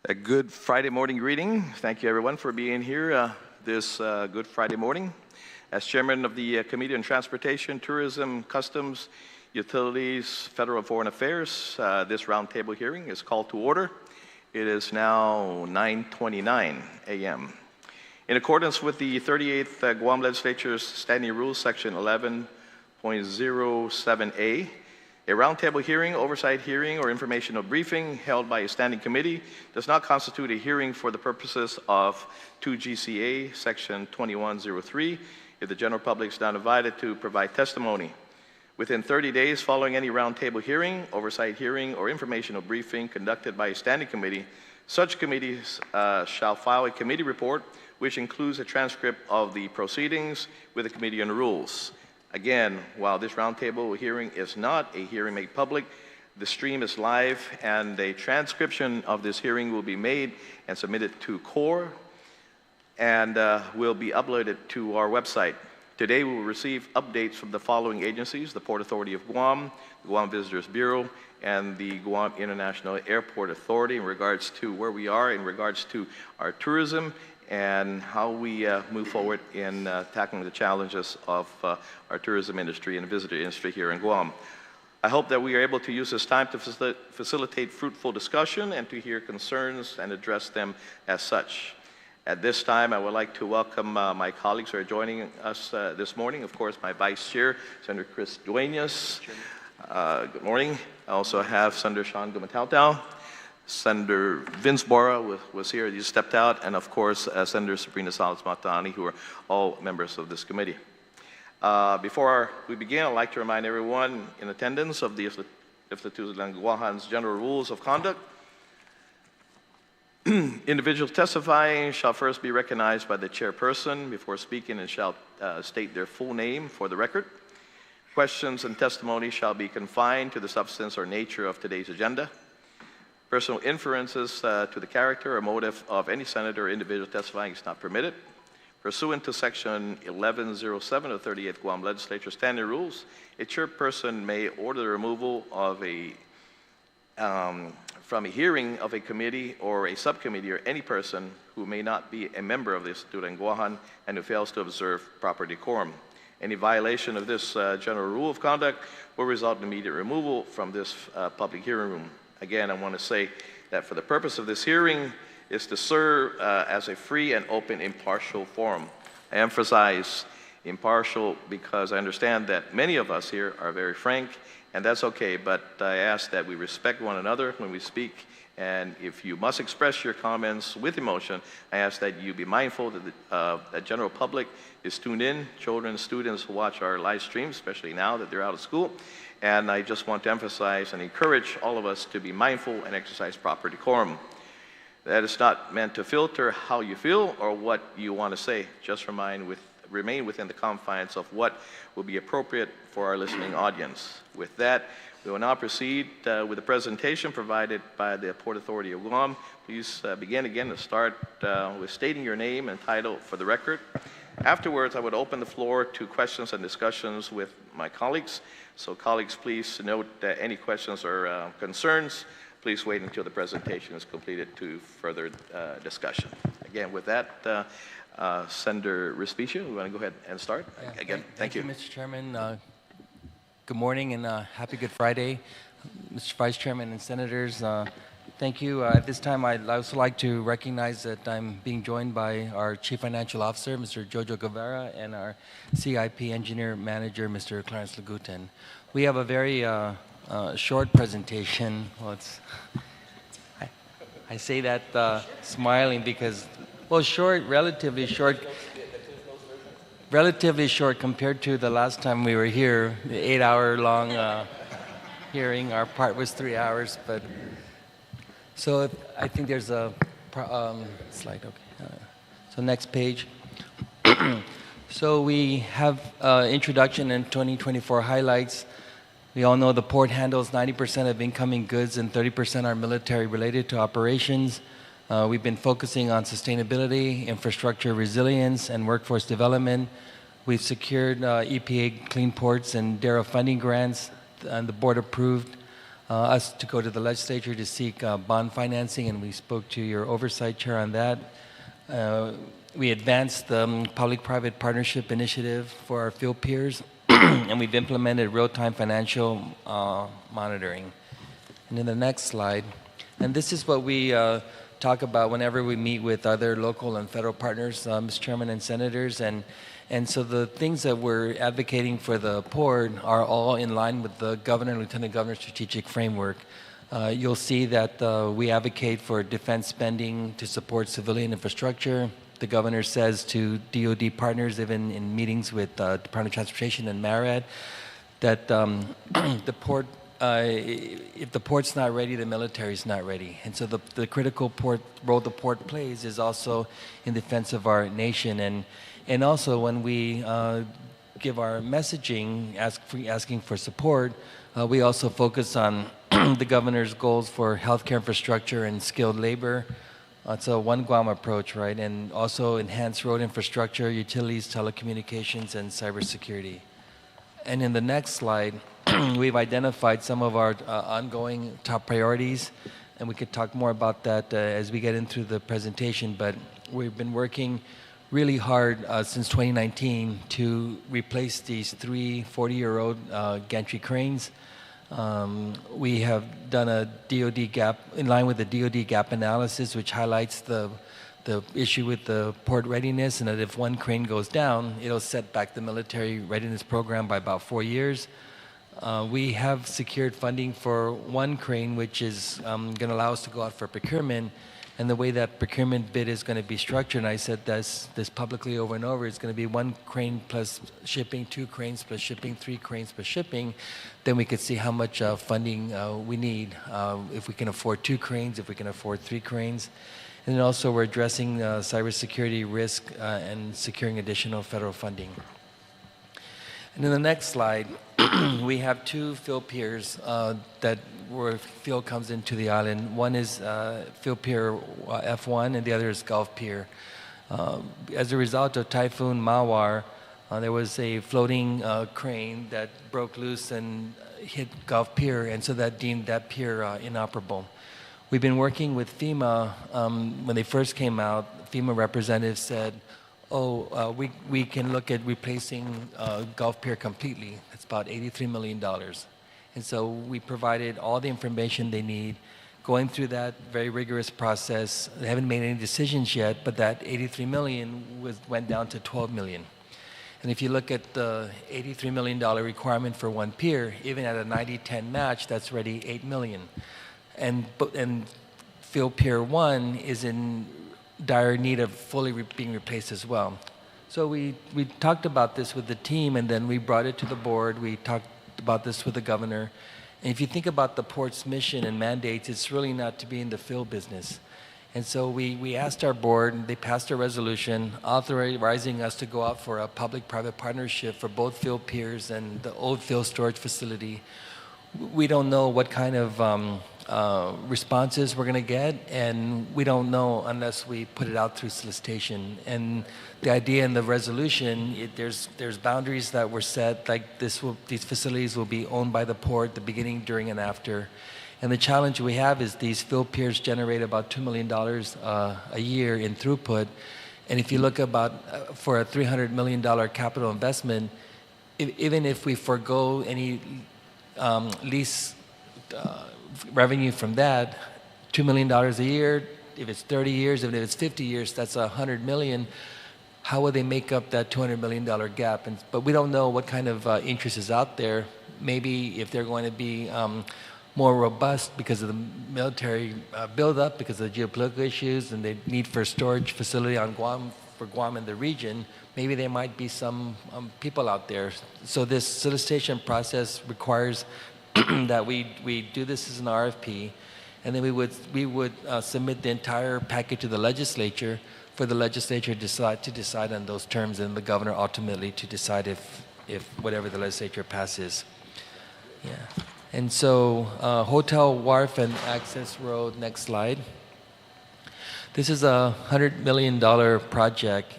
A good Friday morning greeting. Thank you everyone for being here this Good Friday morning. As chairman of the Committee on Transportation, Tourism, Customs, Utilities, Federal and Foreign Affairs, this roundtable hearing is called to order. It is now 9:29 a.m. In accordance with the 38th Guam Legislature's Standing Rules, Section 11.07a, a roundtable hearing, oversight hearing, or informational briefing held by a standing committee does not constitute a hearing for the purposes of 2 GCA Section 2103 if the general public is not invited to provide testimony. Within 30 days following any roundtable hearing, oversight hearing, or informational briefing conducted by a standing committee, such committees shall file a committee report which includes a transcript of the proceedings with the Committee on Rules. Again, while this roundtable hearing is not a hearing made public, the stream is live and a transcription of this hearing will be made and submitted to CORE and will be uploaded to our website. Today we will receive updates from the following agencies: the Port Authority of Guam, the Guam Visitors Bureau, and the Guam International Airport Authority in regards to where we are in regards to our tourism and how we move forward in tackling the challenges of our tourism industry and visitor industry here in Guam. I hope that we are able to use this time to facilitate fruitful discussion and to hear concerns and address them as such. At this time, I would like to welcome my colleagues who are joining us this morning. Of course, my Vice Chair, Senator Chris Duenas. Good morning. I also have Senator Sean Gumatautau. Senator Vince Bora was here, he stepped out, and of course Senator Sabrina Salas Matani, who are all members of this committee. Before we begin, I'd like to remind everyone in attendance of the Instituto Guahan's General Rules of Conduct. Individuals testifying shall first be recognized by the chairperson before speaking and shall state their full name for the record. Questions and testimony shall be confined to the substance or nature of today's agenda. Personal inferences to the character or motive of any senator or individual testifying is not permitted. Pursuant to Section 1107 of the 38th Guam Legislature Standing Rules, a chairperson may order the removal of from a hearing of a committee or a subcommittee or any person who may not be a member of the Instituto Guahan and who fails to observe proper decorum. Any violation of this general rule of conduct will result in immediate removal from this public hearing room. Again, I want to say that for the purpose of this hearing is to serve as a free and open, impartial forum. I emphasize impartial because I understand that many of us here are very frank, and that's okay, but I ask that we respect one another when we speak, and if you must express your comments with emotion, I ask that you be mindful that the general public is tuned in, children, students who watch our live stream, especially now that they're out of school. And I just want to emphasize and encourage all of us to be mindful and exercise proper decorum. That is not meant to filter how you feel or what you want to say. Just remain within the confines of what will be appropriate for our listening audience. With that, we will now proceed with the presentation provided by the Port Authority of Guam. Please begin again to start with stating your name and title for the record. Afterwards, I would open the floor to questions and discussions with my colleagues. So colleagues, please note that any questions or concerns, please wait until the presentation is completed to further discussion. Again, with that, Senator Respicio, you want to go ahead and start? Yeah, Again, thank you. Mr. Chairman. Good morning and happy Good Friday, Mr. Vice Chairman and Senators. Thank you. At this time, I'd also like to recognize that I'm being joined by our Chief Financial Officer, Mr. Jojo Guevara, and our CIP Engineer Manager, Mr. Clarence Lagutan. We have a very short presentation. Well, I say that smiling because, well, short, relatively short compared to the last time we were here, the 8-hour-long hearing. Our part was 3 hours, but so I think there's a slide. Okay. So next page. So we have introduction and 2024 highlights. We all know the port handles 90% of incoming goods and 30% are military related to operations. We've been focusing on sustainability, infrastructure resilience, and workforce development. We've secured EPA Clean Ports and DARA funding grants, and the board approved us to go to the legislature to seek bond financing, and we spoke to your oversight chair on that. We advanced the public-private partnership initiative for our field peers, and we've implemented real-time financial monitoring. And in the next slide, and this is what we talk about whenever we meet with other local and federal partners, Mr. Chairman and senators, and so the things that we're advocating for the port are all in line with the governor and lieutenant governor's strategic framework. You'll see that we advocate for defense spending to support civilian infrastructure. The governor says to DoD partners, even in meetings with Department of Transportation and MARAD, that the port, if the port's not ready, the military's not ready. And so the critical role the port plays is also in defense of our nation. And also when we give our messaging, asking for support, we also focus on the governor's goals for healthcare infrastructure and skilled labor. It's a one Guam approach, right? And also enhanced road infrastructure, utilities, telecommunications, and cybersecurity. And in the next slide, we've identified some of our ongoing top priorities, and we could talk more about that as we get into the presentation, but we've been working really hard since 2019 to replace these 3 40-year-old gantry cranes. We have done a DoD gap, in line with the DoD gap analysis, which highlights the issue with the port readiness, and that if one crane goes down, it'll set back the military readiness program by about 4 years. We have secured funding for one crane, which is going to allow us to go out for procurement. And the way that procurement bid is going to be structured, and I said this publicly over and over, it's going to be 1 crane plus shipping, 2 cranes plus shipping, 3 cranes plus shipping. Then we could see how much funding we need, if we can afford 2 cranes, if we can afford 3 cranes. And then also we're addressing cybersecurity risk and securing additional federal funding. And in the next slide, we have 2 field piers that where fuel comes into the island. One is Field Pier F1, and the other is Gulf Pier. As a result of Typhoon Mawar, there was a floating crane that broke loose and hit Gulf Pier, and so that deemed that pier inoperable. We've been working with FEMA. When they first came out, FEMA representatives said, we can look at replacing Gulf Pier completely. It's about $83 million. And so we provided all the information they need, going through that very rigorous process. They haven't made any decisions yet, but that $83 million went down to $12 million. And if you look at the $83 million requirement for one pier, even at a 90-10 match, that's already $8 million. And Field Pier 1 is in dire need of fully being replaced as well. So we talked about this with the team, and then we brought it to the board. We talked about this with the governor. And if you think about the port's mission and mandates, it's really not to be in the field business. And so we asked our board, and they passed a resolution authorizing us to go out for a public-private partnership for both field piers and the old field storage facility. We don't know what kind of responses we're going to get, and we don't know unless we put it out through solicitation. And the idea in the resolution, there's boundaries that were set, like these facilities will be owned by the port, the beginning, during, and after. And the challenge we have is these field piers generate about $2 million a year in throughput. And if you look for a $300 million capital investment, even if we forego any lease revenue from that, $2 million a year, if it's 30 years, if it's 50 years, that's $100 million. How will they make up that $200 million gap? But we don't know what kind of interest is out there. Maybe if they're going to be more robust because of the military buildup, because of the geopolitical issues, and the need for a storage facility on Guam, for Guam and the region, maybe there might be some people out there. So this solicitation process requires that we do this as an RFP, and then we would submit the entire package to the legislature for the legislature to decide on those terms, and the governor ultimately to decide if whatever the legislature passes. Yeah. And so Hotel, Wharf, and Access Road, next slide. This is a $100 million project.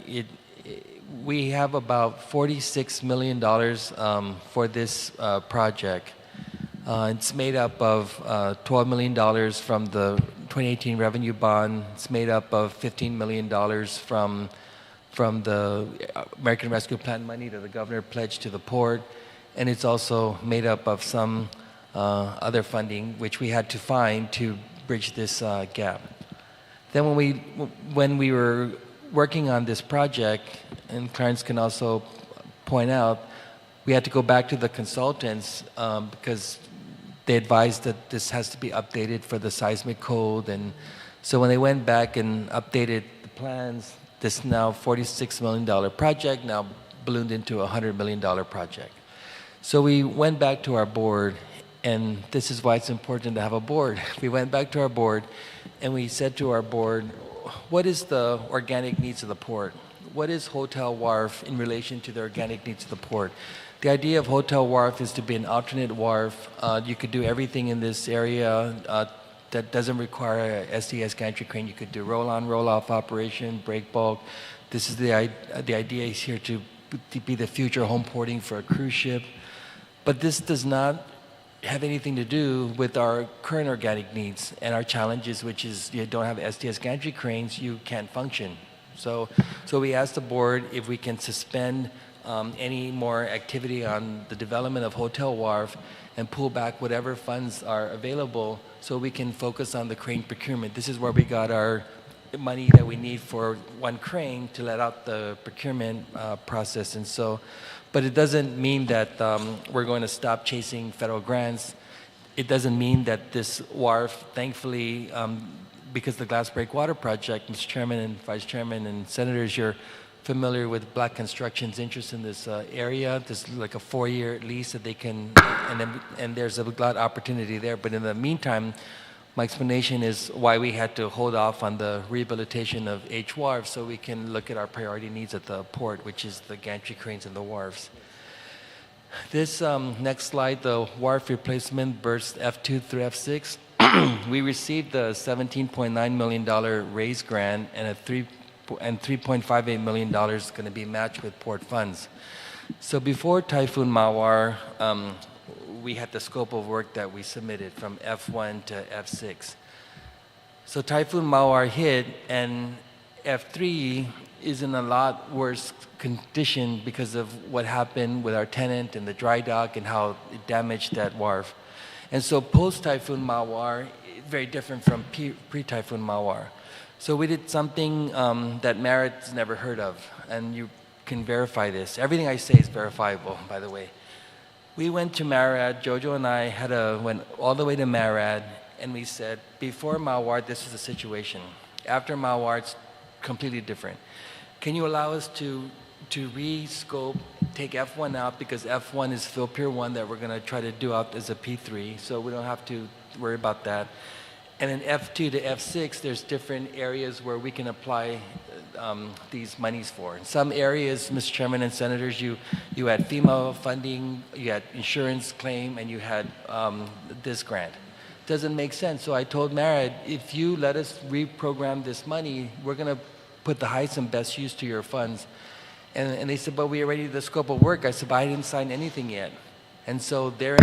We have about $46 million for this project. It's made up of $12 million from the 2018 revenue bond. It's made up of $15 million from the American Rescue Plan money that the governor pledged to the port. And it's also made up of some other funding, which we had to find to bridge this gap. Then when we were working on this project, and Clarence can also point out, we had to go back to the consultants because they advised that this has to be updated for the seismic code. And so when they went back and updated the plans, this now $46 million project now ballooned into a $100 million project. So we went back to our board, and this is why it's important to have a board. We went back to our board, and we said to our board, what is the organic needs of the port? What is Hotel Wharf in relation to the organic needs of the port? The idea of Hotel Wharf is to be an alternate wharf. You could do everything in this area that doesn't require a SDS gantry crane. You could do roll-on, roll-off operation, break bulk. This is the idea is here to be the future home porting for a cruise ship. But this does not have anything to do with our current organic needs and our challenges, which is you don't have SDS gantry cranes, you can't function. So we asked the board if we can suspend any more activity on the development of Hotel Wharf and pull back whatever funds are available so we can focus on the crane procurement. This is where we got our money that we need for one crane to let out the procurement process. And so, but it doesn't mean that we're going to stop chasing federal grants. It doesn't mean that this wharf, thankfully, because the Glass Breakwater project, Mr. Chairman and Vice Chairman and Senators, you're familiar with Black Construction's interest in this area. There's like a 4-year lease that they can, and there's a lot of opportunity there. But in the meantime, my explanation is why we had to hold off on the rehabilitation of H Wharf so we can look at our priority needs at the port, which is the gantry cranes and the wharfs. This next slide, the wharf replacement burst F2 through F6. We received the $17.9 million raise grant and $3.58 million is going to be matched with port funds. So before Typhoon Mawar, we had the scope of work that we submitted from F1 to F6. So Typhoon Mawar hit, and F3 is in a lot worse condition because of what happened with our tenant and the dry dock and how it damaged that wharf. And so post-Typhoon Mawar, very different from pre-Typhoon Mawar. So we did something that Merritt's never heard of, and you can verify this. Everything I say is verifiable, by the way. We went to Marad, Jojo and I went all the way to Marad, and we said, before Mawar, this is the situation. After Mawar, it's completely different. Can you allow us to re-scope, take F1 out, because F1 is Fill Pier 1 that we're going to try to do out as a P3, so we don't have to worry about that. And in F2 to F6, there's different areas where we can apply these monies for. In some areas, Mr. Chairman and Senators, you had FEMA funding, you had insurance claim, and you had this grant. Doesn't make sense. So I told Marad, if you let us reprogram this money, we're going to put the highest and best use to your funds. And they said, but we already did the scope of work. I said, but I didn't sign anything yet. And so their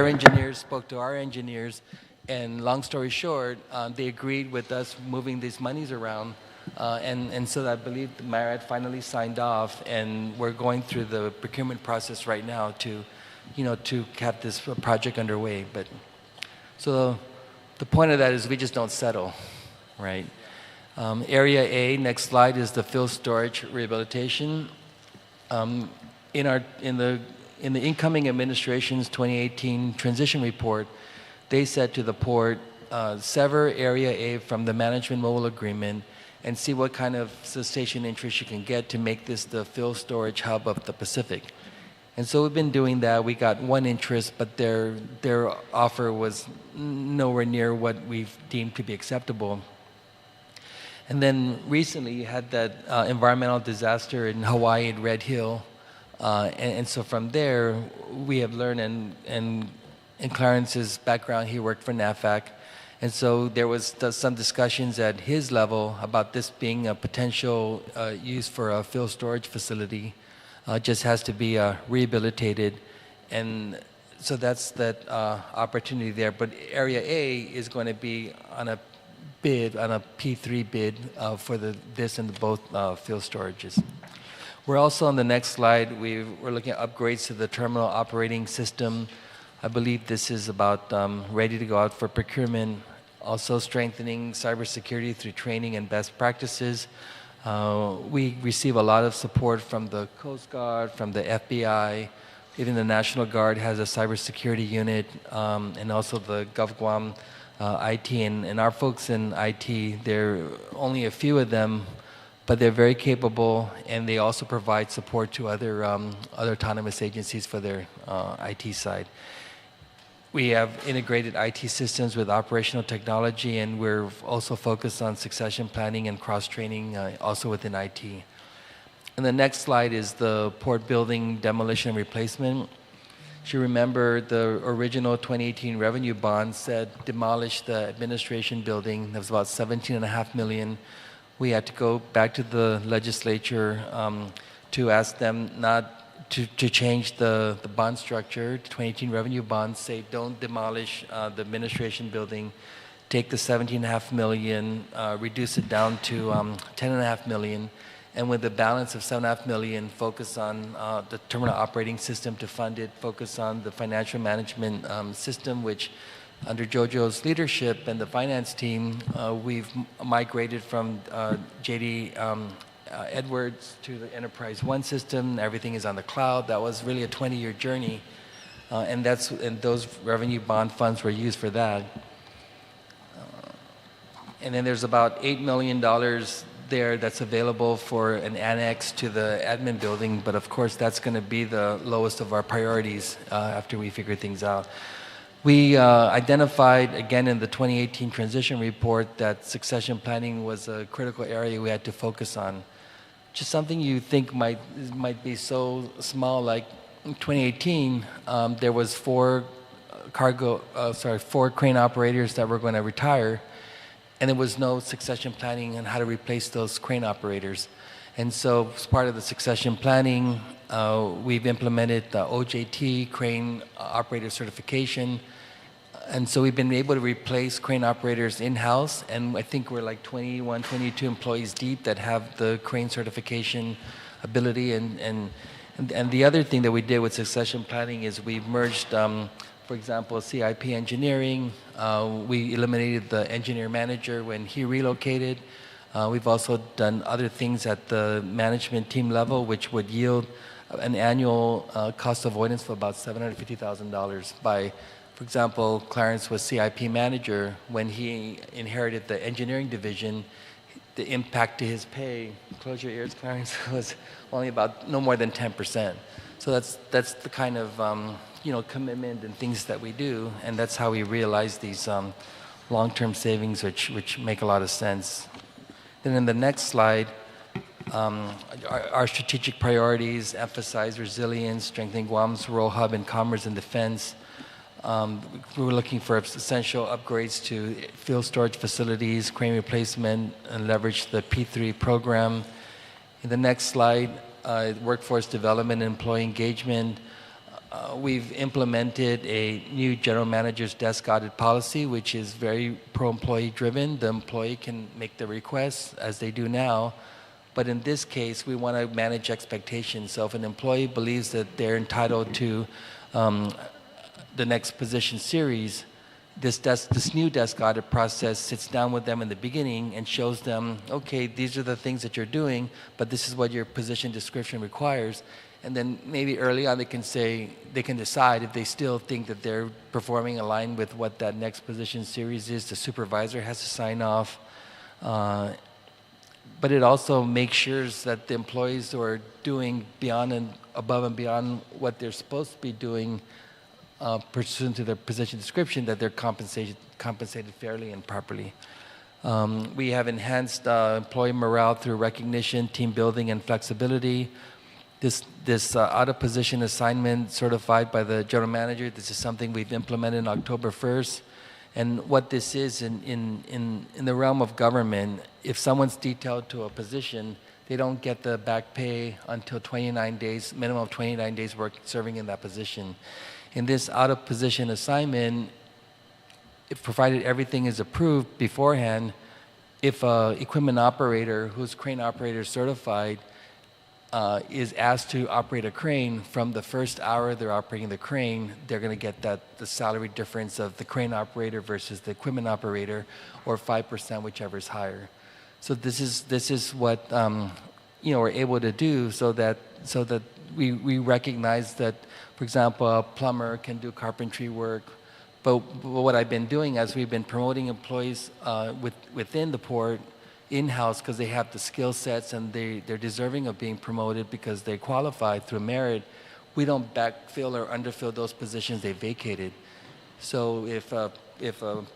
engineers spoke to our engineers, and long story short, they agreed with us moving these monies around. And so I believe Marad finally signed off, and we're going through the procurement process right now to have this project underway. But so the point of that is we just don't settle, right? Area A, next slide, is the fill storage rehabilitation. In the incoming administration's 2018 transition report, they said to the port, sever Area A from the management mobile agreement and see what kind of cessation interest you can get to make this the fill storage hub of the Pacific. And so we've been doing that. We got one interest, but their offer was nowhere near what we've deemed to be acceptable. And then recently you had that environmental disaster in Hawaii at Red Hill. And so from there, we have learned, and in Clarence's background, he worked for NAFAC. And so there was some discussions at his level about this being a potential use for a fill storage facility. Just has to be rehabilitated. And so that's that opportunity there. But Area A is going to be on a bid, on a P3 bid for this and both field storages. We're also on the next slide. We're looking at upgrades to the terminal operating system. I believe this is about ready to go out for procurement. Also strengthening cybersecurity through training and best practices. We receive a lot of support from the Coast Guard, from the FBI. Even the National Guard has a cybersecurity unit, and also the Guam IT. And our folks in IT, there are only a few of them, but they're very capable, and they also provide support to other autonomous agencies for their IT side. We have integrated IT systems with operational technology, and we're also focused on succession planning and cross-training also within IT. And the next slide is the port building demolition and replacement. If you remember, the original 2018 revenue bond said demolish the administration building. That was about $17.5 million. We had to go back to the legislature to ask them not to change the bond structure. The 2018 revenue bonds say don't demolish the administration building, take the $17.5 million, reduce it down to $10.5 million, and with the balance of $7.5 million, focus on the terminal operating system to fund it, focus on the financial management system, which under Jojo's leadership and the finance team, we've migrated from JD Edwards to the Enterprise One system. Everything is on the cloud. That was really a 20-year journey, and those revenue bond funds were used for that. And then there's about $8 million there that's available for an annex to the admin building, but of course that's going to be the lowest of our priorities after we figure things out. We identified, again, in the 2018 transition report that succession planning was a critical area we had to focus on. Just something you think might be so small, like in 2018, there was four crane operators that were going to retire, and there was no succession planning on how to replace those crane operators. And so as part of the succession planning, we've implemented the OJT, crane operator certification. And so we've been able to replace crane operators in-house, and I think we're like 21, 22 employees deep that have the crane certification ability. And the other thing that we did with succession planning is we merged, for example, CIP engineering. We eliminated the engineer manager when he relocated. We've also done other things at the management team level, which would yield an annual cost avoidance of about $750,000 by, for example, Clarence was CIP manager. When he inherited the engineering division, the impact to his pay, close your ears, Clarence, was only about no more than 10%. So that's the kind of commitment and things that we do, and that's how we realize these long-term savings, which make a lot of sense. Then in the next slide, our strategic priorities emphasize resilience, strengthening Guam's role hub in commerce and defense. We were looking for essential upgrades to field storage facilities, crane replacement, and leverage the P3 program. In the next slide, workforce development and employee engagement. We've implemented a new general manager's desk audit policy, which is very pro-employee driven. The employee can make the requests as they do now, but in this case, we want to manage expectations. So if an employee believes that they're entitled to the next position series, this new desk audit process sits down with them in the beginning and shows them, okay, these are the things that you're doing, but this is what your position description requires. And then maybe early on they can decide if they still think that they're performing aligned with what that next position series is. The supervisor has to sign off. But it also makes sure that the employees who are doing beyond and above and beyond what they're supposed to be doing pursuant to their position description, that they're compensated fairly and properly. We have enhanced employee morale through recognition, team building, and flexibility. This out-of-position assignment certified by the general manager, this is something we've implemented on October 1st. And what this is in the realm of government, if someone's detailed to a position, they don't get the back pay until 29 days, minimum of 29 days work serving in that position. In this out-of-position assignment, if provided everything is approved beforehand, if a equipment operator who's crane operator certified is asked to operate a crane, from the first hour they're operating the crane, they're going to get the salary difference of the crane operator versus the equipment operator, or 5%, whichever is higher. So this is what we're able to do, so that we recognize that, for example, a plumber can do carpentry work. But what I've been doing, as we've been promoting employees within the port in-house, because they have the skill sets and they're deserving of being promoted because they qualify through merit, we don't backfill or underfill those positions they vacated. So if a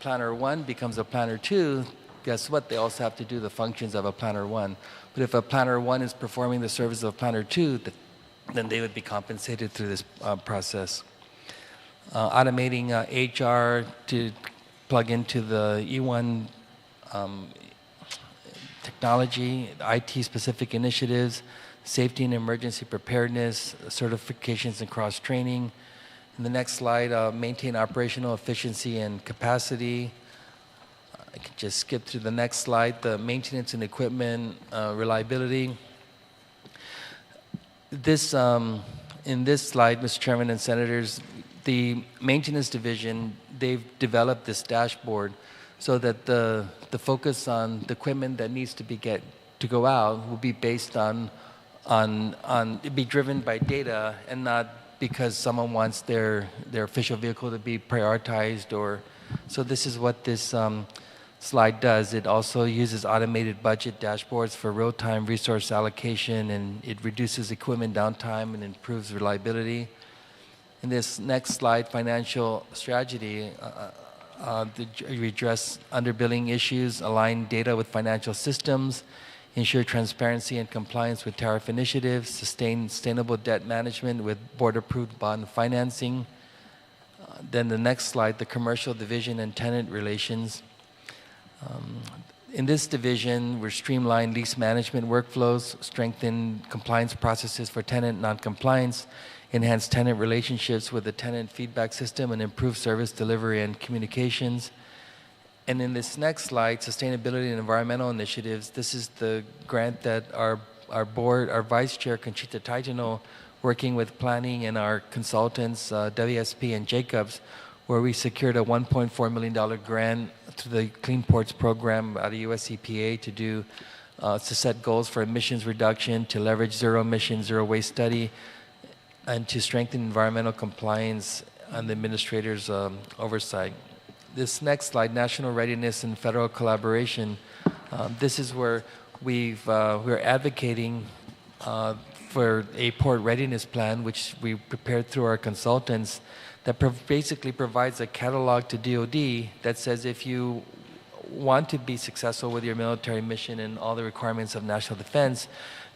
planner 1 becomes a planner 2, guess what? They also have to do the functions of a planner 1. But if a planner 1 is performing the service of a planner 2, then they would be compensated through this process. Automating HR to plug into the E1 technology, IT-specific initiatives, safety and emergency preparedness, certifications and cross-training. In the next slide, maintain operational efficiency and capacity. I can just skip through the next slide, the maintenance and equipment reliability. In this slide, Mr. Chairman and Senators, the maintenance division, they've developed this dashboard so that the focus on the equipment that needs to go out will be based on be driven by data, and not because someone wants their official vehicle to be prioritized. So this is what this slide does. It also uses automated budget dashboards for real-time resource allocation, and it reduces equipment downtime and improves reliability. In this next slide, financial strategy, we address underbilling issues, align data with financial systems, ensure transparency and compliance with tariff initiatives, sustain sustainable debt management with board-approved bond financing. Then the next slide, the commercial division and tenant relations. In this division, we're streamlining lease management workflows, strengthen compliance processes for tenant non-compliance, enhance tenant relationships with the tenant feedback system, and improve service delivery and communications. And in this next slide, sustainability and environmental initiatives, this is the grant that our board, our vice chair, Conchita Taitano, working with planning and our consultants, WSP and Jacobs, where we secured a $1.4 million grant through the Clean Ports program out of US EPA to set goals for emissions reduction, to leverage zero emission, zero waste study, and to strengthen environmental compliance and the administrator's oversight. This next slide, national readiness and federal collaboration. This is where we're advocating for a port readiness plan, which we prepared through our consultants, that basically provides a catalog to DoD that says if you want to be successful with your military mission and all the requirements of national defense,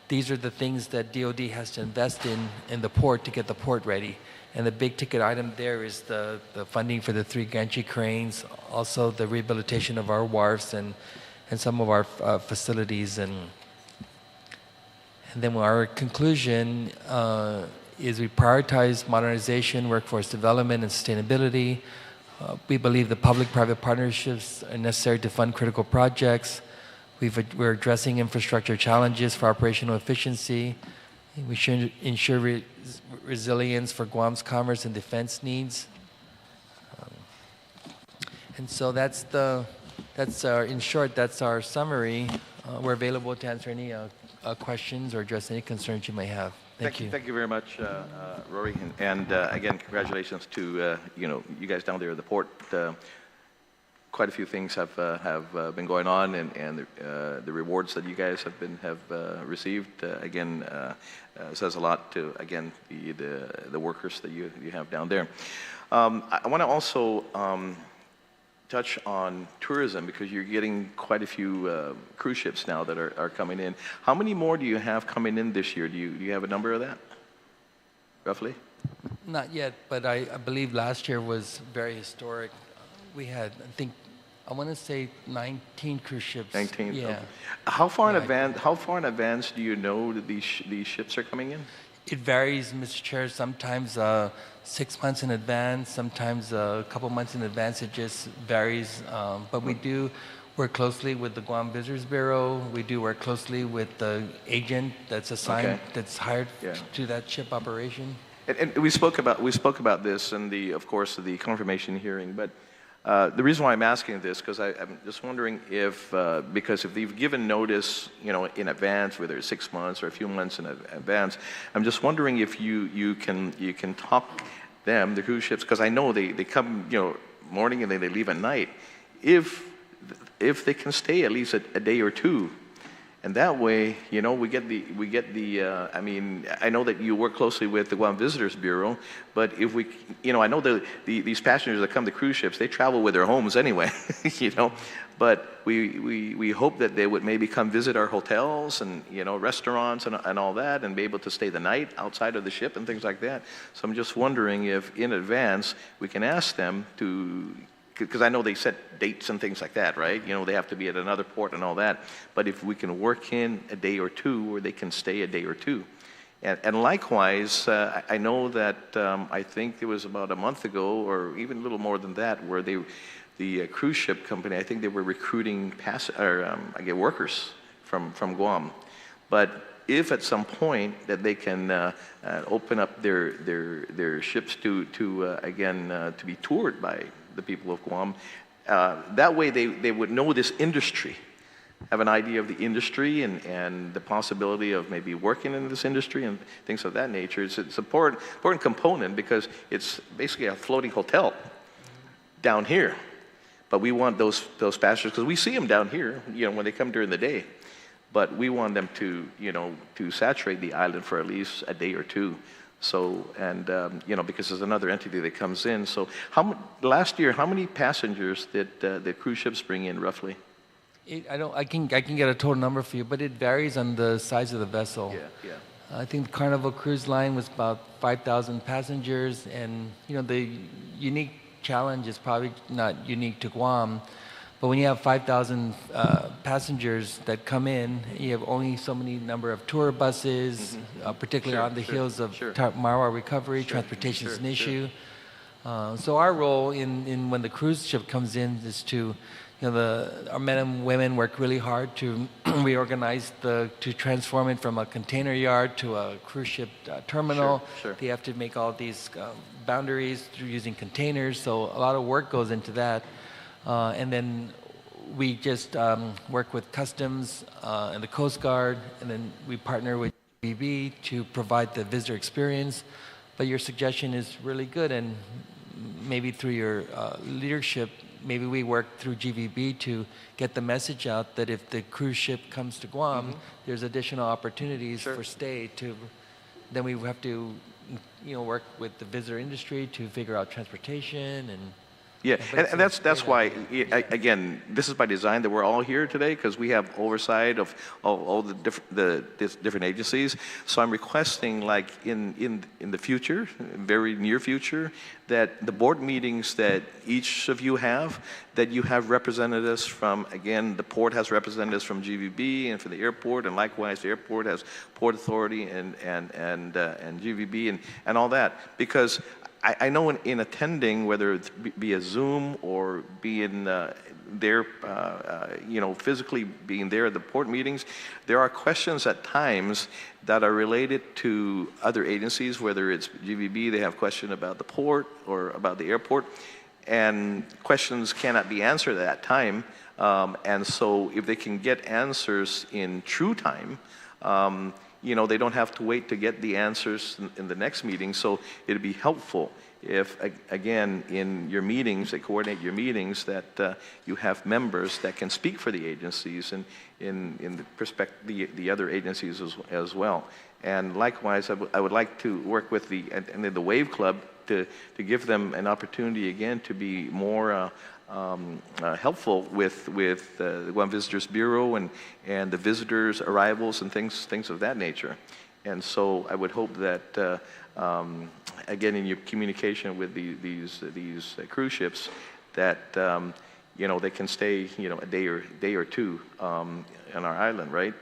these are the things that DoD has to invest in the port to get the port ready. And the big ticket item there is the funding for the 3 gantry cranes, also the rehabilitation of our wharfs and some of our facilities. And then our conclusion is we prioritize modernization, workforce development, and sustainability. We believe the public-private partnerships are necessary to fund critical projects. We're addressing infrastructure challenges for operational efficiency. We should ensure resilience for Guam's commerce and defense needs. And so in short, that's our summary. We're available to answer any questions or address any concerns you may have. Thank you. Thank you very much, Rory. And again, congratulations to you guys down there at the port. Quite a few things have been going on, and the rewards that you guys have received again says a lot to the workers that you have down there. I want to also touch on tourism, because you're getting quite a few cruise ships now that are coming in. How many more do you have coming in this year? Do you have a number of that, roughly? Not yet, but I believe last year was very historic. We had, I want to say 19 cruise ships. 19. Yeah. Okay. How far in advance do you know that these ships are coming in? It varies, Mr. Chair. Sometimes 6 months in advance, sometimes a couple months in advance. It just varies. But we do work closely with the Guam Visitors Bureau. We do work closely with the agent that's assigned, that's hired to that ship operation. And we spoke about this in of course, the confirmation hearing. But the reason why I'm asking this, because I'm just wondering if, because if they've given notice, in advance, whether it's 6 months or a few months in advance, I'm just wondering if you can talk them, the cruise ships, because I know they come, morning and then they leave at night. If they can stay at least a day or two. And that way, we get the. I mean, I know that you work closely with the Guam Visitors Bureau, but if we, I know these passengers that come to cruise ships, they travel with their homes anyway, But we hope that they would maybe come visit our hotels and restaurants and all that, and be able to stay the night outside of the ship and things like that. So I'm just wondering if in advance we can ask them to. Because I know they set dates and things like that, right? They have to be at another port and all that. But if we can work in a day or two, where they can stay a day or two. And likewise, I know that I think it was about a month ago, or even a little more than that, where the cruise ship company, I think they were recruiting workers from Guam. But if at some point that they can open up their ships to be toured by the people of Guam, that way they would know this industry, have an idea of the industry and the possibility of maybe working in this industry and things of that nature. It's an important component, because it's basically a floating hotel down here. But we want those passengers, because we see them down here, when they come during the day. But we want them to saturate the island for at least a day or two. So, and because there's another entity that comes in. So, last year, how many passengers did the cruise ships bring in roughly? I can get a total number for you, but it varies on the size of the vessel. Yeah. I think the Carnival Cruise Line was about 5,000 passengers, and the unique challenge is probably not unique to Guam. But when you have 5,000 passengers that come in, you have only so many number of tour buses, particularly on the heels of Marwa recovery. Transportation is an issue. So our role in when the cruise ship comes in is to, our men and women work really hard to reorganize to transform it from a container yard to a cruise ship terminal. They have to make all these boundaries through using containers. So a lot of work goes into that. And then we just work with Customs and the Coast Guard, and then we partner with GVB to provide the visitor experience. But your suggestion is really good, and maybe through your leadership, maybe we work through GVB to get the message out that if the cruise ship comes to Guam, there's additional opportunities for stay. Then we have to, work with the visitor industry to figure out transportation and. Yeah, and that's why, again, this is by design that we're all here today, because we have oversight of all the different agencies. So I'm requesting, like in the future, very near future, that the board meetings that each of you have, that you have representatives from, again, the port has representatives from GVB and for the airport, and likewise the airport has Port Authority and GVB and all that, because I know in attending, whether it's via Zoom or being there, physically being there at the port meetings, there are questions at times that are related to other agencies, whether it's GVB, they have questions about the port or about the airport, and questions cannot be answered at that time. And so if they can get answers in true time, they don't have to wait to get the answers in the next meeting. So it'd be helpful if, again, in your meetings, they coordinate your meetings, that you have members that can speak for the agencies and in the other agencies as well. And likewise, I would like to work with the Wave Club to give them an opportunity again to be more helpful with the Guam Visitors Bureau and the visitors' arrivals and things of that nature. And so I would hope that again, in your communication with these cruise ships, that they can stay a day or two on our island, right?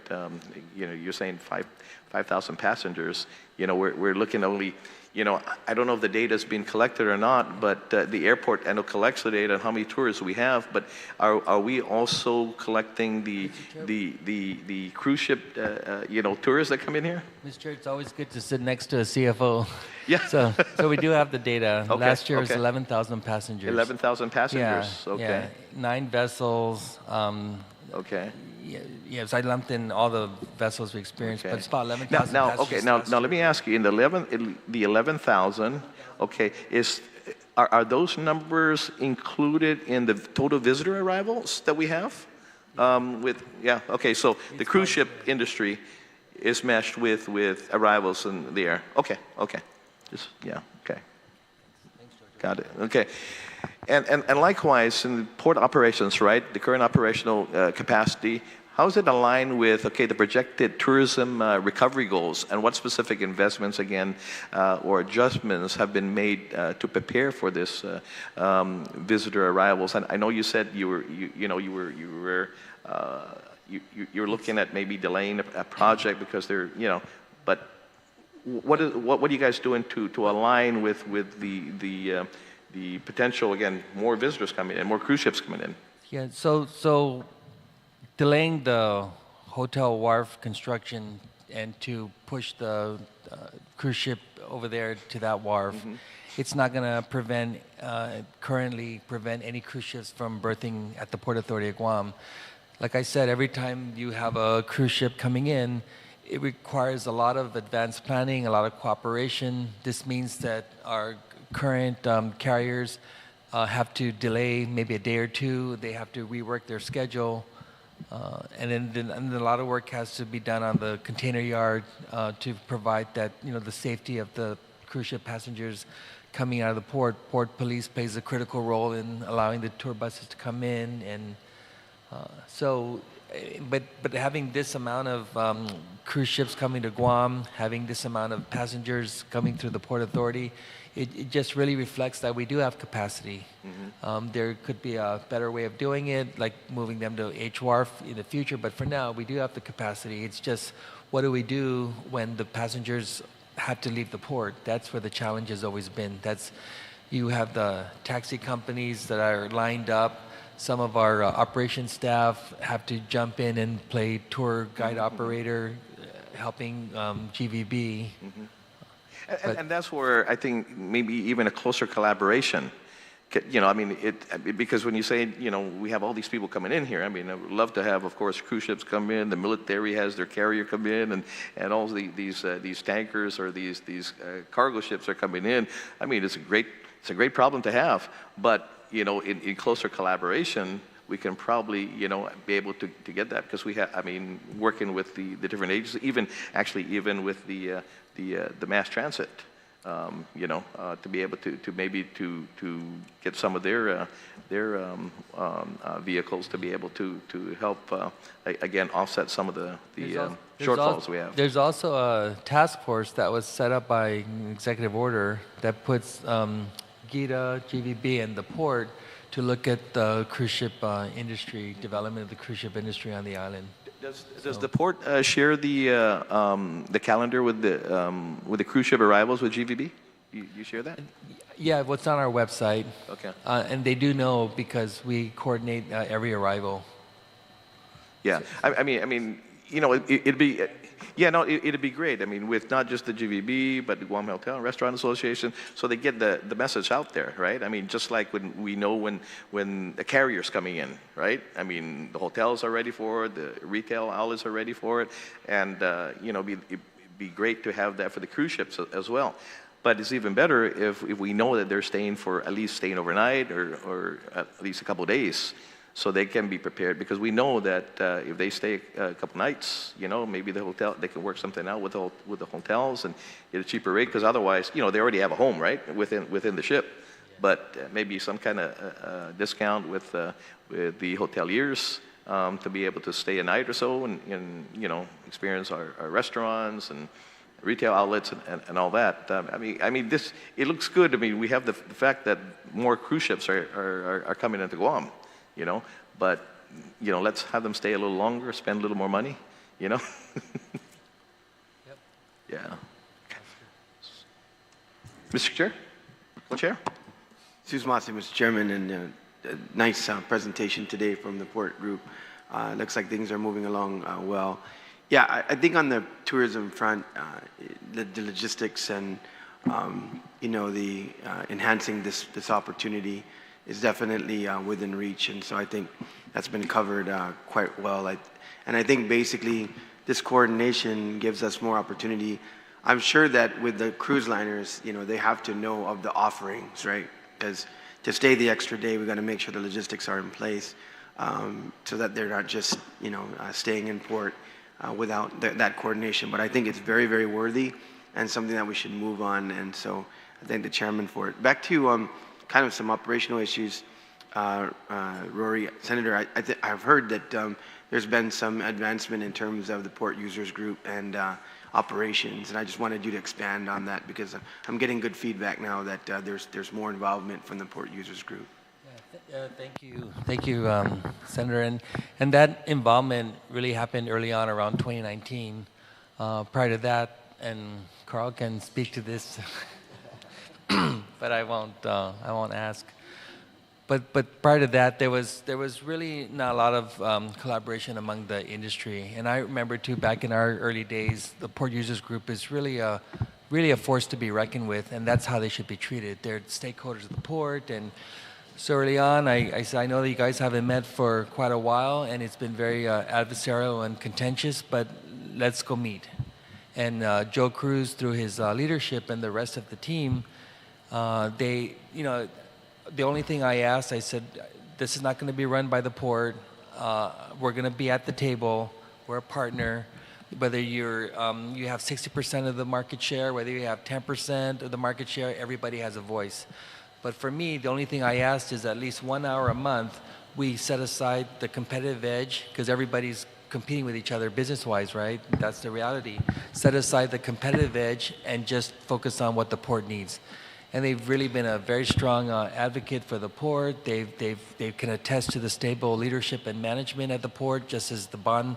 You know, you're saying 5,000 passengers. You know, we're looking only, you know, I don't know if the data's been collected or not, but the airport, I know, collects the data on how many tourists we have, but are we also collecting the cruise ship, you know, tourists that come in here? Mr. It's always good to sit next to a CFO. Yeah. So we do have the data. Okay, Last year was okay. 11,000 passengers. 11,000 passengers, Yeah, okay. yeah. 9 vessels. Okay. Yes, I lumped in all the vessels we experienced, Okay. but it's about 11,000 Now, passengers. okay, now last let year. me ask you, in the 11,000, okay, are those numbers included in the total visitor arrivals that we have? Okay, so the cruise ship industry is meshed with arrivals in the air. Okay, okay. Got it, okay. And likewise, in the port operations, right, the current operational capacity, how is it aligned with, okay, the projected tourism recovery goals, and what specific investments, again, or adjustments have been made to prepare for this visitor arrivals? And I know you said you were looking at maybe delaying a project because they're, you know, but what are you guys doing to align with the potential, again, more visitors coming in, more cruise ships coming in? Yeah, so delaying the hotel wharf construction and to push the cruise ship over there to that wharf, it's not going to currently prevent any cruise ships from berthing at the Port Authority of Guam. Like I said, every time you have a cruise ship coming in, it requires a lot of advanced planning, a lot of cooperation. This means that our current carriers have to delay maybe a day or two. They have to rework their schedule. And then a lot of work has to be done on the container yard to provide that, you know, the safety of the cruise ship passengers coming out of the port. Port police plays a critical role in allowing the tour buses to come in. And but having this amount of cruise ships coming to Guam, having this amount of passengers coming through the Port Authority, it just really reflects that we do have capacity. There could be a better way of doing it, like moving them to Wharf in the future, but for now, we do have the capacity. It's just, what do we do when the passengers have to leave the port? That's where the challenge has always been. You have the taxi companies that are lined up. Some of our operations staff have to jump in and play tour guide operator, helping GVB. And that's where I think maybe even a closer collaboration, you know, I mean, because when you say, you know, we have all these people coming in here, I mean, I would love to have, of course, cruise ships come in, the military has their carrier come in, and all these tankers or these cargo ships are coming in. I mean, it's a great problem to have, but, you know, in closer collaboration, we can probably, you know, be able to get that, because we have, I mean, working with the different agencies, even with the mass transit, you know, to be able to maybe to get some of their vehicles to be able to help again offset some of the shortfalls we have. There's also a task force that was set up by an executive order that puts GITA, GVB, and the port to look at the cruise ship industry, development of the cruise ship industry on the island. Does the port share the calendar with the cruise ship arrivals with GVB? You share that? Yeah, what's on our website. Okay. And they do know because we coordinate every arrival. Yeah, I mean, you know, it'd be. Yeah, no, it'd be great. I mean, with not just the GVB, but the Guam Hotel and Restaurant Association, so they get the message out there, right? I mean, just like when we know when the carrier's coming in, right? I mean, the hotels are ready for it, the retail outlets are ready for it, and you know, it'd be great to have that for the cruise ships as well. But it's even better if we know that they're staying overnight or at least a couple of days, so they can be prepared, because we know that if they stay a couple nights, you know, maybe they can work something out with the hotels and get a cheaper rate, because otherwise, you know, they already have a home, right, within the ship. But maybe some kind of discount with the hoteliers to be able to stay a night or so and you know, experience our restaurants and retail outlets and all that. I mean, it looks good. I mean, we have the fact that more cruise ships are coming into Guam, you know, but let's have them stay a little longer, spend a little more money, you know? Yep. Yeah. Mr. Chair? Chair? Susmasi, Mr. Chairman, and nice presentation today from the port group. Looks like things are moving along well. Yeah, I think on the tourism front, the logistics and the enhancing this opportunity is definitely within reach, and so I think that's been covered quite well. And I think basically this coordination gives us more opportunity. I'm sure that with the cruise liners, they have to know of the offerings, right? Because to stay the extra day, we've got to make sure the logistics are in place so that they're not just, staying in port without that coordination. But I think it's very, very worthy and something that we should move on. And so I thank the chairman for it. Back to kind of some operational issues, Rory, Senator, I've heard that there's been some advancement in terms of the port users group and operations, and I just wanted you to expand on that because I'm getting good feedback now that there's more involvement from the port users group. Thank you, Senator. And that involvement really happened early on around 2019. Prior to that, and Carl can speak to this, but I won't ask. But prior to that, there was really not a lot of collaboration among the industry. And I remember too, back in our early days, the port users group is really a force to be reckoned with, and that's how they should be treated. They're stakeholders of the port, and so early on, I said, I know that you guys haven't met for quite a while, and it's been very adversarial and contentious, but let's go meet. And Joe Cruz, through his leadership and the rest of the team, the only thing I asked, I said, this is not going to be run by the port. We're going to be at the table. We're a partner. Whether you have 60% of the market share, whether you have 10% of the market share, everybody has a voice. But for me, the only thing I asked is at least 1 hour a month, we set aside the competitive edge, because everybody's competing with each other business-wise, right? That's the reality. Set aside the competitive edge and just focus on what the port needs. And they've really been a very strong advocate for the port. They can attest to the stable leadership and management at the port, just as the bond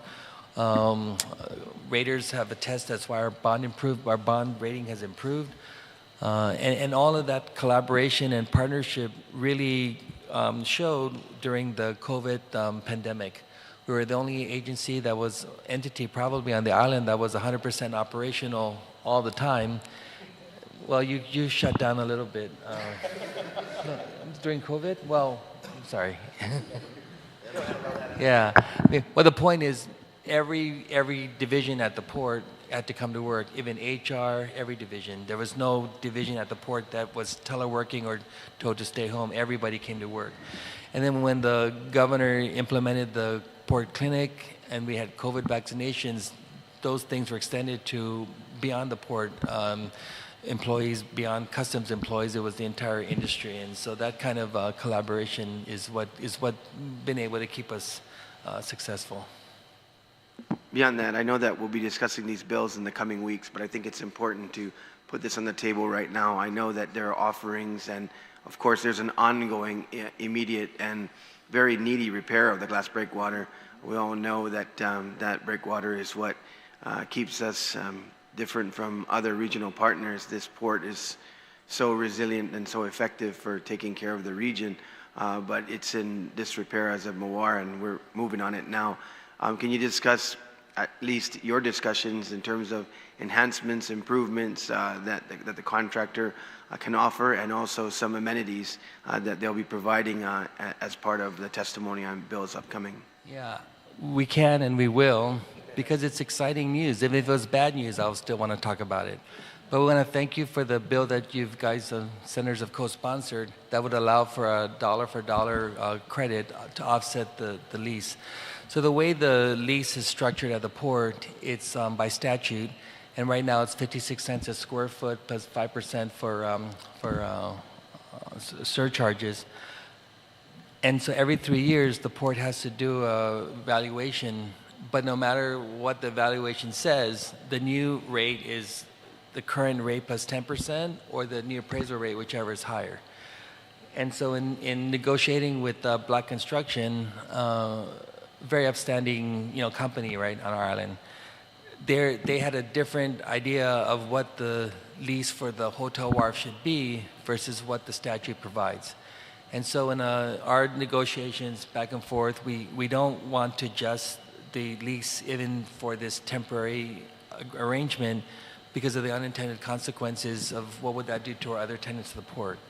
raters have attested. That's why our bond rating has improved. And all of that collaboration and partnership really showed during the COVID pandemic. We were the only entity probably on the island that was 100% operational all the time. Well, you shut down a little bit. During COVID? Well, I'm sorry. Yeah. Well, the point is, every division at the port had to come to work, even HR, every division. There was no division at the port that was teleworking or told to stay home. Everybody came to work. And then when the governor implemented the port clinic and we had COVID vaccinations, those things were extended to beyond the port employees, beyond customs employees. It was the entire industry. And so that kind of collaboration is what been able to keep us successful. Beyond that, I know that we'll be discussing these bills in the coming weeks, but I think it's important to put this on the table right now. I know that there are offerings, and of course there's an ongoing, immediate, and very needy repair of the glass breakwater. We all know that that breakwater is what keeps us different from other regional partners. This port is so resilient and so effective for taking care of the region, but it's in disrepair as of Mawar, and we're moving on it now. Can you discuss at least your discussions in terms of enhancements, improvements that the contractor can offer, and also some amenities that they'll be providing as part of the testimony on bills upcoming? Yeah, we can and we will, because it's exciting news. If it was bad news, I'll still want to talk about it. But we want to thank you for the bill that you guys, senators, have co-sponsored that would allow for a dollar-for-dollar credit to offset the lease. So the way the lease is structured at the port, it's by statute, and right now it's 56 cents a square foot plus 5% for surcharges. And so every 3 years, the port has to do a valuation, but no matter what the valuation says, the new rate is the current rate plus 10% or the new appraisal rate, whichever is higher. And so in negotiating with Black Construction, very upstanding, company, right, on our island, they had a different idea of what the lease for the hotel wharf should be versus what the statute provides. And so in our negotiations back and forth, we don't want to adjust the lease even for this temporary arrangement because of the unintended consequences of what would that do to our other tenants of the port.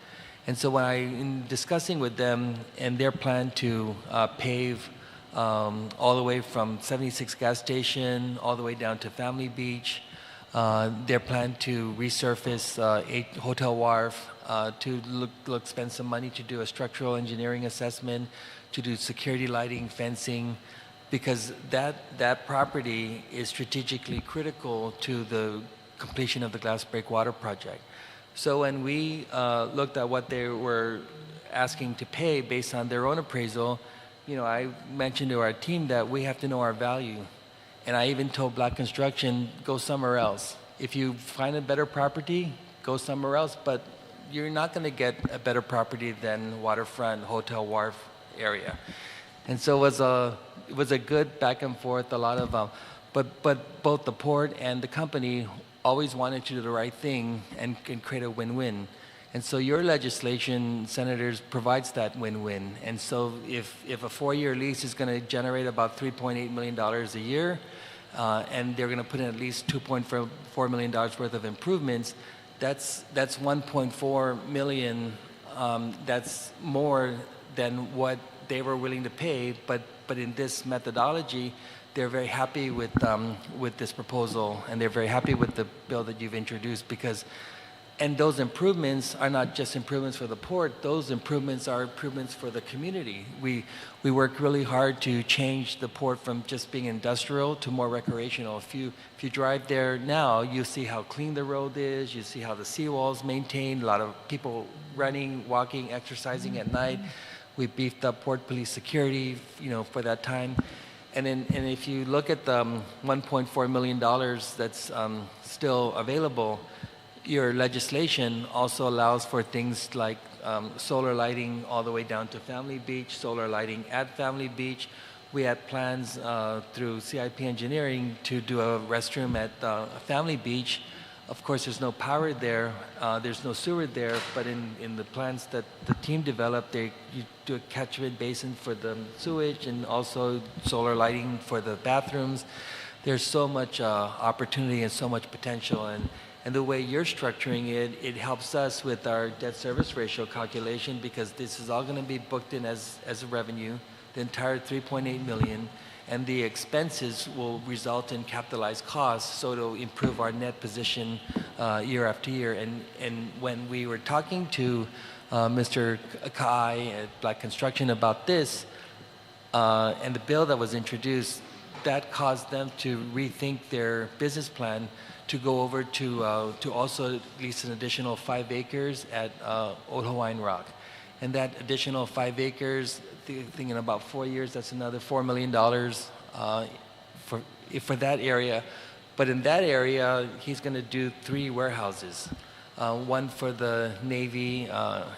And so in discussing with them and their plan to pave all the way from 76 gas station all the way down to Family Beach, their plan to resurface Hotel Wharf, to spend some money to do a structural engineering assessment, to do security lighting, fencing, because that property is strategically critical to the completion of the Glass Breakwater project. So when we looked at what they were asking to pay based on their own appraisal, I mentioned to our team that we have to know our value. And I even told Black Construction, go somewhere else. If you find a better property, go somewhere else, but you're not going to get a better property than waterfront Hotel Wharf area. And so it was a good back and forth, a lot of, but both the port and the company always wanted to do the right thing and create a win-win. And so your legislation, senators, provides that win-win. And so if a 4-year lease is going to generate about $3.8 million a year, and they're going to put in at least $2.4 million worth of improvements, that's $1.4 million. That's more than what they were willing to pay. But in this methodology, they're very happy with this proposal, and they're very happy with the bill that you've introduced because. And those improvements are not just improvements for the port, those improvements are improvements for the community. We work really hard to change the port from just being industrial to more recreational. If you drive there now, you see how clean the road is, you see how the seawall's maintained, a lot of people running, walking, exercising at night. We beefed up port police security, for that time. And if you look at the $1.4 million that's still available, your legislation also allows for things like solar lighting all the way down to Family Beach, solar lighting at Family Beach. We had plans through CIP Engineering to do a restroom at Family Beach. Of course, there's no power there, there's no sewer there, but in the plans that the team developed, you do a catchment basin for the sewage and also solar lighting for the bathrooms. There's so much opportunity and so much potential. And the way you're structuring it helps us with our debt service ratio calculation because this is all going to be booked in as a revenue, the entire $3.8 million, and the expenses will result in capitalized costs, so it'll improve our net position year after year. And when we were talking to Mr. Kai at Black Construction about this, and the bill that was introduced, that caused them to rethink their business plan to go over to also lease an additional 5 acres at Old Hawaiian Rock. And that additional 5 acres, thinking about 4 years, that's another $4 million for that area. But in that area, he's going to do 3 warehouses. One for the Navy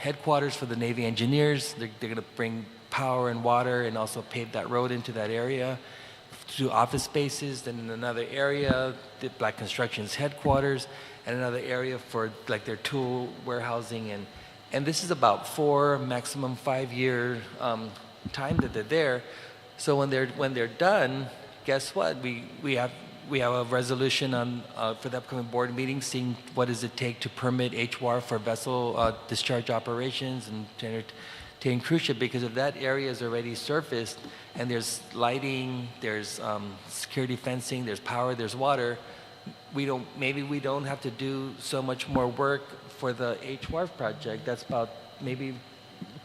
headquarters for the Navy engineers. They're going to bring power and water and also pave that road into that area. To office spaces, then in another area, the Black Construction's headquarters, and another area for like their tool warehousing, and this is about 4, maximum 5-year time that they're there. So when they're done, guess what? We have a resolution on for the upcoming board meeting, seeing what does it take to permit HWAR for vessel discharge operations and to entertain cruise ship, because if that area is already surfaced and there's lighting, there's security fencing, there's power, there's water, maybe we don't have to do so much more work for the HWARF project. That's about maybe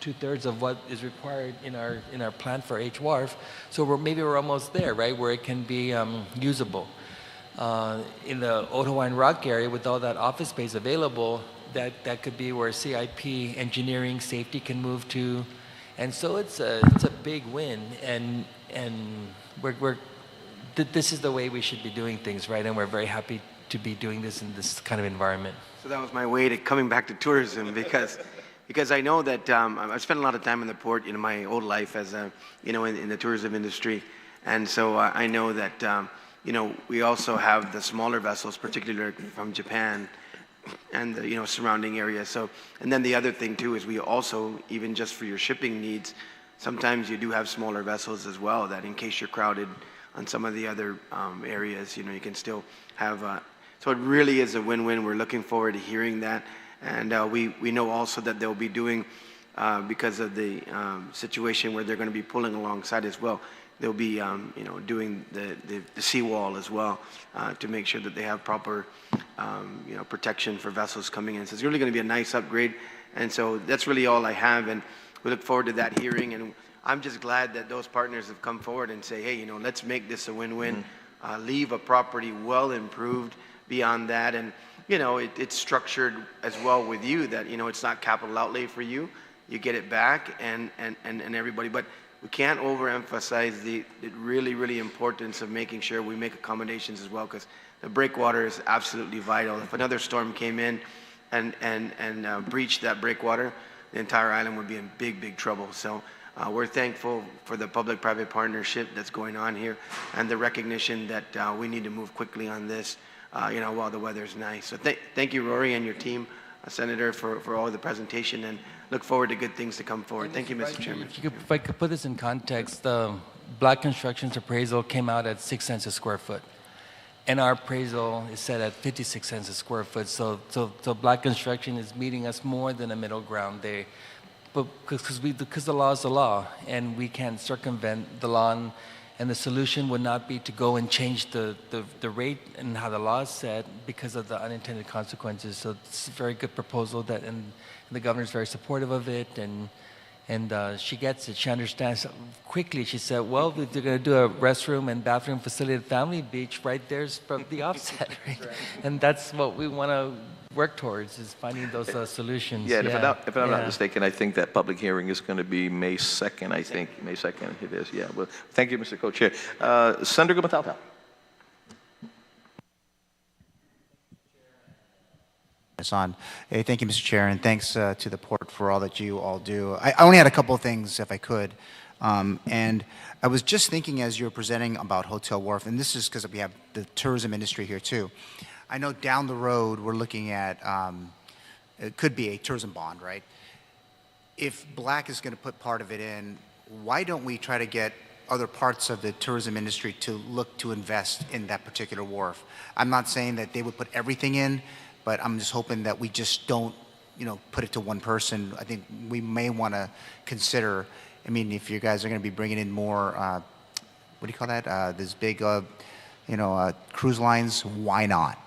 2/3 of what is required in our plan for HWARF. So we're almost there, right, where it can be usable. In the Old Hawaiian Rock area, with all that office space available, that could be where CIP engineering safety can move to, and so it's a big win. And this is the way we should be doing things, right? And we're very happy to be doing this in this kind of environment. So that was my way to coming back to tourism, because because I know that I've spent a lot of time in the port in my old life as a, in the tourism industry. And so I know that, we also have the smaller vessels, particularly from Japan and the, surrounding areas. So, and then the other thing too is we also, even just for your shipping needs, sometimes you do have smaller vessels as well that in case you're crowded on some of the other areas, you can still have, so it really is a win-win. We're looking forward to hearing that. And we know also that they'll be doing, because of the situation where they're going to be pulling alongside as well, they'll be, doing the seawall as well to make sure that they have proper, protection for vessels coming in. So it's really going to be a nice upgrade. And so that's really all I have. And we look forward to that hearing. And I'm just glad that those partners have come forward and say, hey, let's make this a win-win, leave a property well improved beyond that. And it's structured as well with you that, it's not capital outlay for you. You get it back and everybody. But we can't overemphasize the really importance of making sure we make accommodations as well, because the breakwater is absolutely vital. If another storm came in and breached that breakwater, the entire island would be in big trouble. So we're thankful for the public-private partnership that's going on here and the recognition that we need to move quickly on this. While the weather's nice. So thank you, Rory, and your team, Senator, for all the presentation, and look forward to good things to come forward. Thank you, Mr. Chairman. If I could put this in context, the Black Construction's appraisal came out at 6 cents a square foot, and our appraisal is set at 56 cents a square foot. So Black Construction is meeting us more than a middle ground there, but because the law is the law, and we can't circumvent the law. And the solution would not be to go and change the rate and how the law is set because of the unintended consequences. So it's a very good proposal and the governor's very supportive of it, and she gets it. She understands quickly. She said, well, if they're going to do a restroom and bathroom facility at Family Beach, right there's from the offset, right? And that's what we want to work towards, is finding those solutions. Yeah, and if I'm not mistaken, I think that public hearing is going to be May 2nd, I think. May 2nd it is, yeah. Well, thank you, Mr. Co-Chair. Senator Gumatauta. It's on. Hey, thank you, Mr. Chair, and thanks to the port for all that you all do. I only had a couple of things, if I could. And I was just thinking as you were presenting about Hotel Wharf, and this is because we have the tourism industry here too. I know down the road we're looking at, it could be a tourism bond, right? If Black is going to put part of it in, why don't we try to get other parts of the tourism industry to look to invest in that particular wharf? I'm not saying that they would put everything in, but I'm just hoping that we just don't, put it to one person. I think we may want to consider, if you guys are going to be bringing in more, what do you call that? This big, cruise lines, why not?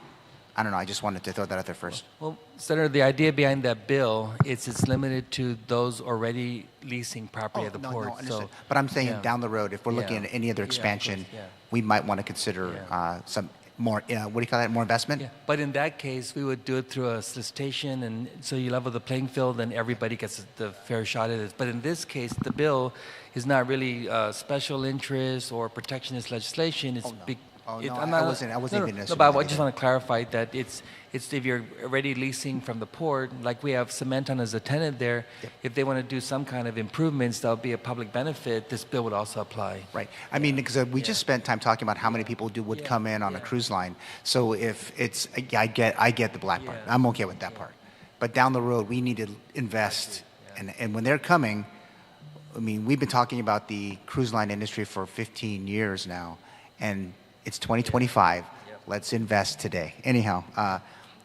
I don't know. I just wanted to throw that out there first. Well, Senator, the idea behind that bill is it's limited to those already leasing property at the port. No, understood. But I'm saying down the road, if we're looking at any other expansion, we might want to consider some more, what do you call that, more investment? Yeah. But in that case, we would do it through a solicitation, and so you level the playing field and everybody gets the fair shot at it. But in this case, the bill is not really special interest or protectionist legislation. It's big. Oh, no, I wasn't even No, but I just want to clarify that it's if you're already leasing from the port, like we have Cementon as a tenant there, if they want to do some kind of improvements that'll be a public benefit, this bill would also apply. Right. I mean, because we just spent time talking about how many people would come in on a cruise line. So if it's, I get the Black part. I'm okay with that part. But down the road, we need to invest. And when they're coming, we've been talking about the cruise line industry for 15 years now. And it's 2025. Let's invest today. Anyhow,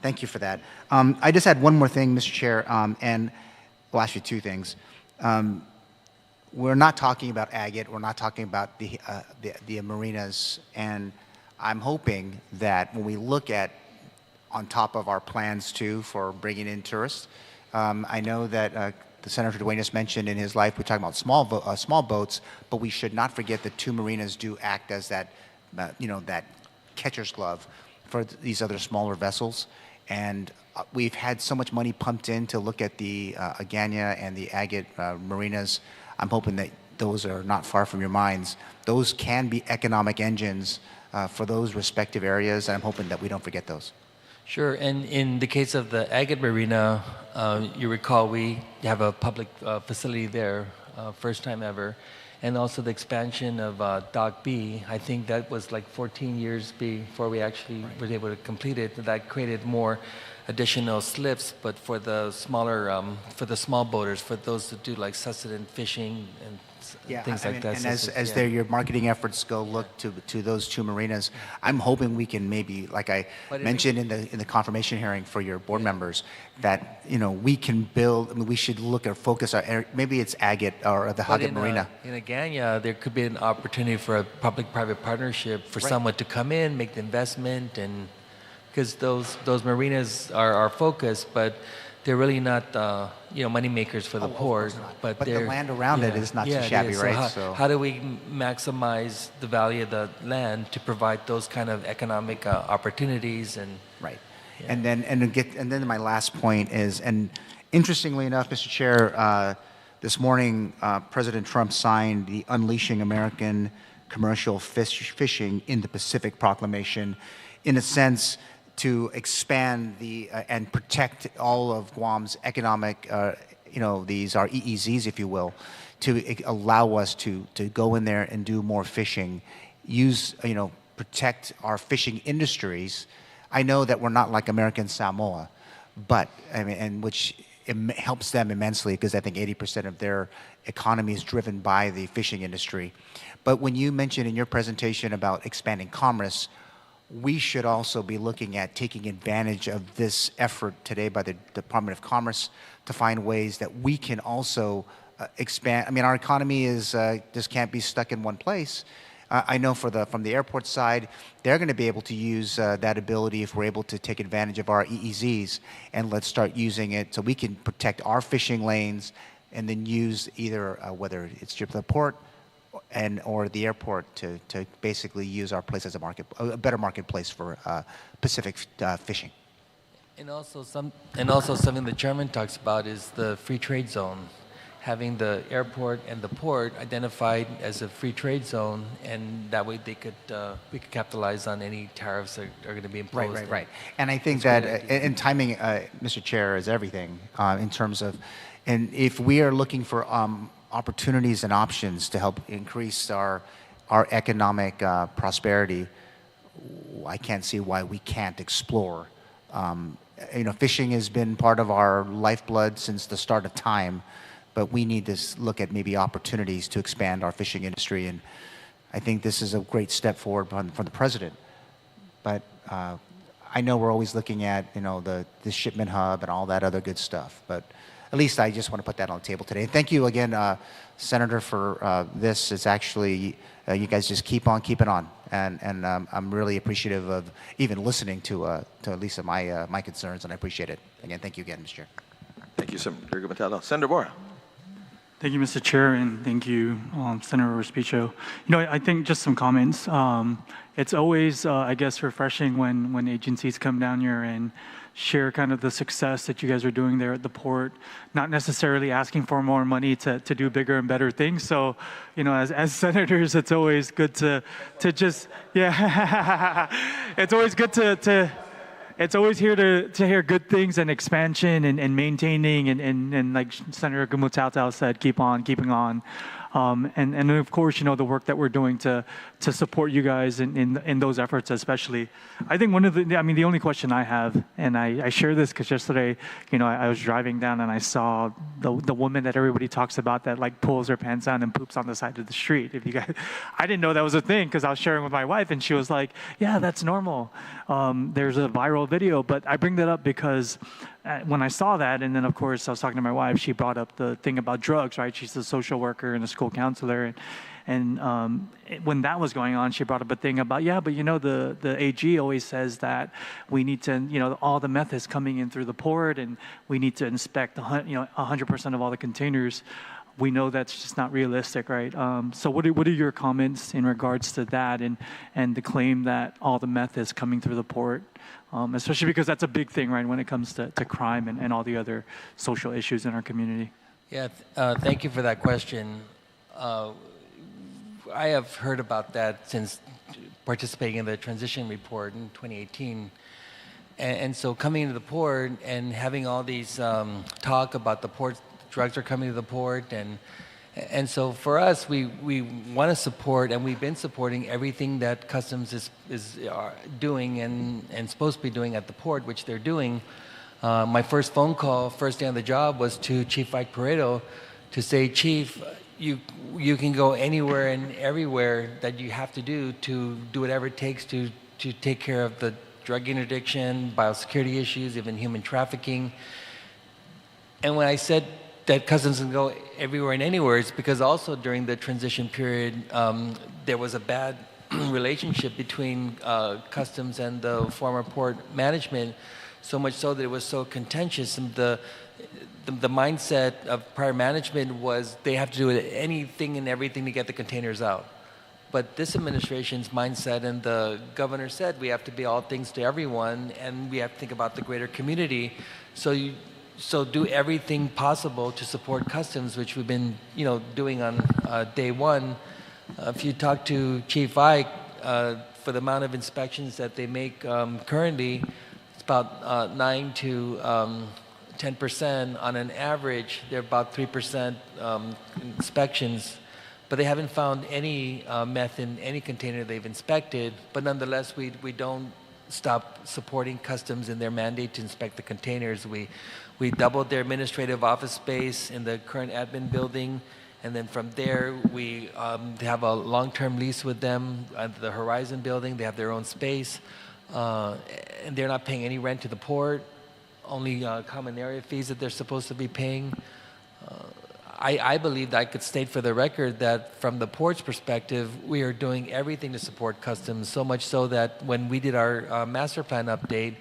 thank you for that. I just had one more thing, Mr. Chair, and I'll ask you two things. We're not talking about agate. We're not talking about the marinas. And I'm hoping that when we look at, on top of our plans too for bringing in tourists, I know that the Senator Duane just mentioned in his life, we're talking about small boats, but we should not forget that two marinas do act as that that catcher's glove for these other smaller vessels. And we've had so much money pumped in to look at the Agana and the agate marinas. I'm hoping that those are not far from your minds. Those can be economic engines for those respective areas, and I'm hoping that we don't forget those. Sure. And in the case of the Agate Marina, you recall we have a public facility there, first time ever. And also the expansion of Dock B, I think that was like 14 years before we actually were able to complete it. That created more additional slips, but for the smaller, for the small boaters, for those that do like sustenance fishing and things like that. And as your marketing efforts go, look to those two marinas, I'm hoping we can maybe, like I mentioned in the confirmation hearing for your board members, that we can build. I mean, we should look at focus. Maybe it's Agate or the Agate Marina. In Agana, there could be an opportunity for a public-private partnership for someone to come in, make the investment, and because those marinas are our focus, but they're really not money makers for the port. But the land around it is not too shabby, right? So how do we maximize the value of the land to provide those kind of economic opportunities and right? Yeah. And then my last point is, and interestingly enough, Mr. Chair, this morning President Trump signed the Unleashing American Commercial Fishing in the Pacific Proclamation, in a sense, to expand and protect all of Guam's economic, these are EEZs, if you will, to allow us to go in there and do more fishing, protect our fishing industries. I know that we're not like American Samoa, but which helps them immensely because I think 80% of their economy is driven by the fishing industry. But when you mentioned in your presentation about expanding commerce, we should also be looking at taking advantage of this effort today by the Department of Commerce to find ways that we can also expand. I mean, our economy just can't be stuck in one place. I know from the airport side, they're going to be able to use that ability if we're able to take advantage of our EEZs, and let's start using it so we can protect our fishing lanes and then use either whether it's the port or the airport to basically use our place as a better marketplace for Pacific fishing. And also something the chairman talks about is the free trade zone, having the airport and the port identified as a free trade zone, and that way we could capitalize on any tariffs that are going to be imposed. Right. And I think that and timing, Mr. Chair, is everything in terms of, and if we are looking for opportunities and options to help increase our economic prosperity, I can't see why we can't explore. Fishing has been part of our lifeblood since the start of time, but we need to look at maybe opportunities to expand our fishing industry, and I think this is a great step forward from the president. But I know we're always looking at the shipment hub and all that other good stuff, but at least I just want to put that on the table today. And thank you again, Senator, for this. It's actually, you guys just keep on keeping on. And I'm really appreciative of even listening to at least my concerns, and I appreciate it. Again, thank you again, Mr. Chair. Thank you, Senator Gumatalo. Senator Bora. Thank you, Mr. Chair, and thank you, Senator Respicio. I think just some comments. It's always, I guess, refreshing when agencies come down here and share kind of the success that you guys are doing there at the port, not necessarily asking for more money to do bigger and better things. So, as senators, it's always good to just, it's always good it's always here to hear good things and expansion and maintaining and like Senator Gumutao said, keeping on. And of course, the work that we're doing to support you guys in those efforts, especially. I think the only question I have, and I share this because yesterday, I was driving down and I saw the woman that everybody talks about that like pulls her pants down and poops on the side of the street. If you guys, I didn't know that was a thing because I was sharing with my wife and she was like, yeah, that's normal. There's a viral video, but I bring that up because when I saw that, and then of course I was talking to my wife, she brought up the thing about drugs, right? She's a social worker and a school counselor, and when that was going on, she brought up a thing about but the AG always says that we need to all the meth is coming in through the port, and we need to inspect 100% of all the containers. We know that's just not realistic, right? So what are your comments in regards to that and the claim that all the meth is coming through the port? Especially because that's a big thing, right, when it comes to crime and all the other social issues in our community. Yeah, thank you for that question. I have heard about that since participating in the transition report in 2018. And so coming to the port and having all these talk about the port, drugs are coming to the port, and so for us, we want to support, and we've been supporting everything that Customs is doing and supposed to be doing at the port, which they're doing. My first phone call, first day on the job, was to Chief Ike Pareto to say, Chief, you can go anywhere and everywhere that you have to do whatever it takes to take care of the drug interdiction, biosecurity issues, even human trafficking. And when I said that Customs can go everywhere and anywhere, it's because also during the transition period, there was a bad relationship between Customs and the former port management, so much so that it was so contentious. And the mindset of prior management was they have to do anything and everything to get the containers out. But this administration's mindset, and the governor said, we have to be all things to everyone, and we have to think about the greater community. So do everything possible to support Customs, which we've been, doing on day one. If you talk to Chief Ike, for the amount of inspections that they make currently, it's about 9 to 10% on an average. They're about 3% inspections, but they haven't found any meth in any container they've inspected. But nonetheless, we don't stop supporting Customs in their mandate to inspect the containers. We doubled their administrative office space in the current admin building, and then from there we have a long-term lease with them at the Horizon building. They have their own space, and they're not paying any rent to the port, only common area fees that they're supposed to be paying. I believe that I could state for the record that from the port's perspective, we are doing everything to support Customs, so much so that when we did our master plan update,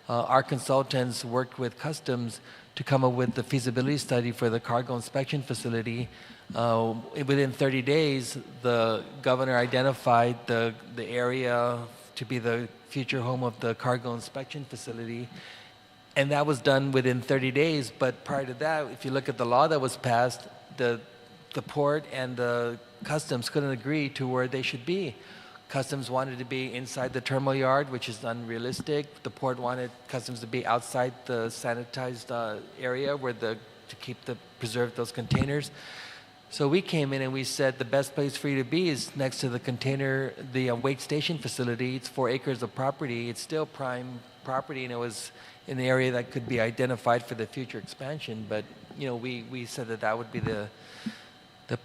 our consultants worked with Customs to come up with the feasibility study for the cargo inspection facility. Within 30 days, the governor identified the area to be the future home of the cargo inspection facility. And that was done within 30 days. But prior to that, if you look at the law that was passed, the port and the Customs couldn't agree to where they should be. Customs wanted to be inside the terminal yard, which is unrealistic. The port wanted Customs to be outside the sanitized area to preserve those containers. So we came in and we said the best place for you to be is next to the weight station facility. It's 4 acres of property. It's still prime property, and it was in the area that could be identified for the future expansion. But we said that would be the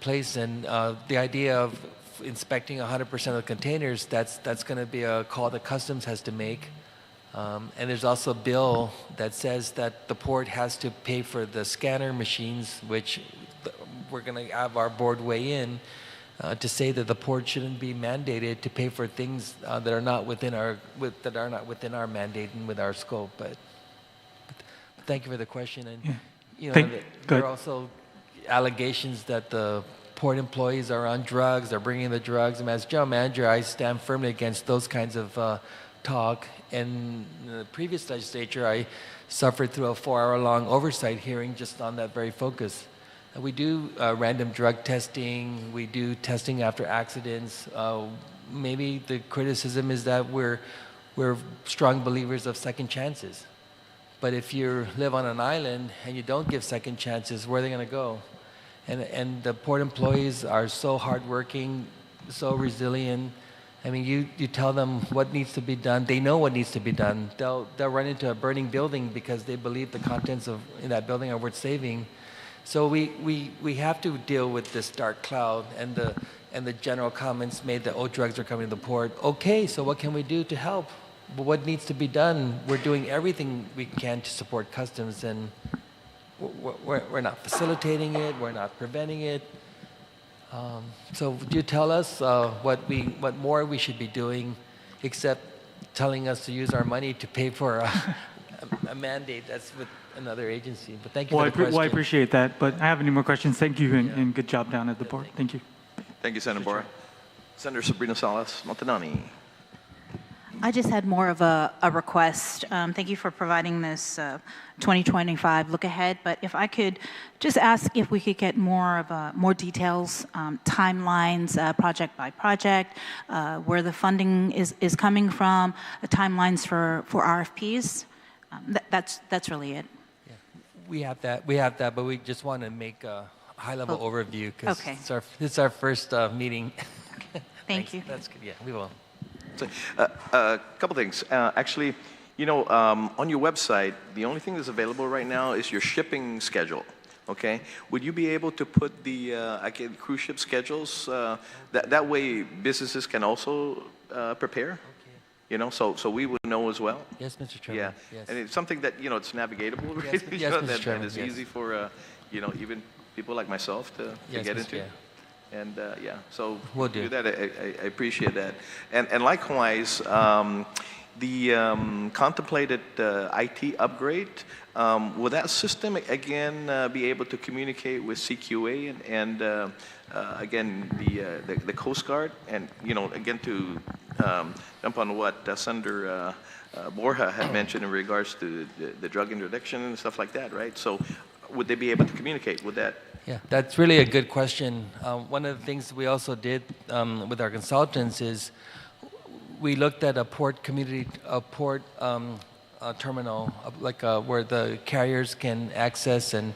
place, and the idea of inspecting 100% of the containers, that's going to be a call that Customs has to make. And there's also a bill that says that the port has to pay for the scanner machines, which we're going to have our board weigh in to say that the port shouldn't be mandated to pay for things that are not within our mandate and with our scope. But thank you for the question. And there are also allegations that the port employees are on drugs, they're bringing the drugs. And as general manager, I stand firmly against those kinds of talk. And in the previous legislature, I suffered through a 4-hour-long oversight hearing just on that very focus. And we do random drug testing, we do testing after accidents. Maybe the criticism is that we're strong believers of second chances. But if you live on an island and you don't give second chances, where are they going to go? And the port employees are so hardworking, so resilient. I mean, you tell them what needs to be done. They know what needs to be done. They'll run into a burning building because they believe the contents in that building are worth saving. So we have to deal with this dark cloud and the general comments made that drugs are coming to the port. Okay, so what can we do to help? But what needs to be done? We're doing everything we can to support Customs, and we're not facilitating it, we're not preventing it. So would you tell us what more we should be doing, except telling us to use our money to pay for a mandate that's with another agency? But thank you for the question. Well, I appreciate that, but I have any more questions. Thank you, and good job down at the board. Thank you. Thank you, Senator Bora. Senator Sabrina Salas Montanani. I just had more of a request. Thank you for providing this 2025 look ahead, but if I could just ask if we could get more details, timelines, project by project, where the funding is coming from, timelines for RFPs. That's really it. Yeah. We have that, but we just want to make a high-level overview because it's our first meeting. Thank you. That's good. Yeah, we will. So, a couple things. Actually, on your website, the only thing that's available right now is your shipping schedule. Okay, would you be able to put the cruise ship schedules? That way, businesses can also prepare. Okay. So we would know as well. Yes, Mr. Chairman. Yeah, yes. and it's something that it's navigatable, Yes, really. yes, Mr. That Chairman, is yes. easy for even people like myself to get into. Yeah. And so We'll do. that. I appreciate that. And likewise, the contemplated IT upgrade, will that system again be able to communicate with CQA and again the Coast Guard? And again to jump on what Senator Borja had mentioned in regards to the drug interdiction and stuff like that, right? So would they be able to communicate with that? Yeah, that's really a good question. One of the things we also did with our consultants is we looked at a port terminal, like where the carriers can access, and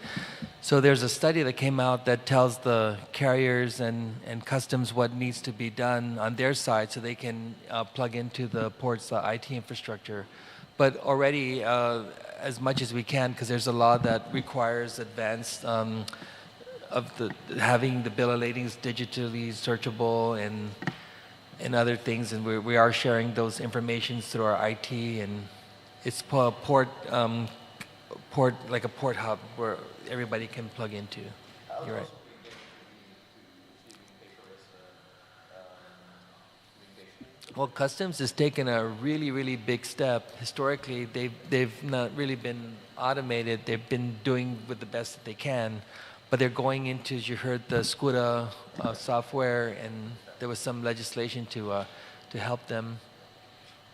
so there's a study that came out that tells the carriers and customs what needs to be done on their side so they can plug into the port's IT infrastructure. But already, as much as we can, because there's a law that requires advanced having the bill of ladings digitally searchable and other things, and we are sharing those informations through our IT, and it's port like a port hub where everybody can plug into. You're right. Well, customs has taken a really, really big step. Historically, they've not really been automated. They've been doing with the best that they can. But they're going into, as you heard, the SCUDA software, and there was some legislation to help them.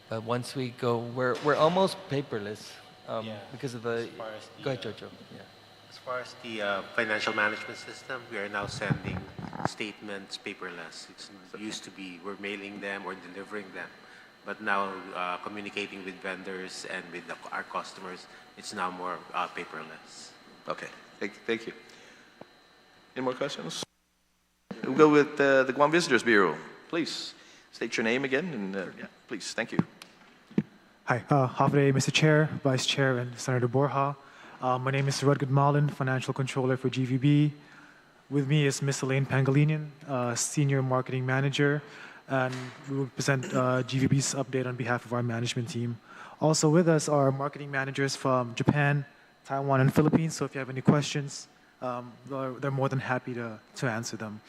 But once we go, we're almost paperless because of the. Go ahead, Jojo. Yeah. As far as the financial management system, we are now sending statements paperless. It used to be we're mailing them or delivering them, but now communicating with vendors and with our customers, it's now more paperless. Okay, thank you. Any more questions? We'll go with the Guam Visitors Bureau. Please state your name again, and please, thank you. Hi, Havre, Mr. Chair, Vice Chair, and Senator Borja. My name is Rudgud Malin, Financial Controller for GVB. With me is Ms. Elaine Pangilinan, Senior Marketing Manager, and we will present GVB's update on behalf of our management team. Also with us are marketing managers from Japan, Taiwan, and Philippines, so if you have any questions, they're more than happy to answer them.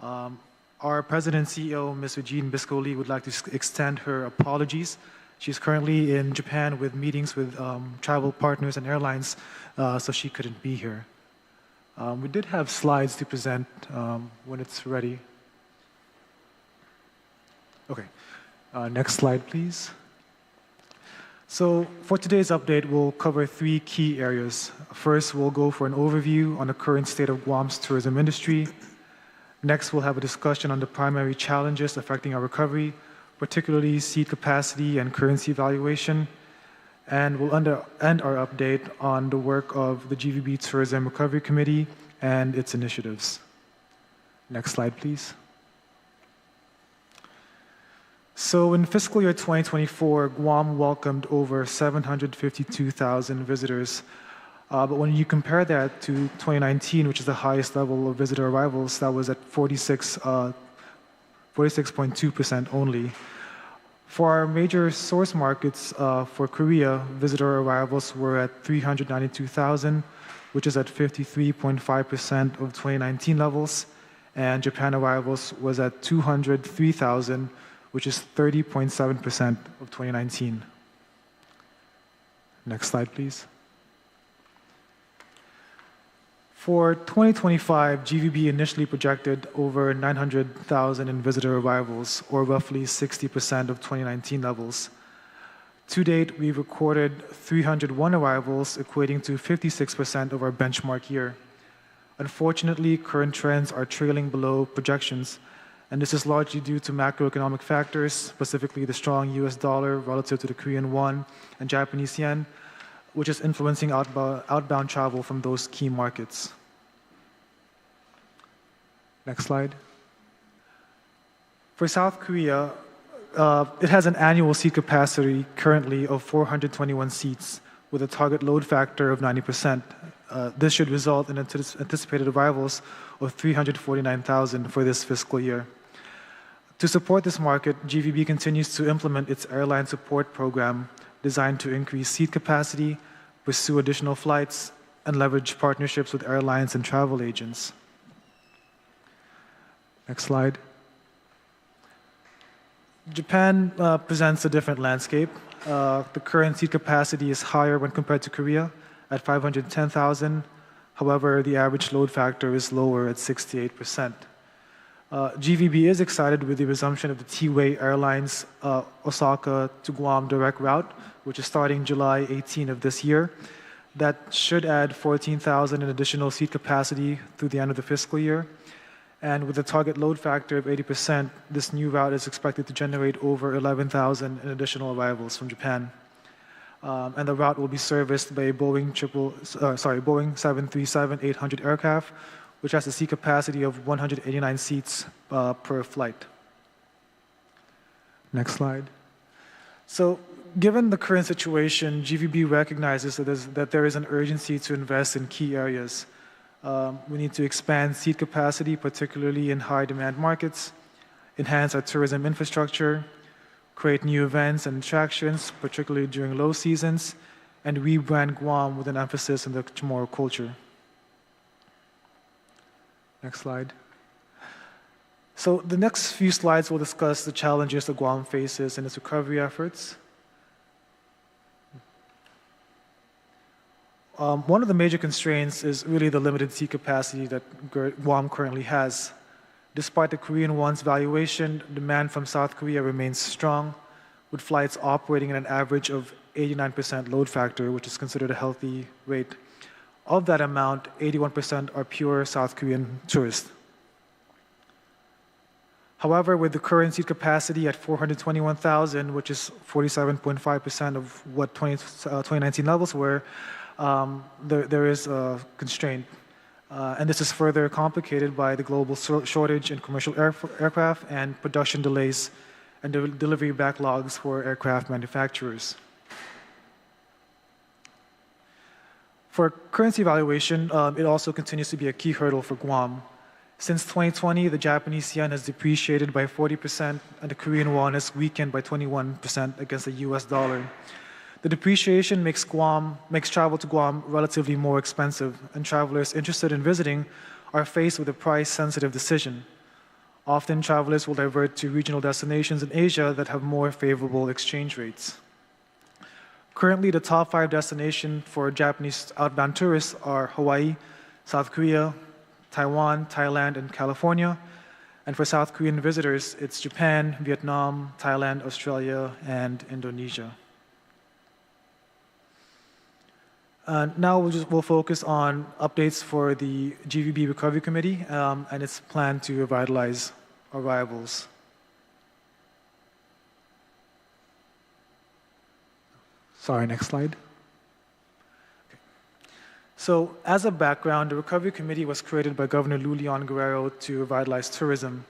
Our President and CEO, Ms. Regine Biscoli, would like to extend her apologies. She's currently in Japan with meetings with travel partners and airlines, so she couldn't be here. We did have slides to present when it's ready. Okay, next slide, please. So for today's update, we'll cover 3 key areas. First, we'll go for an overview on the current state of Guam's tourism industry. Next, we'll have a discussion on the primary challenges affecting our recovery, particularly seat capacity and currency valuation. And we'll end our update on the work of the GVB Tourism Recovery Committee and its initiatives. Next slide, please. So in fiscal year 2024, Guam welcomed over 752,000 visitors. But when you compare that to 2019, which is the highest level of visitor arrivals, that was at 46.2% only. For our major source markets, for Korea, visitor arrivals were at 392,000, which is at 53.5% of 2019 levels, and Japan arrivals was at 203,000, which is 30.7% of 2019. Next slide, please. For 2025, GVB initially projected over 900,000 in visitor arrivals, or roughly 60% of 2019 levels. To date, we've recorded 301 arrivals, equating to 56% of our benchmark year. Unfortunately, current trends are trailing below projections, and this is largely due to macroeconomic factors, specifically the strong US dollar relative to the Korean won and Japanese yen, which is influencing outbound travel from those key markets. Next slide. For South Korea, it has an annual seat capacity currently of 421 seats with a target load factor of 90%. This should result in anticipated arrivals of 349,000 for this fiscal year. To support this market, GVB continues to implement its airline support program designed to increase seat capacity, pursue additional flights, and leverage partnerships with airlines and travel agents. Next slide. Japan presents a different landscape. The current seat capacity is higher when compared to Korea at 510,000. However, the average load factor is lower at 68%. GVB is excited with the resumption of the T-Way Airlines Osaka to Guam direct route, which is starting July 18 of this year. That should add 14,000 in additional seat capacity through the end of the fiscal year. And with a target load factor of 80%, this new route is expected to generate over 11,000 in additional arrivals from Japan. And the route will be serviced by a Boeing 737-800 aircraft, which has a seat capacity of 189 seats per flight. Next slide. So, given the current situation, GVB recognizes that there is an urgency to invest in key areas. We need to expand seat capacity, particularly in high-demand markets, enhance our tourism infrastructure, create new events and attractions, particularly during low seasons, and rebrand Guam with an emphasis on the Chamorro culture. Next slide. So the next few slides will discuss the challenges that Guam faces in its recovery efforts. One of the major constraints is really the limited seat capacity that Guam currently has. Despite the Korean won's valuation, demand from South Korea remains strong, with flights operating at an average of 89% load factor, which is considered a healthy rate. Of that amount, 81% are pure South Korean tourists. However, with the current seat capacity at 421,000, which is 47.5% of what 2019 levels were, there is a constraint. And this is further complicated by the global shortage in commercial aircraft and production delays and delivery backlogs for aircraft manufacturers. For currency valuation, it also continues to be a key hurdle for Guam. Since 2020, the Japanese yen has depreciated by 40% and the Korean won has weakened by 21% against the US dollar. The depreciation makes travel to Guam relatively more expensive, and travelers interested in visiting are faced with a price-sensitive decision. Often, travelers will divert to regional destinations in Asia that have more favorable exchange rates. Currently, the top 5 destinations for Japanese outbound tourists are Hawaii, South Korea, Taiwan, Thailand, and California. And for South Korean visitors, it's Japan, Vietnam, Thailand, Australia, and Indonesia. Now we'll focus on updates for the GVB Recovery Committee and its plan to revitalize arrivals. Sorry, next slide. Okay. So, as a background, the Recovery Committee was created by Governor Lujan Guerrero to revitalize tourism.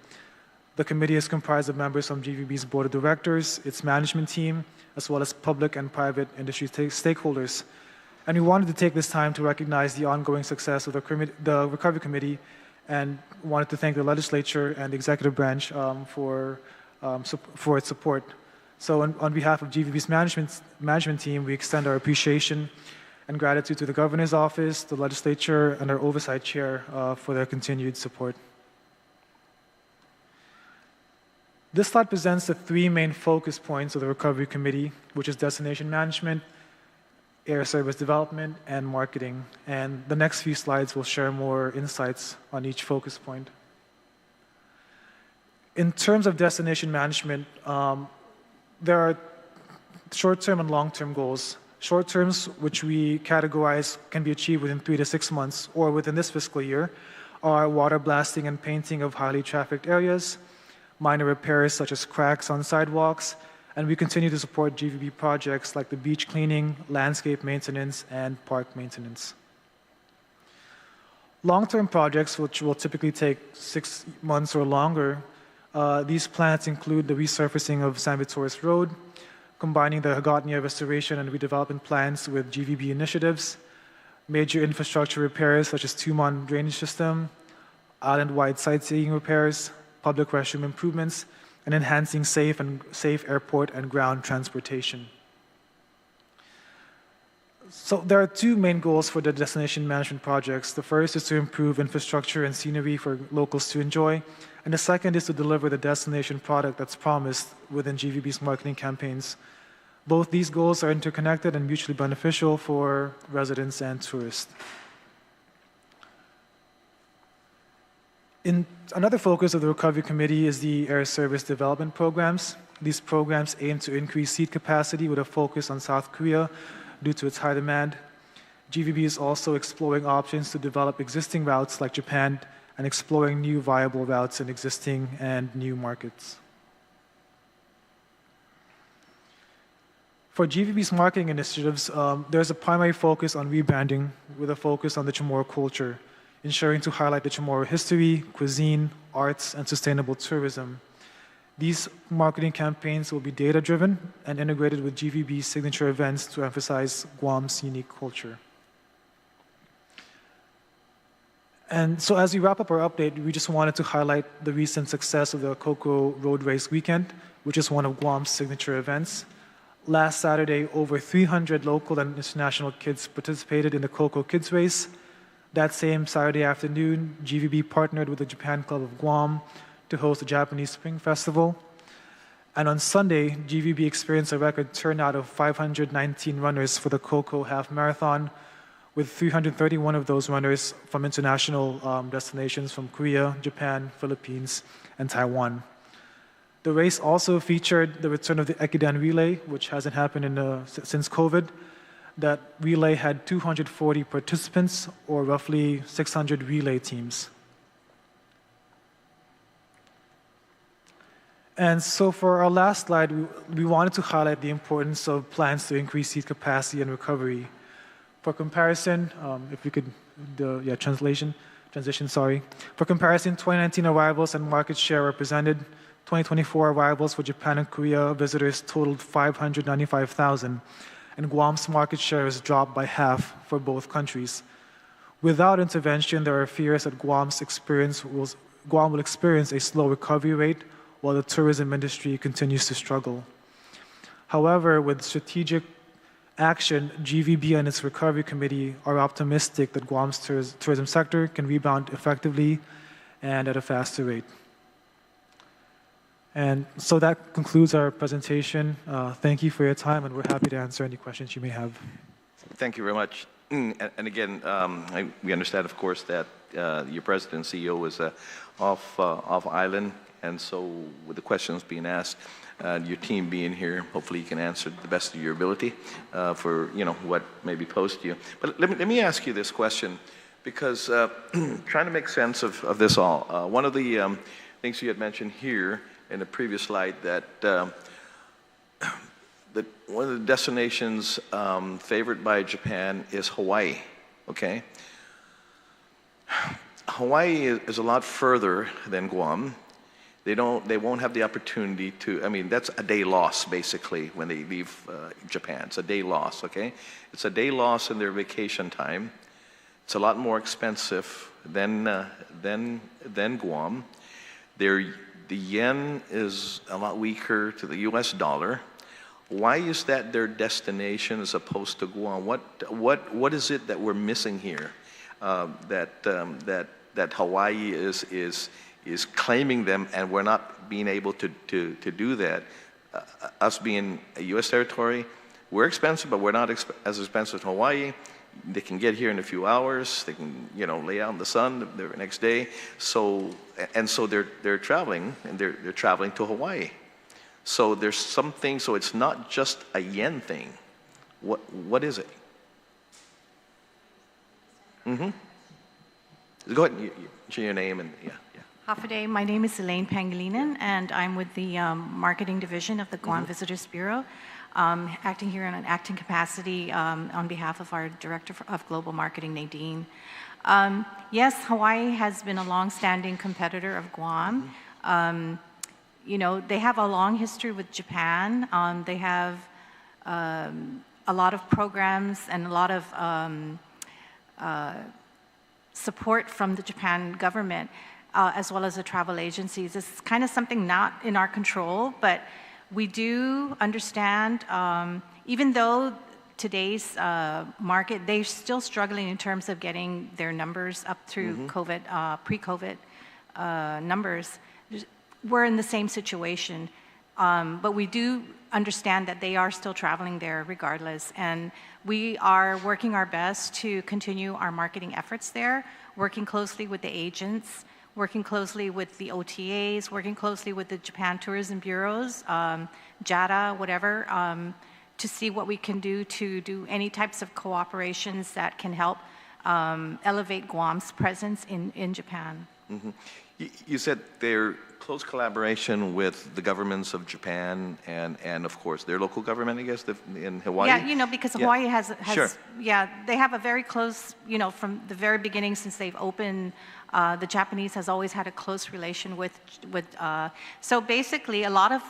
The committee is comprised of members from GVB's board of directors, its management team, as well as public and private industry stakeholders. And we wanted to take this time to recognize the ongoing success of the Recovery Committee and wanted to thank the legislature and the executive branch for its support. So on behalf of GVB's management team, we extend our appreciation and gratitude to the Governor's Office, the legislature, and our oversight chair for their continued support. This slide presents the 3 main focus points of the Recovery Committee, which is destination management, air service development, and marketing. And the next few slides will share more insights on each focus point. In terms of destination management, there are short-term and long-term goals. Short terms, which we categorize can be achieved within 3 to 6 months or within this fiscal year, are water blasting and painting of highly trafficked areas, minor repairs such as cracks on sidewalks, and we continue to support GVB projects like the beach cleaning, landscape maintenance, and park maintenance. Long-term projects, which will typically take 6 months or longer, these plans include the resurfacing of San Victorious Road, combining the Hagåtña restoration and redevelopment plans with GVB initiatives, major infrastructure repairs such as Tumon drainage system, island-wide sightseeing repairs, public restroom improvements, and enhancing safe airport and ground transportation. So there are 2 main goals for the destination management projects. The first is to improve infrastructure and scenery for locals to enjoy, and the second is to deliver the destination product that's promised within GVB's marketing campaigns. Both these goals are interconnected and mutually beneficial for residents and tourists. Another focus of the Recovery Committee is the air service development programs. These programs aim to increase seat capacity with a focus on South Korea due to its high demand. GVB is also exploring options to develop existing routes like Japan and exploring new viable routes in existing and new markets. For GVB's marketing initiatives, there's a primary focus on rebranding with a focus on the Chamorro culture, ensuring to highlight the Chamorro history, cuisine, arts, and sustainable tourism. These marketing campaigns will be data-driven and integrated with GVB's signature events to emphasize Guam's unique culture. And so as we wrap up our update, we just wanted to highlight the recent success of the Coco Road Race Weekend, which is one of Guam's signature events. Last Saturday, over 300 local and international kids participated in the Coco Kids Race. That same Saturday afternoon, GVB partnered with the Japan Club of Guam to host the Japanese Spring Festival. And on Sunday, GVB experienced a record turnout of 519 runners for the Coco Half Marathon, with 331 of those runners from international destinations from Korea, Japan, Philippines, and Taiwan. The race also featured the return of the Ekidan Relay, which hasn't happened since COVID. That relay had 240 participants, or roughly 600 relay teams. And so for our last slide, we wanted to highlight the importance of plans to increase seat capacity and recovery. For comparison, if we could, transition, sorry. For comparison, 2019 arrivals and market share are presented. 2024 arrivals for Japan and Korea visitors totaled 595,000, and Guam's market share has dropped by half for both countries. Without intervention, there are fears that Guam will experience a slow recovery rate while the tourism industry continues to struggle. However, with strategic action, GVB and its Recovery Committee are optimistic that Guam's tourism sector can rebound effectively and at a faster rate. And so that concludes our presentation. Thank you for your time, and we're happy to answer any questions you may have. Thank you very much. And again, we understand, of course, that your president and CEO is off island, and so with the questions being asked, your team being here, hopefully you can answer to the best of your ability for what may be posed to you. But let me ask you this question, because trying to make sense of this all. One of the things you had mentioned here in the previous slide, that one of the destinations favored by Japan is Hawaii. Okay, Hawaii is a lot further than Guam. They won't have the opportunity to. I mean, that's a day loss basically when they leave Japan. It's a day loss. Okay, it's a day loss in their vacation time. It's a lot more expensive than Guam. The yen is a lot weaker to the U.S. dollar. Why is that their destination as opposed to Guam? What is it that we're missing here? That Hawaii is claiming them, and we're not being able to do that. Us being a U.S. territory, we're expensive, but we're not as expensive as Hawaii. They can get here in a few hours. They can, lay out in the sun the next day. So they're traveling, and they're traveling to Hawaii. So there's something, so it's not just a yen thing. What is it? Mm-hmm. Go ahead, share your name and yeah. Hafa, my name is Elaine Pangilinan, and I'm with the marketing division of the Guam Visitors Bureau, acting here in an acting capacity on behalf of our Director of Global Marketing, Nadine. Yes, Hawaii has been a long-standing competitor of Guam. You know, they have a long history with Japan. They have a lot of programs and a lot of support from the Japan government, as well as the travel agencies. It's kind of something not in our control, but we do understand, even though today's market, they're still struggling in terms of getting their numbers up through COVID, pre-COVID numbers. We're in the same situation, but we do understand that they are still traveling there regardless, and we are working our best to continue our marketing efforts there, working closely with the agents, working closely with the OTAs, working closely with the Japan tourism bureaus, JATA, whatever, to see what we can do to do any types of cooperations that can help elevate Guam's presence in Japan. You said their close collaboration with the governments of Japan and of course their local government, I guess, in Hawaii. Yeah, you know, because Hawaii has Sure. Yeah, they have a very close, you know, from the very beginning since they've opened, the Japanese has always had a close relation with so basically a lot of,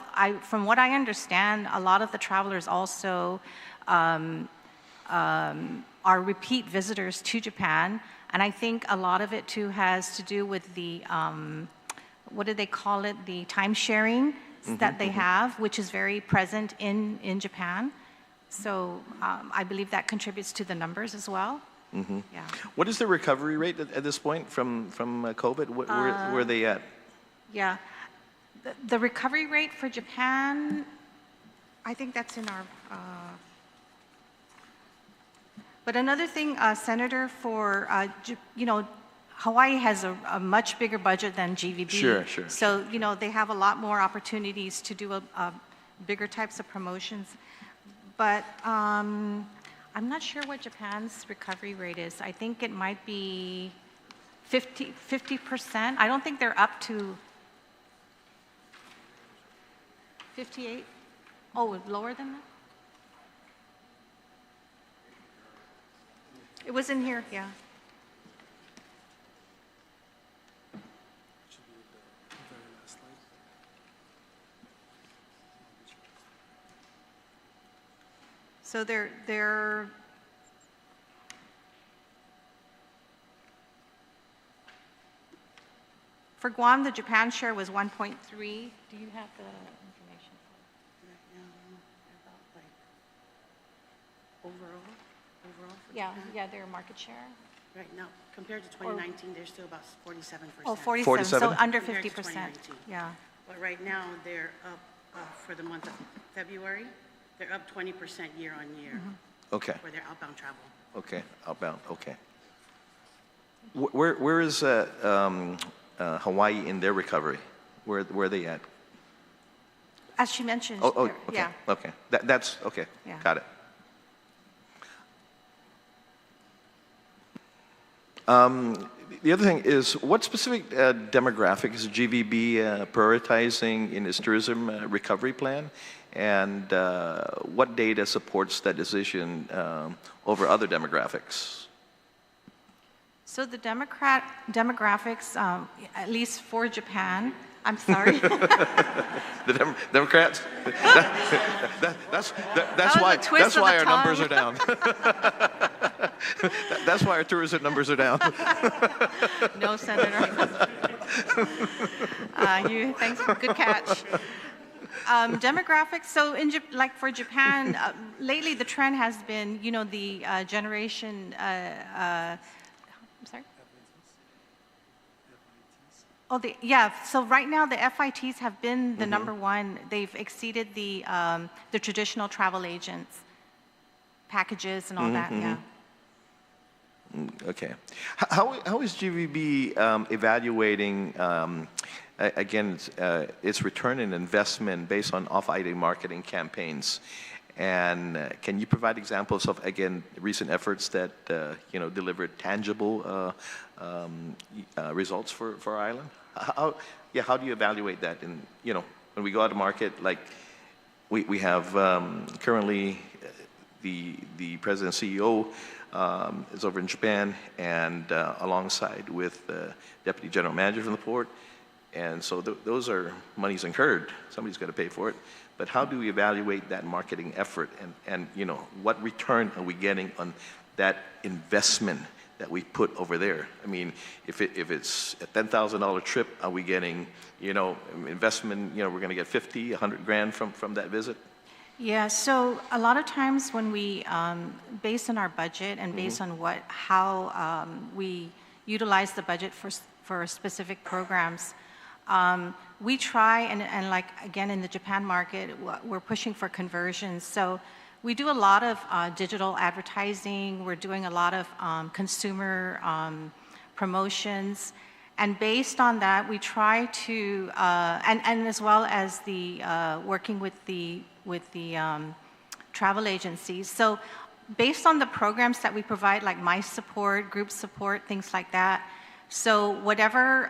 from what I understand, a lot of the travelers also are repeat visitors to Japan. And I think a lot of it too has to do with the, what do they call it, the time sharing that they have, which is very present in Japan. So I believe that contributes to the numbers as well. Yeah. What is the recovery rate at this point from COVID? Where are they at? Yeah. The recovery rate for Japan, I think that's in our, but another thing, Senator, for, you know, Hawaii has a much bigger budget than GVB. Sure. So, you know, they have a lot more opportunities to do a bigger types of promotions. But I'm not sure what Japan's recovery rate is. I think it might be 50%. I don't think they're up to 58. Oh, lower than that? It was in here, yeah. So they're for Guam, the Japan share was 1.3. Do you have the information? Right now, about like overall for Yeah, Japan. yeah, their market share. Right now, compared to 2019, they're still about 47%. Oh, 47, so 47? under Compared to 50%. 2019. Yeah. But right now, they're up for the month of February. They're up 20% year on year Okay. for their outbound travel. Okay. Outbound. Okay. Where is Hawaii in their recovery? Where are they at? As she mentioned. Oh, they're- okay. Yeah. Okay. That's okay. Yeah. Got it. The other thing is, what specific demographic is GVB prioritizing in its tourism recovery plan? And what data supports that decision over other demographics? So the demographics, at least for Japan, I'm sorry. The Democrats? That's was why a twist of our the numbers are tongue. down. That's why our tourism numbers are down. No, Senator. Thanks, good catch. Demographics, so like for Japan, lately the trend has been, you know, the generation, I'm sorry? Oh, yeah, so right now the FITs have been the number one. They've exceeded the traditional travel agents, packages and all that, yeah. Okay. How is GVB evaluating, again, its return in investment based on off-item marketing campaigns? And can you provide examples of, again, recent efforts that, delivered tangible results for our island? How do you evaluate that? And, when we go out to market, like we have currently the president and CEO is over in Japan, and alongside with the deputy general manager from the port. And so those are monies incurred. Somebody's got to pay for it. But how do we evaluate that marketing effort, and what return are we getting on that investment that we put over there? I mean, if it's a $10,000 trip, are we getting investment? We're going to get 50, 100 grand from that visit. Yeah, so a lot of times when we, based on our budget and based on how we utilize the budget for specific programs, we try, and like, again, in the Japan market, we're pushing for conversions. So we do a lot of digital advertising. We're doing a lot of consumer promotions. And based on that, we try to, and as well as the working with the travel agencies. So based on the programs that we provide, like My Support, group support, things like that, so whatever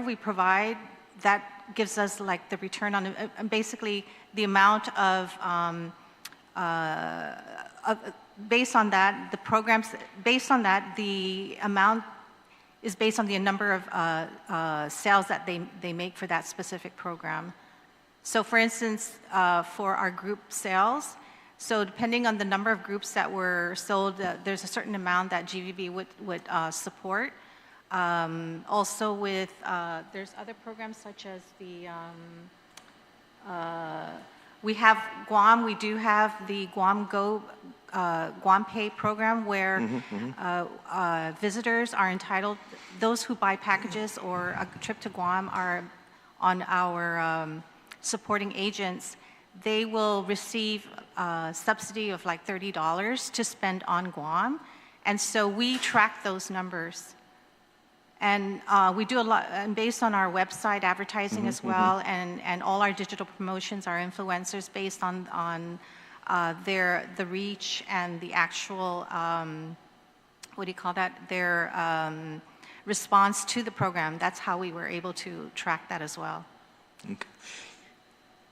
we provide, that gives us like the return on basically the amount of based on that, the programs, based on that, the amount is based on the number of sales that they make for that specific program. So for instance, for our group sales, so depending on the number of groups that were sold, there's a certain amount that GVB would support. Also with, there's other programs such as we have Guam, we do have the Guam Go, Guam Pay program where visitors are entitled, those who buy packages or a trip to Guam are on our supporting agents, they will receive a subsidy of like $30 to spend on Guam. And so we track those numbers. And we do a lot, and based on our website advertising as well, and all our digital promotions, our influencers based on the reach and the actual, what do you call that, their response to the program. That's how we were able to track that as well. Okay.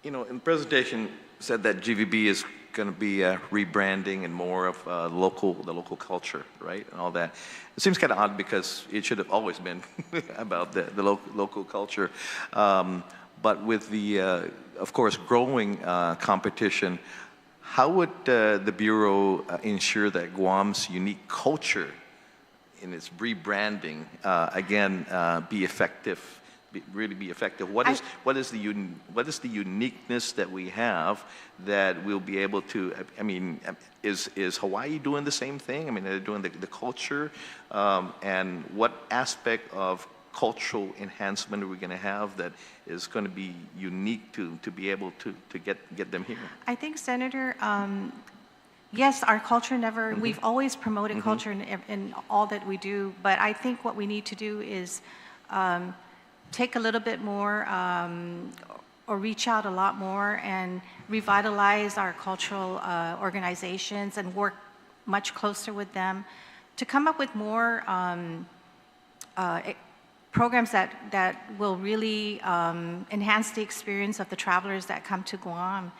In the presentation said that GVB is going to be rebranding and more of the local culture, right, and all that. It seems kind of odd because it should have always been about the local culture. But with the, of course, growing competition, how would the Bureau ensure that Guam's unique culture in its rebranding, again, be effective? Really be effective. What is the uniqueness that we have that we'll be able to? I mean, is Hawaii doing the same thing? I mean, they're doing the culture, and what aspect of cultural enhancement are we going to have that is going to be unique to be able to get them here? I think, Senator. Yes, our culture never. We've always promoted culture in all that we do, but I think what we need to do is. Take a little bit more or reach out a lot more and revitalize our cultural organizations and work much closer with them to come up with more programs that will really enhance the experience of the travelers that come to Guam.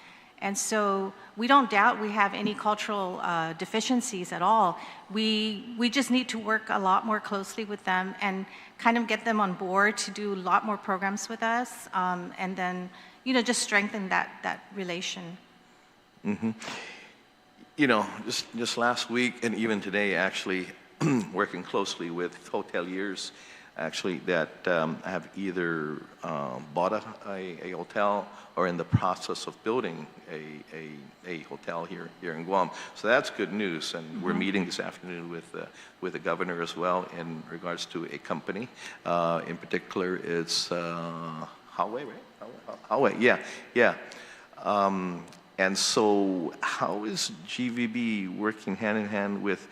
And so we don't doubt we have any cultural deficiencies at all. We just need to work a lot more closely with them and kind of get them on board to do a lot more programs with us, and then, just strengthen that relation. Just last week and even today, actually, working closely with hoteliers, actually, that have either bought a hotel or in the process of building a hotel here in Guam. So that's good news, and we're meeting this afternoon with the governor as well in regards to a company. In particular, it's Huawei, right? Huawei, yeah. And so how is GVB working hand in hand with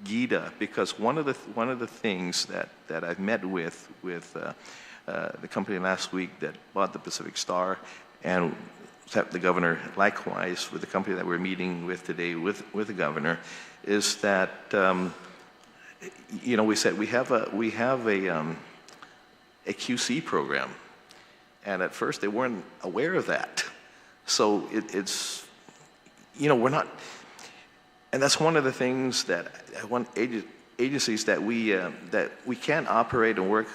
GIDA? Because one of the things that I've met with the company last week that bought the Pacific Star, and the governor likewise with the company that we're meeting with today with the governor, is that we said we have a QC program, and at first they weren't aware of that. So it's we're not, and that's one of the things that I want agencies that we can't operate and work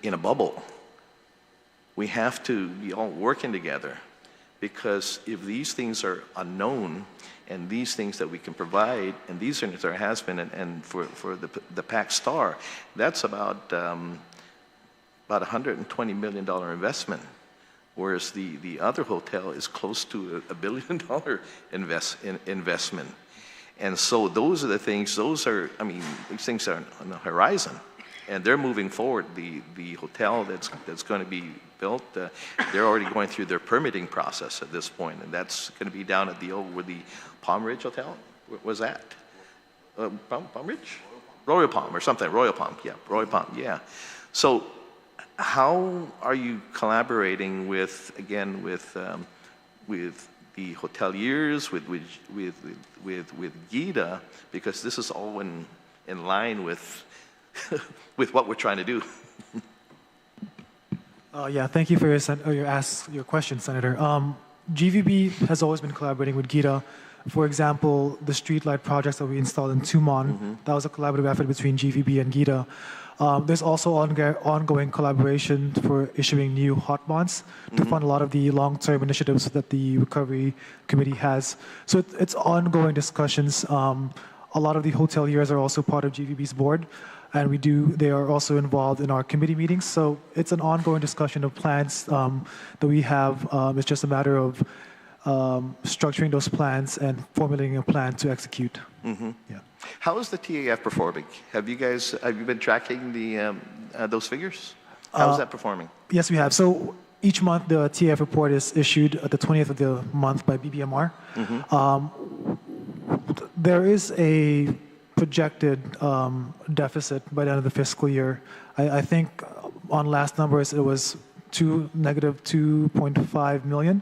in a bubble. We have to be all working together, because if these things are unknown and these things that we can provide, and these things there has been, and for the PAC Star, that's about $120 million investment, whereas the other hotel is close to $1 billion investment. And so those are the things, these things are on the horizon, and they're moving forward. The hotel that's going to be built, they're already going through their permitting process at this point, and that's going to be down at where the Palm Ridge Hotel, what was that? Palm Ridge? Royal Palm or something, Royal Palm, yeah. So how are you collaborating with the hoteliers, with GIDA, because this is all in line with with what we're trying to do? Yeah, thank you for your question, Senator. GVB has always been collaborating with GIDA. For example, the streetlight projects that we installed in Tumon, that was a collaborative effort between GVB and GIDA. There's also ongoing collaboration for issuing new hot bonds to fund a lot of the long-term initiatives that the Recovery Committee has. So it's ongoing discussions. A lot of the hoteliers are also part of GVB's board, and they are also involved in our committee meetings. So it's an ongoing discussion of plans that we have. It's just a matter of structuring those plans and formulating a plan to execute. Yeah. How is the TAF performing? Have you been tracking those figures? How is that performing? Yes, we have. So each month the TAF report is issued at the 20th of the month by BBMR. There is a projected deficit by the end of the fiscal year. I think on last numbers it was negative 2.5 million.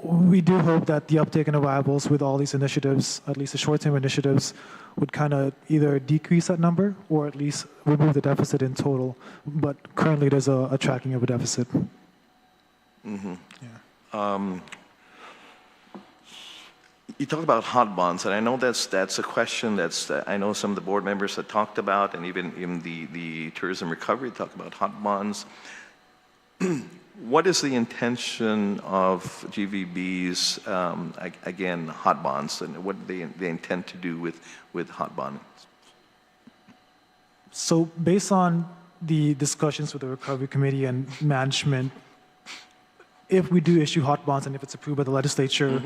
We do hope that the uptake in arrivals with all these initiatives, at least the short-term initiatives, would kind of either decrease that number or at least remove the deficit in total. But currently there's a tracking of a deficit. Yeah. You talk about hot bonds, and I know that's a question I know some of the board members have talked about, and even in the tourism recovery talk about hot bonds. What is the intention of GVB's, again, hot bonds, and what do they intend to do with hot bonds? So based on the discussions with the Recovery Committee and management, if we do issue hot bonds and if it's approved by the legislature,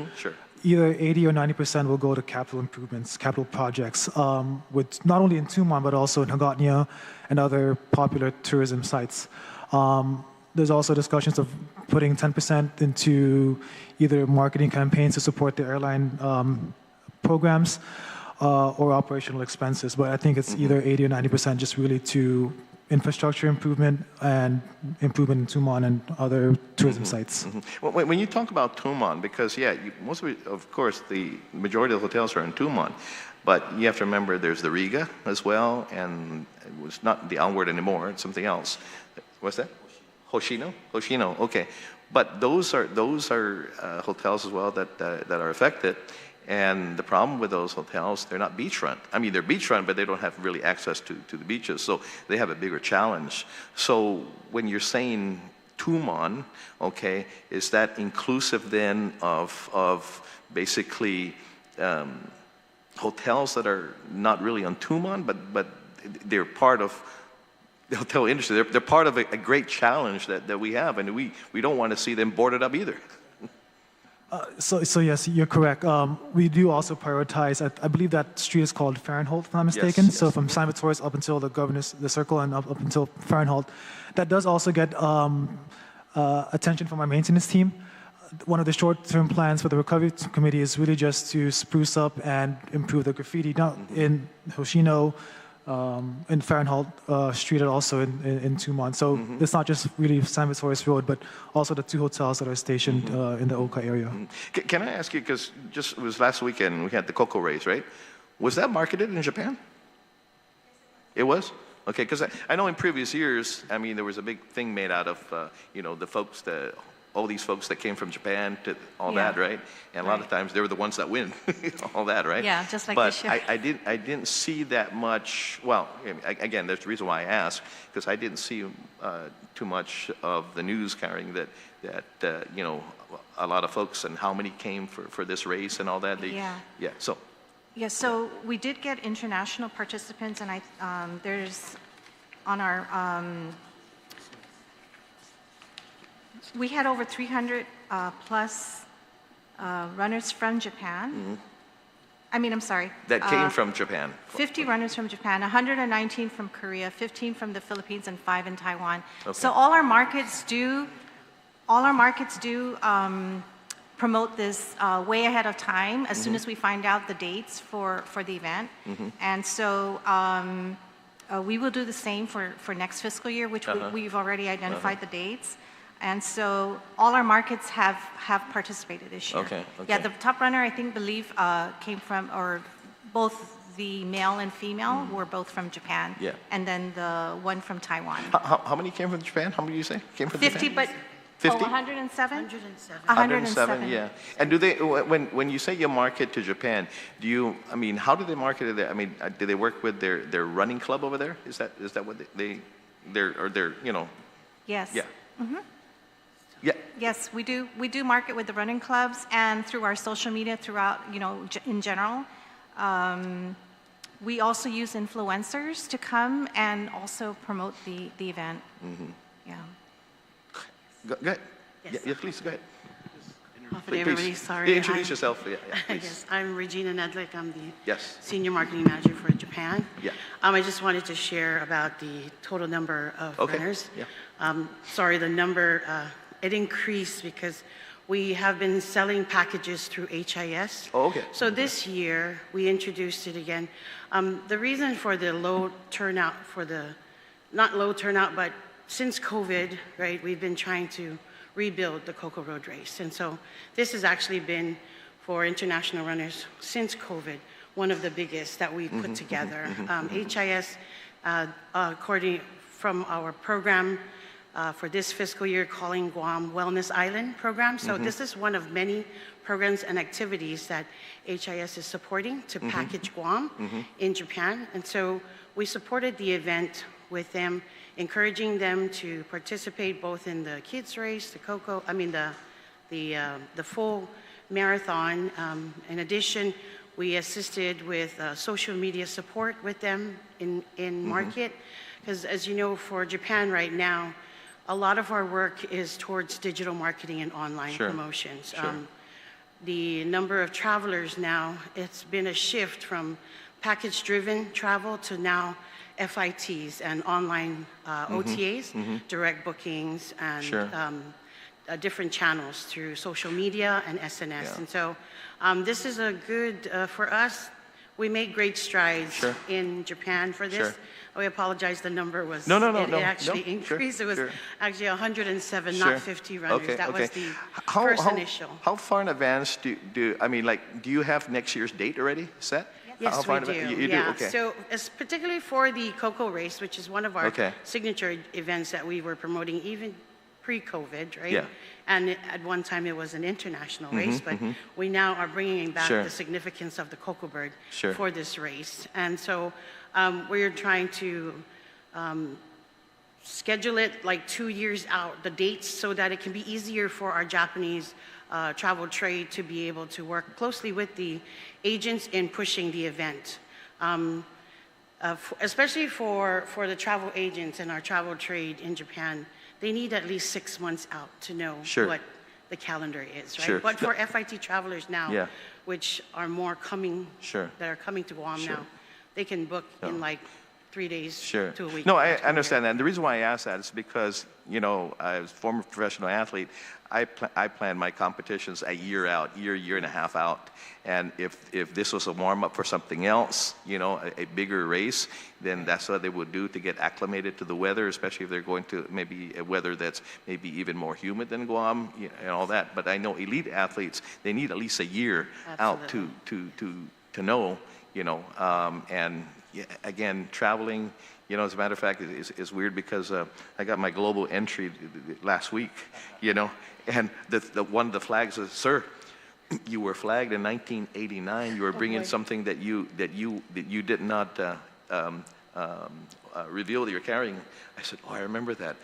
either 80 or 90% will go to capital improvements, capital projects, with not only in Tumon but also in Hagåtña and other popular tourism sites. There's also discussions of putting 10% into either marketing campaigns to support the airline programs or operational expenses. But I think it's either 80 or 90% just really to infrastructure improvement and improvement in Tumon and other tourism sites. Well, when you talk about Tumon, because of course, the majority of the hotels are in Tumon, but you have to remember there's the Riga as well, and it was not the Onward anymore, it's something else. What's that? Hoshino, okay. But those are hotels as well that are affected. And the problem with those hotels, they're not beachfront. I mean, they're beachfront, but they don't have really access to the beaches. So they have a bigger challenge. So when you're saying Tumon, okay, is that inclusive then of basically hotels that are not really on Tumon, but they're part of the hotel industry? They're part of a great challenge that we have, and we don't want to see them boarded up either. So yes, you're correct. We do also prioritize. I believe that street is called Fahrenholt, if I'm not mistaken. Yes. So from San Victorious up until the Circle and up until Fahrenholt, that does also get attention from our maintenance team. one of the short-term plans for the recovery committee is really just to spruce up and improve the graffiti, not in Hoshino, in Fahrenheit Street, and also in Tumon. So it's not just really San Victorious Road, but also the 2 hotels that are stationed in the Oka area. Can I ask you, because it was last weekend, we had the cocoa race, right? Was that marketed in Japan? It was? Okay, because I know in previous years, I mean, there was a big thing made out of, the folks all these folks that came from Japan to all that, right? And a lot of times they were the ones that win, all that, right? Yeah, just like but this year. I didn't see that much. Well, again, there's the reason why I asked, because I didn't see too much of the news carrying that a lot of folks and how many came for this race and all that. So. Yeah, so we did get international participants, and there's on our, we had over 300 plus runners from Japan. I'm sorry. That came from Japan. 50 runners from Japan, 119 from Korea, 15 from the Philippines, and 5 in Taiwan. Okay. So all our markets do promote this way ahead of time as soon as we find out the dates for the event. And so we will do the same for next fiscal year, which we've already identified the dates. And so all our markets have participated this year. Okay. Yeah, the top runner, I believe came from, or both the male and female were both from Japan. Yeah. And then the one from Taiwan. How many came from Japan? How many do you say came from 50, Japan? but 50? 107? 107. 107. Yeah. And do they, when you say you market to Japan, how do they market it there? Do they work with their running club over there? Is that what they're Yes. Yeah. Yeah. Yes, we do. We do market with the running clubs and through our social media throughout, in general. We also use influencers to come and also promote the event. Yeah. Go ahead. Yes. Yeah, please, go ahead. Good everybody, sorry. Introduce yourself. Yeah, please. Yes, I'm Regina Nedlick. I'm the Yes. Senior Marketing Manager for Japan. Yeah. I just wanted to share about the total number of runners. Yeah. Sorry, the number, it increased because we have been selling packages through HIS. Oh, okay. So this year, we introduced it again. The reason for the low turnout, not low turnout, but since COVID, right, we've been trying to rebuild the Cocoa Road Race. And so this has actually been, for international runners since COVID, one of the biggest that we've put together. HIS, according from our program for this fiscal year, calling Guam Wellness Island program. So this is one of many programs and activities that HIS is supporting to package Guam in Japan. And so we supported the event with them, encouraging them to participate both in the kids race, the full marathon. In addition, we assisted with social media support with them in market, because as you know, for Japan right now, a lot of our work is towards digital marketing and online promotions. The number of travelers now, it's been a shift from package-driven travel to now FITs and online OTAs, direct bookings, and different channels through social media and SNS. Yeah. And so this is a good, for us, we made great strides in Japan for this. We apologize, the number was, No. it actually increased. It was actually 107, not 50 runners. That was the first initial. How far in advance do you have next year's date already set? Yes, we do. You do? Okay. So, particularly for the Cocoa Race, which is one of our signature events that we were promoting even pre-COVID, right? Yeah. And at one time it was an international race, but we now are bringing back the significance of the Cocoa Bird for this race. And so we're trying to schedule it like 2 years out, the dates, so that it can be easier for our Japanese travel trade to be able to work closely with the agents in pushing the event. Especially for the travel agents and our travel trade in Japan, they need at least 6 months out to know what the calendar is, right? But for FIT travelers now, which are more coming, that are coming to Guam now, they can book in like 3 days Sure. to a week. No, I to a understand year. that. And the reason why I ask that is because, you know, as a former professional athlete, I plan my competitions a year out, year and a half out. And if this was a warm-up for something else, you know, a bigger race, then that's what they would do to get acclimated to the weather, especially if they're going to maybe a weather that's maybe even more humid than Guam, and all that. But I know elite athletes, they need at least a year out to know, you know, and yeah, again, traveling, you know, as a matter of fact, is weird because I got my global entry last week, you know, and one of the flags is, sir, you were flagged in 1989. You were bringing something that you did not reveal that you're carrying. I said, oh, I remember that.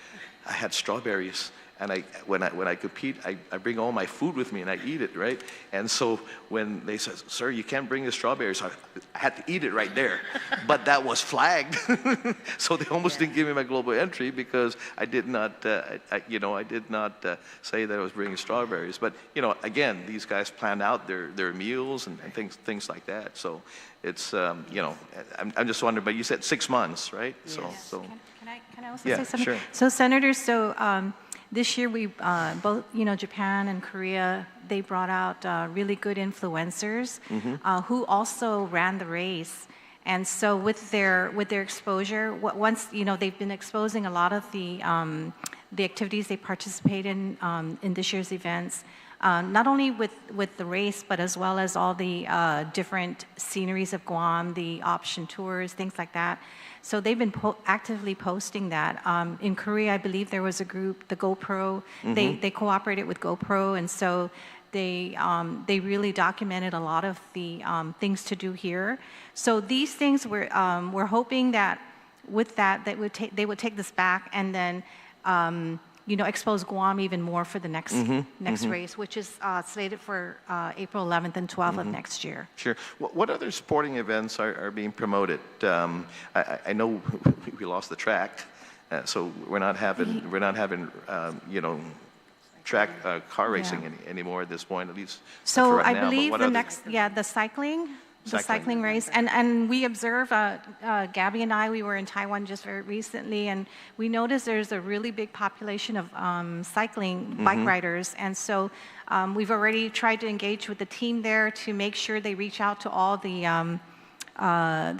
I had strawberries. And when I compete, I bring all my food with me and I eat it, right? And so when they said, sir, you can't bring the strawberries, I had to eat it right there. But that was flagged. So they almost didn't give me my global entry because I did not, I did not say that I was bringing strawberries. But, you know, again, these guys plan out their meals and things like that. So it's, you know, I'm just wondering, but you said 6 months, right? Yes. So Can I also yeah, say something? sure. So, Senators, this year we both, you know, Japan and Korea, they brought out really good influencers who also ran the race. And so with their exposure, once, you know, they've been exposing a lot of the activities they participate in this year's events, not only with the race, but as well as all the different sceneries of Guam, the option tours, things like that. So they've been actively posting that. In Korea, I believe there was a group, the GoPro. They cooperated with GoPro, and so they really documented a lot of the things to do here. So these things we're hoping that with that they would take this back and then you know, expose Guam even more for the next race, which is slated for April 11th and 12th of next year. Sure. What other sporting events are being promoted? I know we lost the track, so we're not having you know, track car racing anymore at this point, at least. So for right I now. believe the cycling race, and we observe, Gabby and I, we were in Taiwan just very recently, and we noticed there's a really big population of cycling bike riders, and so we've already tried to engage with the team there to make sure they reach out to all the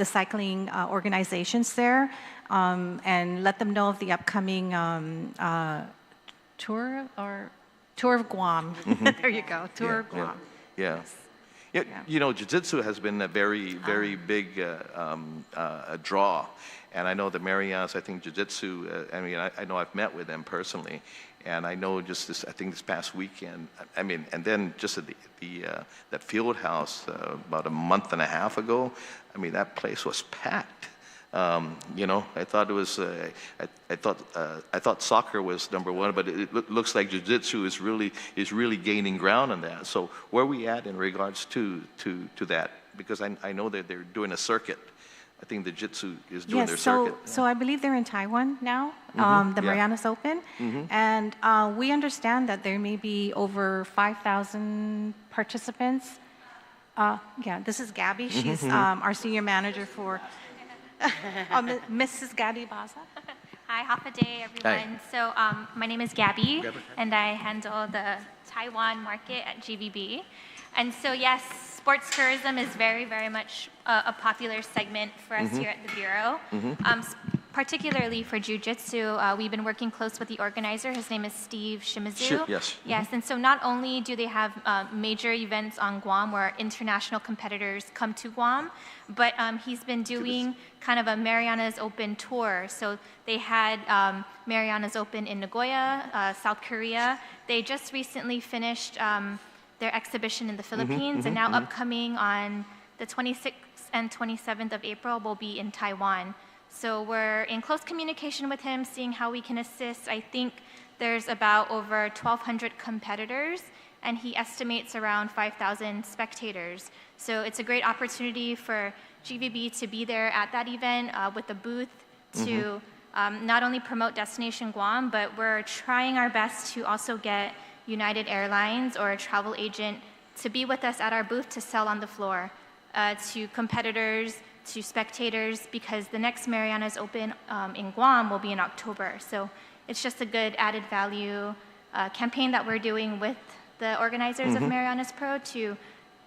cycling organizations there, and let them know of the upcoming tour of Guam. There you go, tour of Guam. Yeah. Yeah, you know, jiu-jitsu has been a very big draw. And I know the Marianas, I think jiu-jitsu, I mean, I know I've met with them personally. And I know just this, I think this past weekend, I mean, and then just at that field house about a month and a half ago, I mean, that place was packed. You know, I thought it was. I thought soccer was number one, but it looks like jiu-jitsu is really gaining ground on that. So where are we at in regards to that? Because I know that they're doing a circuit. I think the jiu-jitsu is doing their circuit. So I believe they're in Taiwan now, the Marianas Open, and we understand that there may be over 5,000 participants. Yeah, this is Gabby. She's our senior manager for. Mrs. Gabby Baza. Hi, half a day, everyone. Hi. So my name is Gabby, and I handle the Taiwan market at GVB. And so yes, sports tourism is very, very much a popular segment for us here at the Bureau. Particularly for jiu-jitsu, we've been working close with the organizer. His name is Steve Shimizu. Yes. Yes, and so not only do they have major events on Guam where international competitors come to Guam, but he's been doing kind of a Marianas Open tour. So they had Marianas Open in Nagoya, South Korea. They just recently finished their exhibition in the Philippines, and now upcoming on the 26th and 27th of April will be in Taiwan. So we're in close communication with him, seeing how we can assist. I think there's about over 1,200 competitors, and he estimates around 5,000 spectators. So it's a great opportunity for GVB to be there at that event with a booth to not only promote Destination Guam, but we're trying our best to also get United Airlines or a travel agent to be with us at our booth to sell on the floor to competitors, to spectators because the next Marianas Open in Guam will be in October. So it's just a good added value campaign that we're doing with the organizers of Marianas Pro to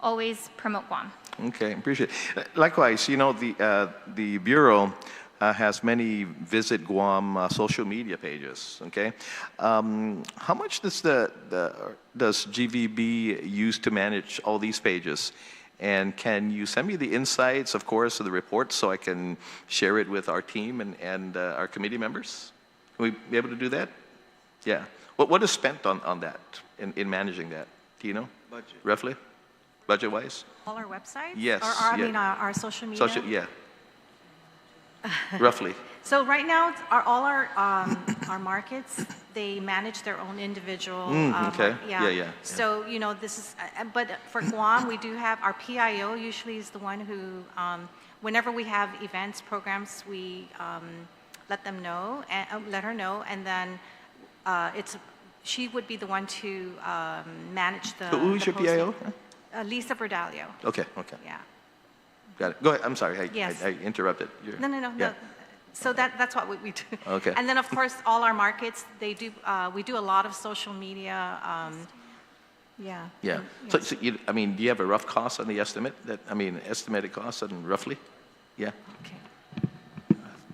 always promote Guam. Okay, appreciate it. Likewise, you know, the Bureau has many Visit Guam social media pages, okay? How much does does GVB use to manage all these pages? And can you send me the insights, of course, of the reports so I can share it with our team and our committee members? Can we be able to do that? Yeah. What is spent on that, in managing that? Do you know? Budget. Roughly? Budget-wise? All our websites? Yes. Or I mean, our social media? Yeah. Roughly. So right now, all our markets, they manage their own individual. Okay. Yeah. So, you know, this is, but for Guam, we do have, our PIO usually is the one who, whenever we have events, programs, we let them know, let her know, and then she would be the one to manage the Who's your PIO? Lisa Berdalio. Okay. Yeah. Got it. Go ahead. I'm sorry. Yes. I interrupted. No. So that's what we do. Okay. And then, of course, all our markets, we do a lot of social media. Yeah. Yeah. So do you have a rough cost on the estimate? Estimated cost and roughly? Yeah. Okay.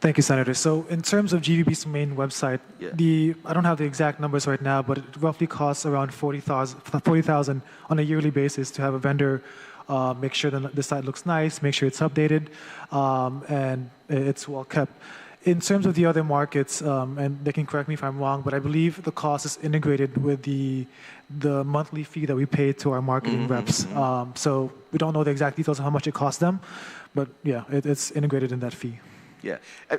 Thank you, Senator. So in terms of GVB's main website, I don't have the exact numbers right now, but it roughly costs around $40,000 on a yearly basis to have a vendor make sure that the site looks nice, make sure it's updated, and it's well kept. In terms of the other markets, and they can correct me if I'm wrong, but I believe the cost is integrated with the monthly fee that we pay to our marketing reps. So we don't know the exact details of how much it costs them, but yeah, it's integrated in that fee. Yeah.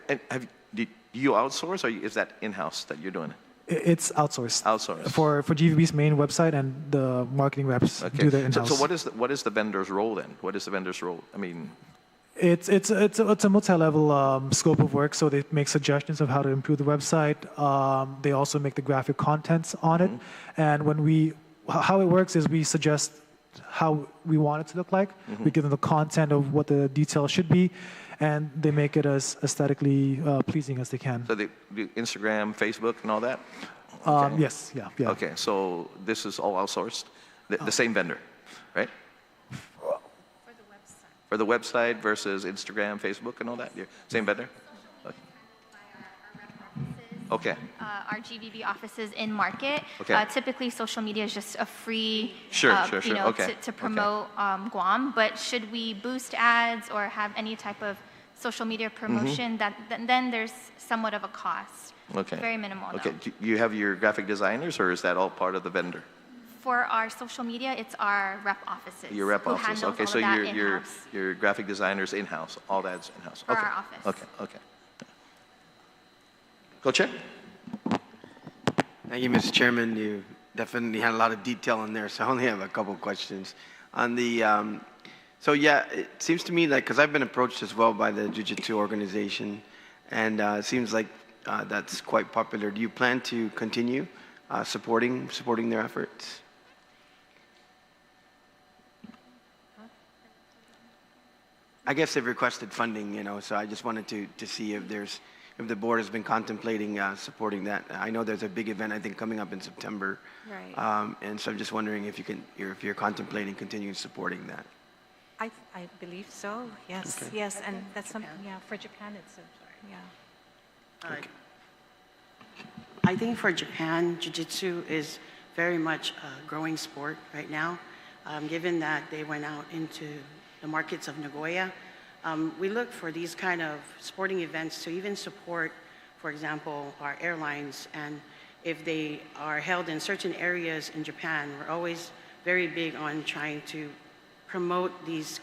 And do you outsource, or is that in-house that you're doing it? It's outsourced. Outsourced. For GVB's main website, and the marketing reps do their in-house. So what is the vendor's role then? What is the vendor's role? It's a multi-level scope of work. So they make suggestions of how to improve the website. They also make the graphic contents on it. And how it works is we suggest how we want it to look like. We give them the content of what the details should be, and they make it as aesthetically pleasing as they can. So they do Instagram, Facebook, and all that? Yes, yeah. Okay, so this is all outsourced? The same vendor, right? For the website versus Instagram, Facebook, and all that? Same vendor? Okay. Our GVB offices in market. Okay. Typically, social media is just a free, Sure. to promote Guam. But should we boost ads or have any type of social media promotion, then there's somewhat of a cost. Okay. Very minimal. Okay. Though. Do you have your graphic designers, or is that all part of the vendor? For our social media, it's our rep offices. Your rep who office. handles Okay, all so of that in-house your graphic designers in-house. All that's in-house. for our office. Okay. Co-chair? Thank you, Mr. Chairman. You definitely had a lot of detail in there, so I only have a couple of questions. On the, it seems to me like, because I've been approached as well by the Jiu-Jitsu organization, and it seems like that's quite popular. Do you plan to continue supporting their efforts? I guess they've requested funding, so I just wanted to see if the board has been contemplating supporting that. I know there's a big event, I think, coming up in September. Right. And so I'm just wondering if you're contemplating continuing supporting that. I believe so. Yes. Okay. Yes, and that's something. Yeah, for Japan, it's Okay. I think for Japan, Jiu-Jitsu is very much a growing sport right now. Given that they went out into the markets of Nagoya, we look for these kind of sporting events to even support, for example, our airlines. And if they are held in certain areas in Japan, we're always very big on trying to promote these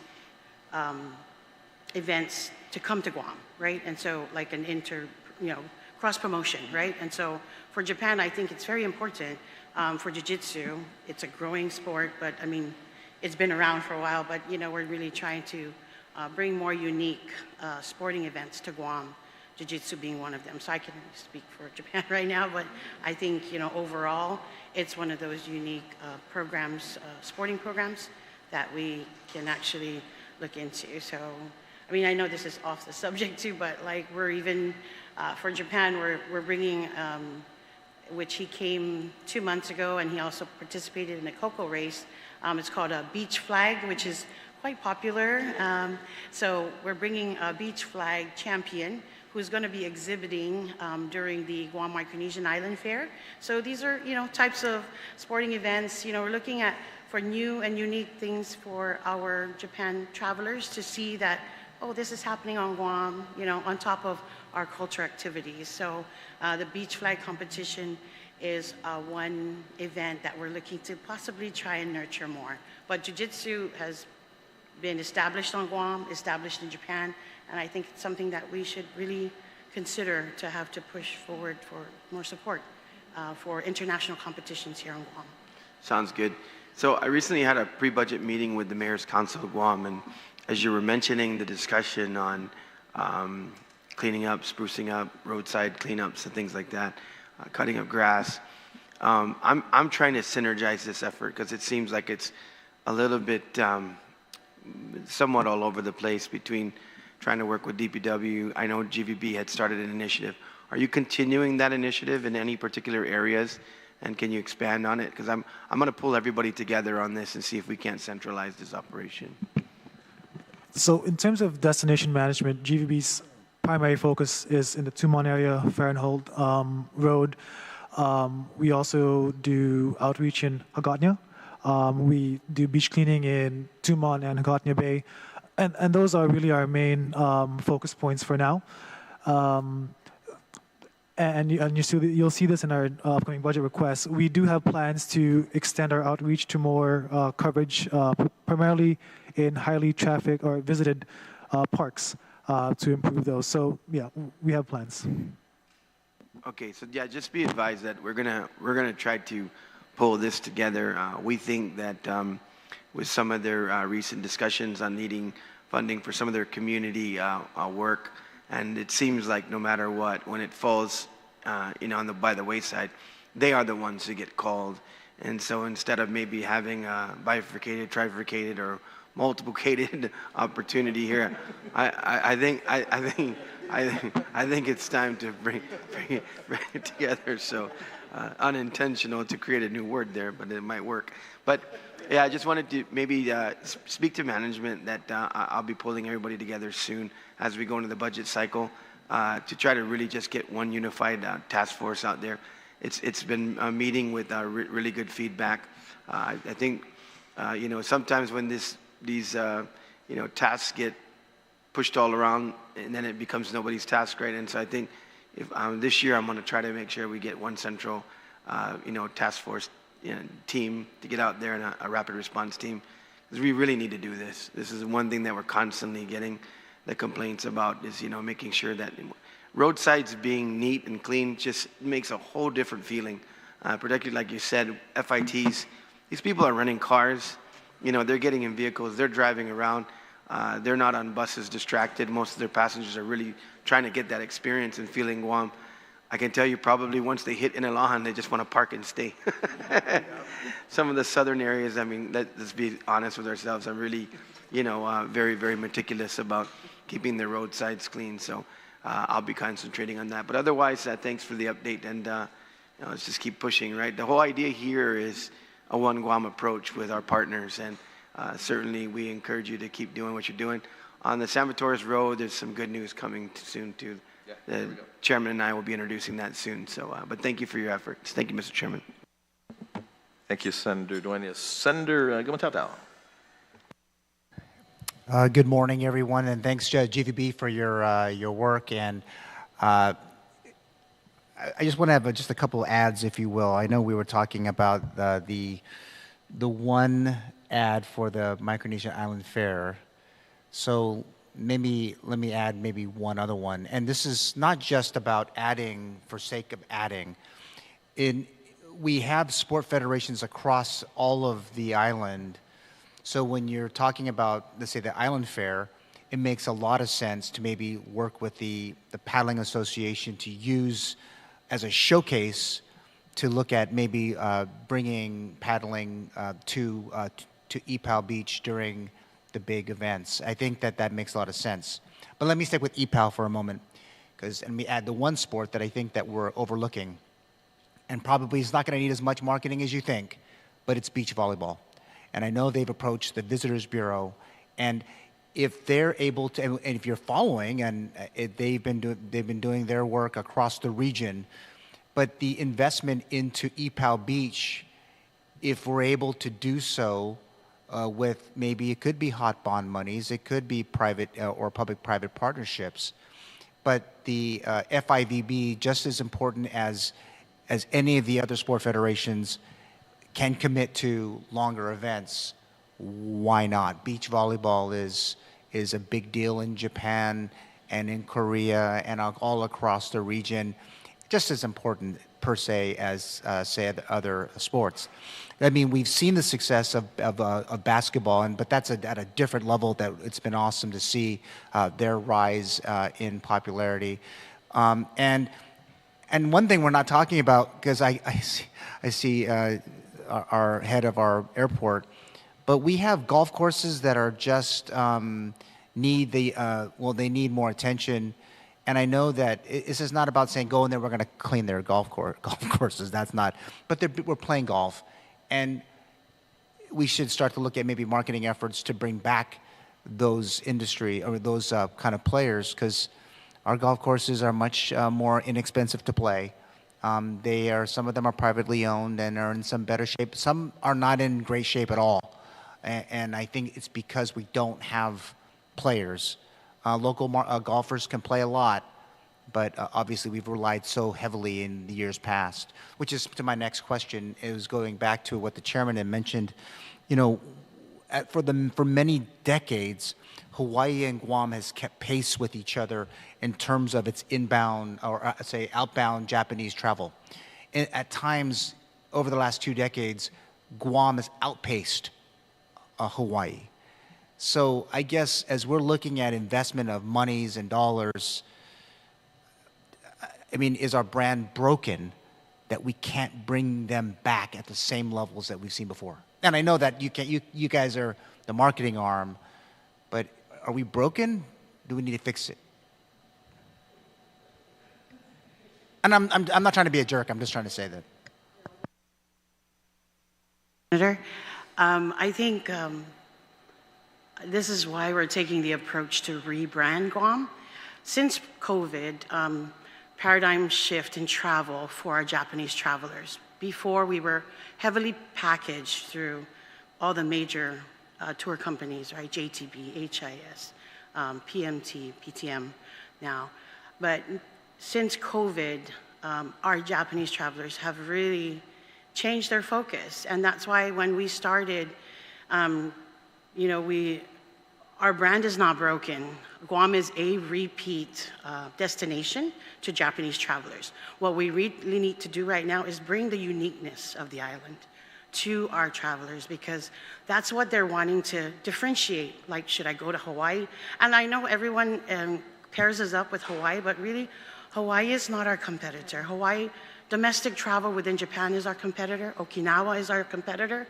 events to come to Guam, right? And so like an cross promotion, right? And so for Japan, I think it's very important. For Jiu-Jitsu, it's a growing sport, but I mean, it's been around for a while, but we're really trying to bring more unique sporting events to Guam, Jiu-Jitsu being one of them. So I can speak for Japan right now, but I think, overall, it's one of those unique programs, sporting programs, that we can actually look into. So I mean, I know this is off the subject too, but like we're even, for Japan, we're bringing, which he came 2 months ago, and he also participated in a cocoa race. It's called a beach flag, which is quite popular. So we're bringing a beach flag champion who's going to be exhibiting during the Guam Micronesian Island Fair. So these are, types of sporting events. We're looking at for new and unique things for our Japan travelers to see that, oh, this is happening on Guam, on top of our culture activities. So the beach flag competition is one event that we're looking to possibly try and nurture more. But jiu-jitsu has been established on Guam, established in Japan, and I think it's something that we should really consider to have to push forward for more support for international competitions here on Guam. Sounds good. So I recently had a pre-budget meeting with the Mayor's Council of Guam, and as you were mentioning the discussion on cleaning up, sprucing up, roadside cleanups and things like that, cutting up grass, I'm trying to synergize this effort because it seems like it's a little bit somewhat all over the place between trying to work with DPW. I know GVB had started an initiative. Are you continuing that initiative in any particular areas? And can you expand on it? Because I'm going to pull everybody together on this and see if we can't centralize this operation. So in terms of destination management, GVB's primary focus is in the Tumon area, Fahrenhold Road. We also do outreach in Hagatnya. We do beach cleaning in Tumon and Hagatnya Bay. And those are really our main focus points for now. And you'll see this in our upcoming budget requests. We do have plans to extend our outreach to more coverage, primarily in highly trafficked or visited parks to improve those. So yeah, we have plans. Okay, so yeah, just be advised that we're gonna try to pull this together. We think that with some of their recent discussions on needing funding for some of their community work, and it seems like no matter what, when it falls, by the wayside, they are the ones who get called. And so instead of maybe having a bifurcated, trifurcated, or multiplicated opportunity here, I think it's time to bring it together. So unintentional to create a new word there, but it might work. But yeah, I just wanted to maybe speak to management that I'll be pulling everybody together soon as we go into the budget cycle to try to really just get one unified task force out there. It's been a meeting with really good feedback. I think sometimes when these tasks get pushed all around, and then it becomes nobody's task, right? And so I think if this year I'm going to try to make sure we get one central task force team to get out there, and a rapid response team, because we really need to do this. This is one thing that we're constantly getting the complaints about, is making sure that roadsides being neat and clean just makes a whole different feeling. Particularly, like you said, FITs, these people are renting cars, they're getting in vehicles, they're driving around, they're not on buses distracted. Most of their passengers are really trying to get that experience and feeling Guam. I can tell you probably once they hit Inalahan, they just want to park and stay. Some of the southern areas, I mean, let's be honest with ourselves, are really, very, very meticulous about keeping their roadsides clean. So I'll be concentrating on that. But otherwise, thanks for the update, and let's just keep pushing, right? The whole idea here is a one Guam approach with our partners, and certainly we encourage you to keep doing what you're doing. On the San Vitores Road, there's some good news coming soon too. The chairman and I will be introducing that soon. So, but thank you for your efforts. Thank you, Mr. Chairman. Thank you, Senator Duenas. Senator Gumatao. Good morning, everyone, and thanks, GVB, for your work. And I just want to have just a couple ads, if you will. I know we were talking about the one ad for the Micronesian Island Fair. So maybe let me add maybe one other one. And this is not just about adding for sake of adding. We have sport federations across all of the island. So when you're talking about, let's say, the Island Fair, it makes a lot of sense to maybe work with the Paddling Association to use as a showcase to look at maybe bringing paddling to Ipao Beach during the big events. I think that that makes a lot of sense. But let me stick with EPAL for a moment, because and we add the one sport that I think that we're overlooking, and probably is not going to need as much marketing as you think, but it's beach volleyball. And I know they've approached the Visitors Bureau, and if they're able to, and if you're following, and they've been doing their work across the region, but the investment into EPAL Beach, if we're able to do so with maybe it could be hot bond monies, it could be private or public-private partnerships, but the FIVB, just as important as any of the other sport federations, can commit to longer events. Why not? Beach volleyball is a big deal in Japan and in Korea and all across the region, just as important per se as say other sports. I mean, we've seen the success of basketball, but that's at a different level. That it's been awesome to see their rise in popularity. And one thing we're not talking about, because I see our head of our airport, but we have golf courses that are just need they need more attention. And I know that this is not about saying go in there, we're going to clean their golf courses. That's not. But we're playing golf, and we should start to look at maybe marketing efforts to bring back those industry or those kind of players, because our golf courses are much more inexpensive to play. Some of them are privately owned and are in some better shape. Some are not in great shape at all, and I think it's because we don't have players. Local golfers can play a lot, but obviously we've relied so heavily in the years past, which is to my next question. It was going back to what the chairman had mentioned. You know, for many decades, Hawaii and Guam has kept pace with each other in terms of its inbound or say outbound Japanese travel. At times, over the last 2 decades, Guam has outpaced Hawaii. So I guess as we're looking at investment of monies and dollars, I mean, is our brand broken that we can't bring them back at the same levels that we've seen before? And I know that you guys are the marketing arm, but are we broken? Do we need to fix it? And I'm not trying to be a jerk. I'm just trying to say that. Senator, I think this is why we're taking the approach to rebrand Guam. Since COVID, paradigm shift in travel for our Japanese travelers. Before, we were heavily packaged through all the major tour companies, right? JTB, HIS, PMT, PTM now. But since COVID, our Japanese travelers have really changed their focus. And that's why when we started, you know, our brand is not broken. Guam is a repeat destination to Japanese travelers. What we really need to do right now is bring the uniqueness of the island to our travelers, because that's what they're wanting to differentiate. Like, should I go to Hawaii? And I know everyone pairs us up with Hawaii, but really, Hawaii is not our competitor. Hawaii, domestic travel within Japan is our competitor. Okinawa is our competitor.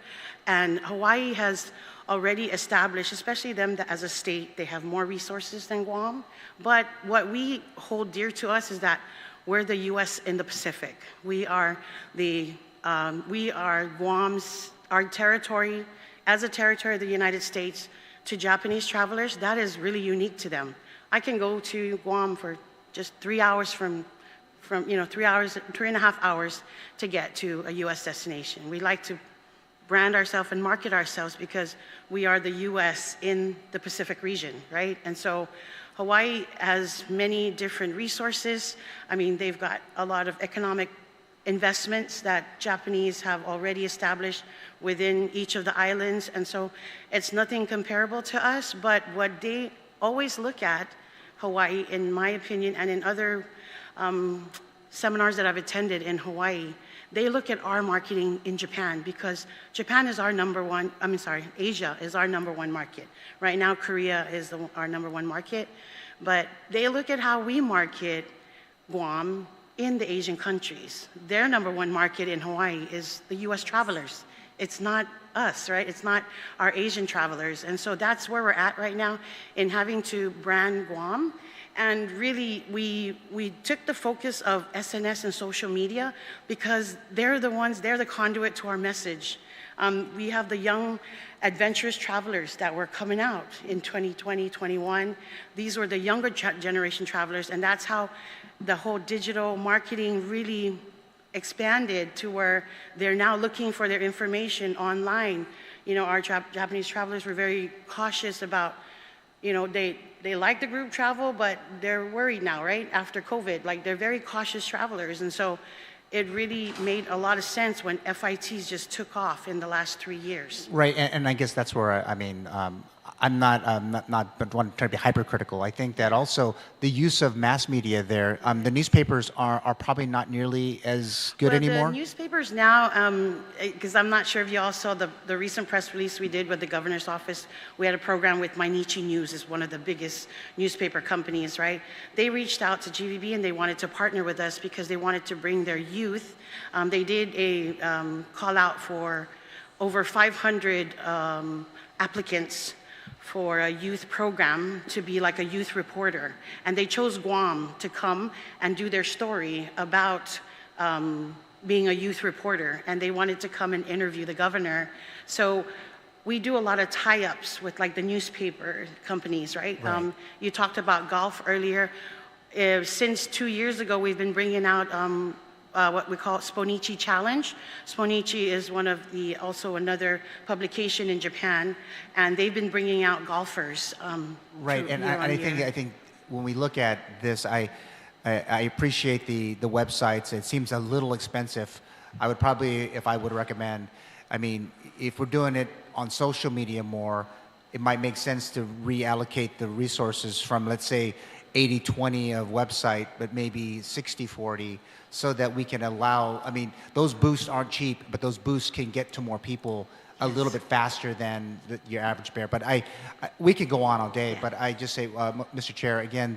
And Hawaii has already established, especially them as a state, they have more resources than Guam. But what we hold dear to us is that we're the U.S. in the Pacific. We are Guam's, our territory, as a territory of the United States, to Japanese travelers, that is really unique to them. I can go to Guam for just 3 hours from 3.5 hours to get to a U.S. destination. We like to brand ourselves and market ourselves because we are the U.S. in the Pacific region, right? And so Hawaii has many different resources. I mean, they've got a lot of economic investments that Japanese have already established within each of the islands. And so it's nothing comparable to us, but what they always look at, Hawaii, in my opinion, and in other seminars that I've attended in Hawaii, they look at our marketing in Japan, because Japan is our Asia is our number one market. Right now, Korea is our number one market, but they look at how we market Guam in the Asian countries. Their number one market in Hawaii is the US travelers It's not us, right? It's not our Asian travelers. And so that's where we're at right now in having to brand Guam. And really, we took the focus of SNS and social media because they're the conduit to our message. We have the young adventurous travelers that were coming out in 2020, 21. These were the younger generation travelers, and that's how the whole digital marketing really expanded to where they're now looking for their information online. You know, our Japanese travelers were very cautious about, you know, they like the group travel, but they're worried now, right? After COVID, like they're very cautious travelers. And so it really made a lot of sense when FITs just took off in the last 3 years. Right, and I guess that's where I'm not one trying to be hypercritical. I think that also the use of mass media there, the newspapers are probably not nearly as good anymore. The newspapers now, because I'm not sure if you all saw the recent press release we did with the governor's office. We had a program with Mainichi News, is one of the biggest newspaper companies, right? They reached out to GVB and they wanted to partner with us because they wanted to bring their youth. They did a call out for over 500 applicants for a youth program to be like a youth reporter. And they chose Guam to come and do their story about being a youth reporter. And they wanted to come and interview the governor. So we do a lot of tie-ups with like the newspaper companies, right? You talked about golf earlier. Since 2 years ago, we've been bringing out what we call Sponichi Challenge. Sponichi is also another publication in Japan, and they've been bringing out golfers. Right, and I think when we look at this, I appreciate the websites. It seems a little expensive. I would probably, if I would recommend, I mean, if we're doing it on social media more, it might make sense to reallocate the resources from, let's say, 80-20 of website, but maybe 60-40, so that we can allow, I mean, those boosts aren't cheap, but those boosts can get to more people a little bit faster than your average bear. But we could go on all day, but I just say, Mr. Chair, again,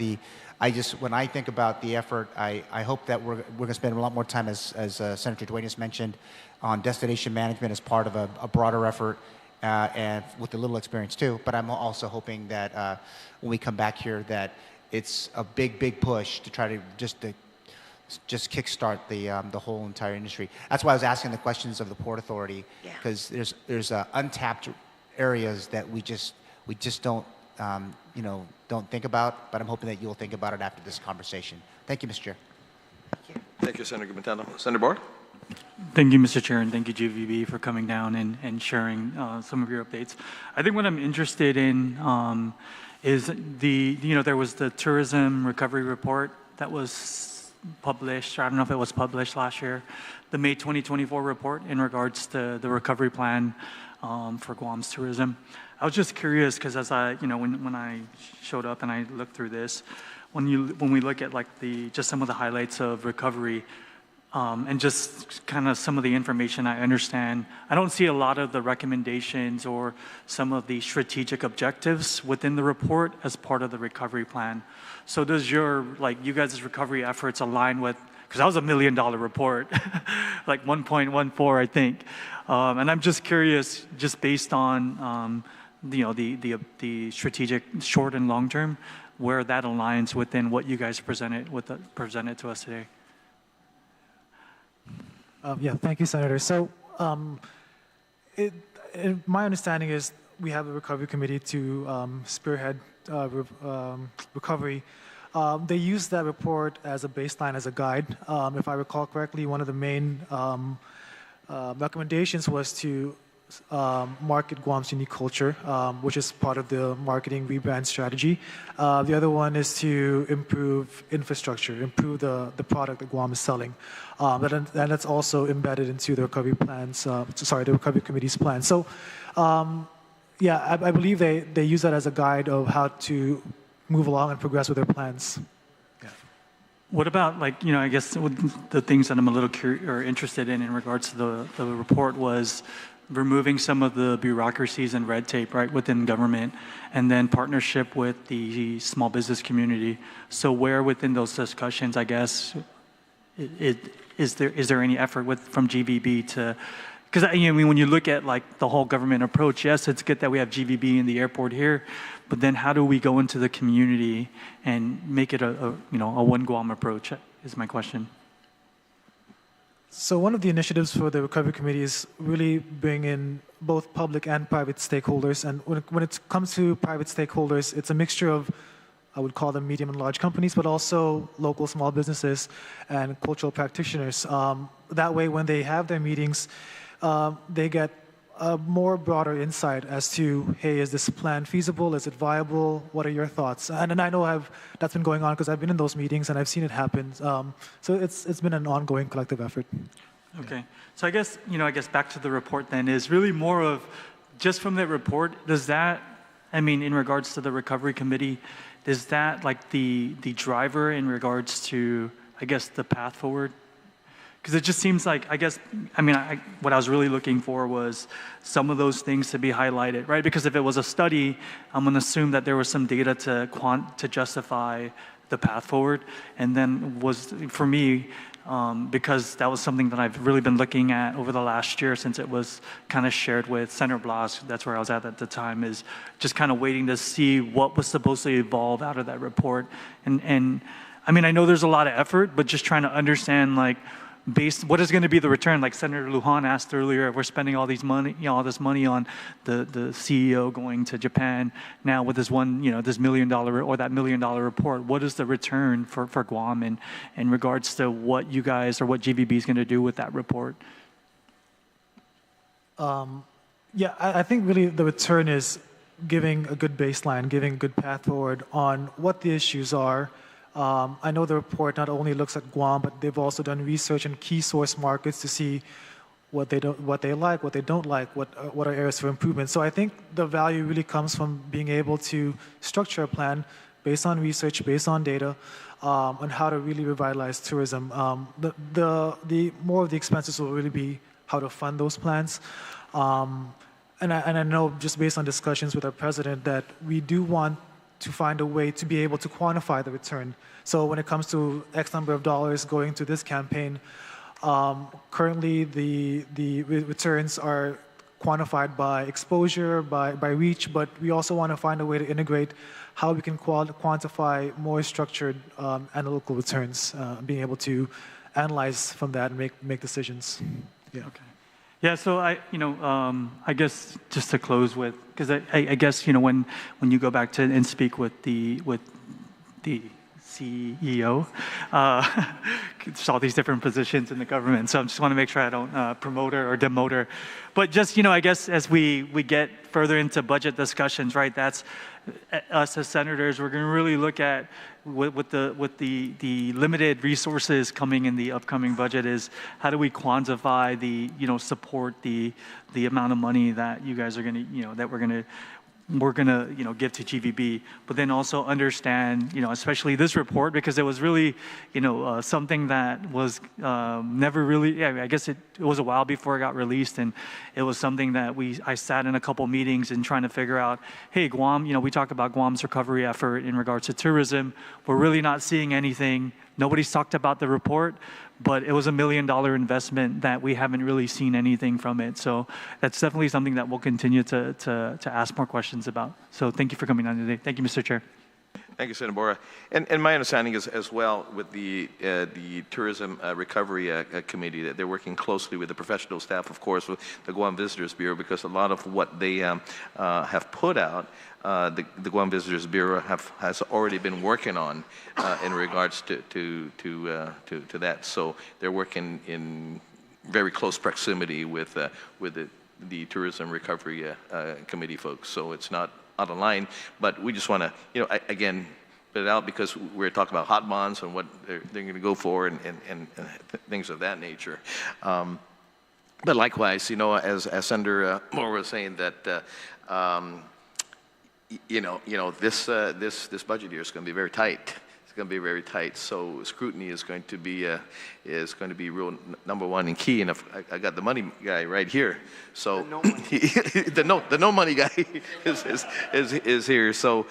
when I think about the effort, I hope that we're going to spend a lot more time, as Senator Duenas mentioned, on destination management as part of a broader effort, and with a little experience too. But I'm also hoping that when we come back here, that it's a big push to try to just kickstart the whole entire industry. That's why I was asking the questions of the Port Authority, because there's untapped areas that we just don't don't think about. But I'm hoping that you'll think about it after this conversation. Thank you, Mr. Chair. Thank you, Senator Gumentano. Senator Board? Thank you, Mr. Chair, and thank you, GVB, for coming down and sharing some of your updates. I think what I'm interested in is there was the tourism recovery report that was published. I don't know if it was published last year, the May 2024 report in regards to the recovery plan for Guam's tourism. I was just curious because as when I showed up and I looked through this, when we look at like just some of the highlights of recovery, and just kind of some of the information I understand, I don't see a lot of the recommendations or some of the strategic objectives within the report as part of the recovery plan. So does you guys' recovery efforts align with, because that was $1 million report, like 1.14, I think. And I'm just curious, just based on the strategic short and long term, where that aligns within what you guys presented to us today. Thank you, Senator. So my understanding is we have a recovery committee to spearhead recovery. They use that report as a baseline, as a guide. If I recall correctly, one of the main recommendations was to market Guam's unique culture, which is part of the marketing rebrand strategy. The other one is to improve infrastructure, improve the product that Guam is selling. And that's also embedded into the recovery plans, the recovery committee's plan. So, I believe they use that as a guide of how to move along and progress with their plans. What about I guess the things that I'm a little interested in regards to the report was removing some of the bureaucracies and red tape right within government, and then partnership with the small business community. So where within those discussions, I guess, is there any effort from GVB to Because I mean, when you look at like the whole government approach, yes, it's good that we have GVB in the airport here, but then how do we go into the community and make it a one Guam approach? Is my question. So one of the initiatives for the Recovery Committee is really bring in both public and private stakeholders. And when it comes to private stakeholders, it's a mixture of, I would call them medium and large companies, but also local small businesses and cultural practitioners. That way, when they have their meetings, they get a more broader insight as to, hey, is this plan feasible? Is it viable? What are your thoughts? And I know that's been going on because I've been in those meetings and I've seen it happen. So it's been an ongoing collective effort. Okay. So I guess back to the report then is really more of just from that report, does that, I mean, in regards to the Recovery Committee, is that like the driver in regards to, I guess, the path forward? Because it just seems like, what I was really looking for was some of those things to be highlighted, right? Because if it was a study, I'm going to assume that there was some data to justify the path forward. And then for me, because that was something that I've really been looking at over the last year since it was kind of shared with Senator Blas, that's where I was at the time, is just kind of waiting to see what was supposed to evolve out of that report. And I mean, I know there's a lot of effort, but just trying to understand, like, what is going to be the return? Like Senator Lujan asked earlier, if we're spending all this money on the CEO going to Japan now with this this $1 million or that $1 million report, what is the return for Guam in regards to what you guys or what GVB is going to do with that report? I think really the return is giving a good baseline, giving a good path forward on what the issues are. I know the report not only looks at Guam, but they've also done research in key source markets to see what they like, what they don't like, what are areas for improvement. So I think the value really comes from being able to structure a plan based on research, based on data, on how to really revitalize tourism. The more of the expenses will really be how to fund those plans. And I know just based on discussions with our president that we do want to find a way to be able to quantify the return. So when it comes to X number of dollars going to this campaign, currently the returns are quantified by exposure, by reach, but we also want to find a way to integrate how we can quantify more structured analytical returns, being able to analyze from that and make decisions. Yeah. Okay. Yeah, so I guess just to close with, because I guess when you go back to and speak with the CEO, there's all these different positions in the government, so I just want to make sure I don't promote her or demote her. But just I guess as we get further into budget discussions, right? That's us as senators. We're going to really look at with the limited resources coming in the upcoming budget is how do we quantify the support the amount of money that you guys are going to that we're going to give to GVB, but then also understand especially this report, because it was really something that was never really, I guess it was a while before it got released, and it was something that I sat in a couple meetings and trying to figure out, hey, Guam, we talk about Guam's recovery effort in regards to tourism. We're really not seeing anything. Nobody's talked about the report, but it was $1 million investment that we haven't really seen anything from it. So that's definitely something that we'll continue to ask more questions about. So thank you for coming on today. Thank you, Mr. Chair. Thank you, Senator Bora. And my understanding is as well with the Tourism Recovery Committee that they're working closely with the professional staff, of course, with the Guam Visitors Bureau, because a lot of what they have put out, the Guam Visitors Bureau has already been working on in regards to that. So they're working in very close proximity with the Tourism Recovery Committee folks. So it's not out of line, but we just want to, again, put it out because we're talking about hot bonds and what they're going to go for and things of that nature. But likewise, as Senator Moore was saying that, this budget year is going to be very tight. It's going to be very tight. So scrutiny is going to be real number one and key. And if I got the money guy right here, so the no money guy is here. So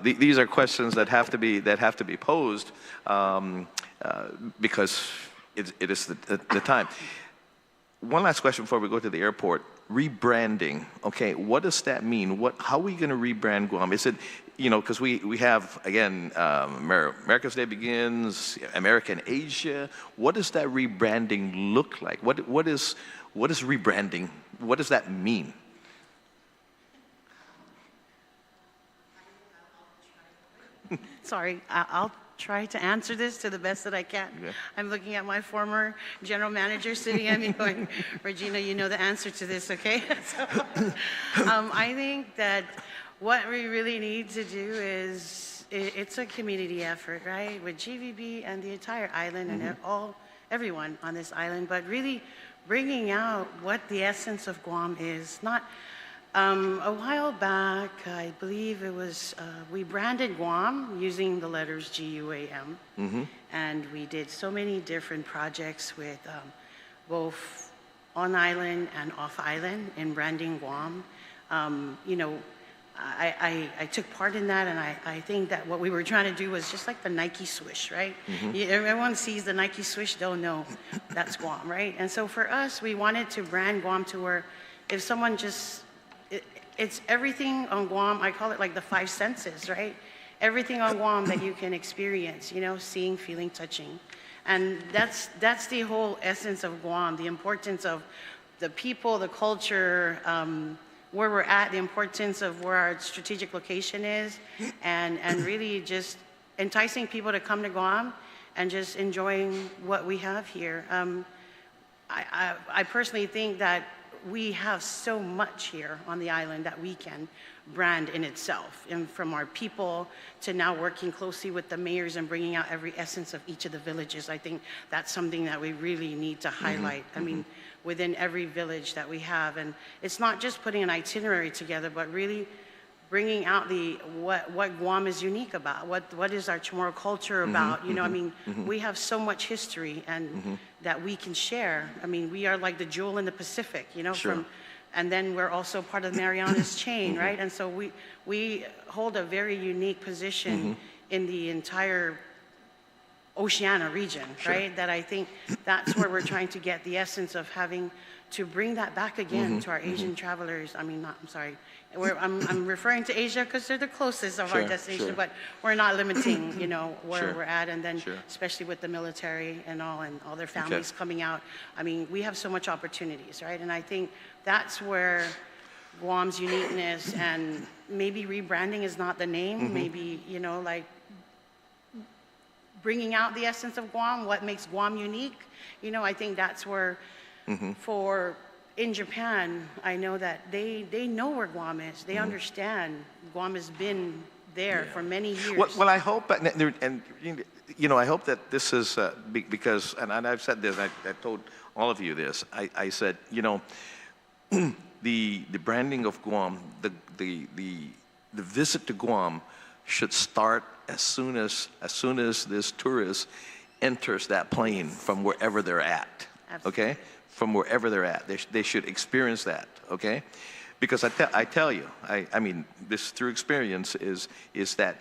these are questions that have to be posed because it is the time. one last question before we go to the airport. Rebranding, okay, what does that mean? How are we going to rebrand Guam? Is it, because we have, again, America's Day Begins, America and Asia. What does that rebranding look like? What is rebranding? What does that mean? Sorry, I'll try to answer this to the best that I can. Yeah. I'm looking at my former general manager sitting at me going, Regina, you know the answer to this, okay? So, I think that what we really need to do is, it's a community effort, right? With GVB and the entire island and everyone on this island, but really bringing out what the essence of Guam is. Not a while back, I believe it was, we branded Guam using the letters GUAM. And we did so many different projects with both on island and off island in branding Guam. I took part in that, and I think that what we were trying to do was just like the Nike swoosh, right? Everyone sees the Nike swoosh, they'll know that's Guam, right? And so for us, we wanted to brand Guam to where if someone it's everything on Guam, I call it like the 5 senses, right? Everything on Guam that you can experience, seeing, feeling, touching. And that's the whole essence of Guam, the importance of the people, the culture, where we're at, the importance of where our strategic location is, and really just enticing people to come to Guam and just enjoying what we have here. I personally think that we have so much here on the island that we can brand in itself, and from our people to now working closely with the mayors and bringing out every essence of each of the villages. I think that's something that we really need to highlight. I mean, within every village that we have, and it's not just putting an itinerary together, but really bringing out what Guam is unique about, what is our Chamorro culture about. I mean, we have so much history and that we can share. I mean, we are like the jewel in the Pacific, Sure. And then we're also part of Mariana's chain, right? And so we hold a very unique position in the entire Oceania region, right? That I think that's where we're trying to get the essence of having to bring that back again to our Asian travelers. I mean, I'm sorry, I'm referring to Asia because they're the closest of our destination, but we're not limiting, where we're at. And then especially with the military and all their families coming out. I mean, we have so much opportunities, right? And I think that's where Guam's uniqueness, and maybe rebranding is not the name, maybe, like bringing out the essence of Guam, what makes Guam unique. I think that's where in Japan, I know that they know where Guam is. They understand Guam has been there for many years. Well, I hope, I hope that this is because, and I've said this, I told all of you this. I said, the branding of Guam, the visit to Guam should start as soon as this tourist enters that plane from wherever they're at. Absolutely. Okay, from wherever they're at, they should experience that. Okay, because I tell you, I mean this through experience is that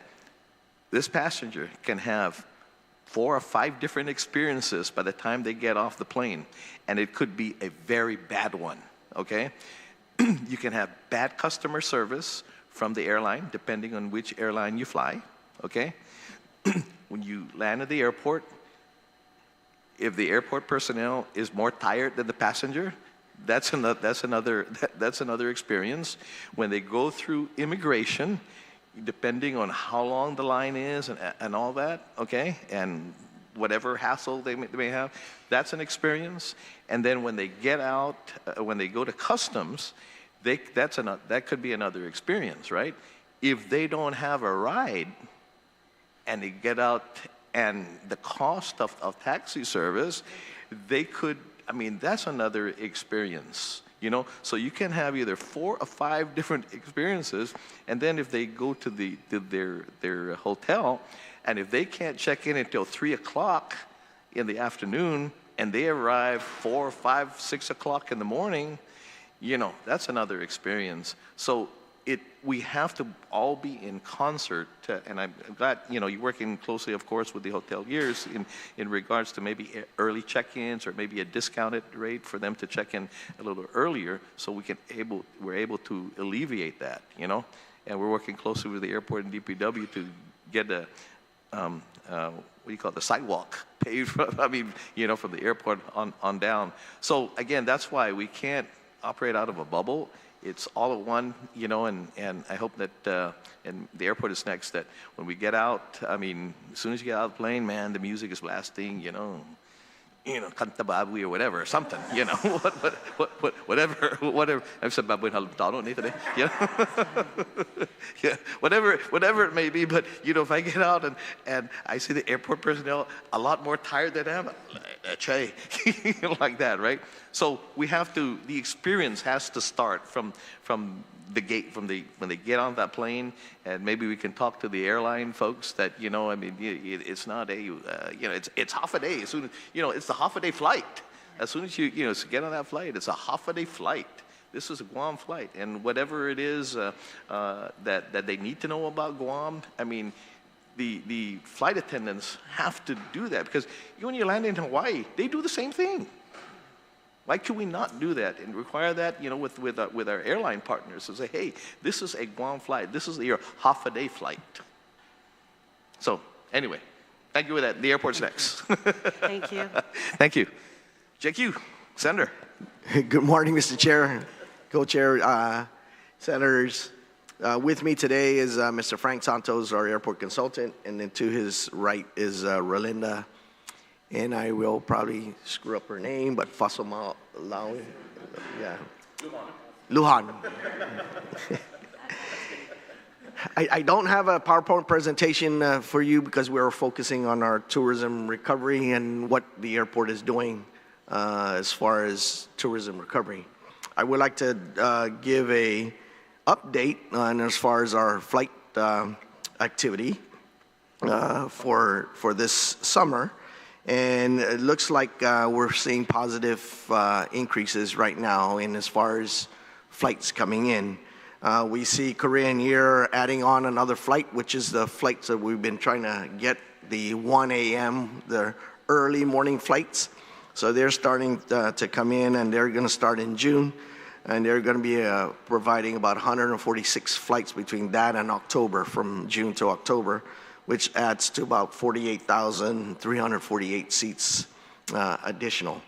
this passenger can have 4 or 5 different experiences by the time they get off the plane, and it could be a very bad one. Okay, you can have bad customer service from the airline, depending on which airline you fly. Okay, when you land at the airport, if the airport personnel is more tired than the passenger, that's another experience. When they go through immigration, depending on how long the line is and all that, okay, and whatever hassle they may have, that's an experience. And then when they get out, when they go to customs, that could be another experience, right? If they don't have a ride and they get out and the cost of taxi service, they could, I mean, that's another experience, So you can have either 4 or 5 different experiences, and then if they go to their hotel, and if they can't check in until 3 o'clock in the afternoon, and they arrive 4, 5, 6 o'clock in the morning, that's another experience. So we have to all be in concert, and I'm glad, you're working closely, of course, with the hoteliers in regards to maybe early check-ins or maybe a discounted rate for them to check in a little earlier, so we're able to alleviate that, and we're working closely with the airport and DPW to get the what do you call it, the sidewalk paved from, from the airport on down. So again, that's why we can't operate out of a bubble. It's all at one, and I hope that, and the airport is next, that when we get out, as soon as you get out of the plane, man, the music is blasting, Kanta Baboy or whatever, or something, whatever. I've said Baboy Halutano today, yeah, whatever it may be, but, if I get out and I see the airport personnel a lot more tired than I am, che, like that, right? So we have to, the experience has to start from the gate, when they get on that plane, and maybe we can talk to the airline folks that, it's not it's half a day. As soon as, it's a half a day flight. As soon as you get on that flight, it's a half a day flight. This is a Guam flight, and whatever it is that they need to know about Guam, the flight attendants have to do that, because when you land in Hawaii, they do the same thing. Why could we not do that and require that, with our airline partners to say, hey, this is a Guam flight. This is your half-a-day flight. So, anyway, thank you for that. The airport's next. Thank you. Thank you. JQ, Senator. Good morning, Mr. Chair, Co-Chair, Senators. With me today is Mr. Frank Santos, our airport consultant, and then to his right is Rolinda. And I will probably screw up her name, but Fasomal Lawi, yeah. Lujan. I don't have a PowerPoint presentation for you because we're focusing on our tourism recovery and what the airport is doing as far as tourism recovery. I would like to give a update on as far as our flight activity for this summer. And it looks like we're seeing positive increases right now in as far as flights coming in. We see Korean Air adding on another flight, which is the flights that we've been trying to get, the 1 a.m., the early morning flights. So they're starting to come in, and they're going to start in June. And they're going to be providing about 146 flights between that and October, from June to October, which adds to about 48,348 seats additional.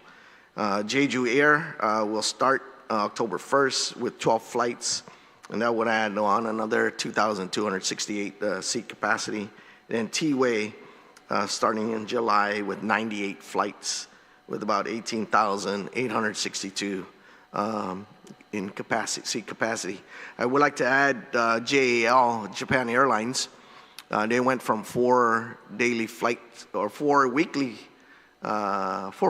Jeju Air will start October 1st with 12 flights, and that would add on another 2,268 seat capacity. Then T-Way starting in July with 98 flights with about 18,862 in seat capacity. I would like to add JAL, Japan Airlines. They went from 4 daily flights, or 4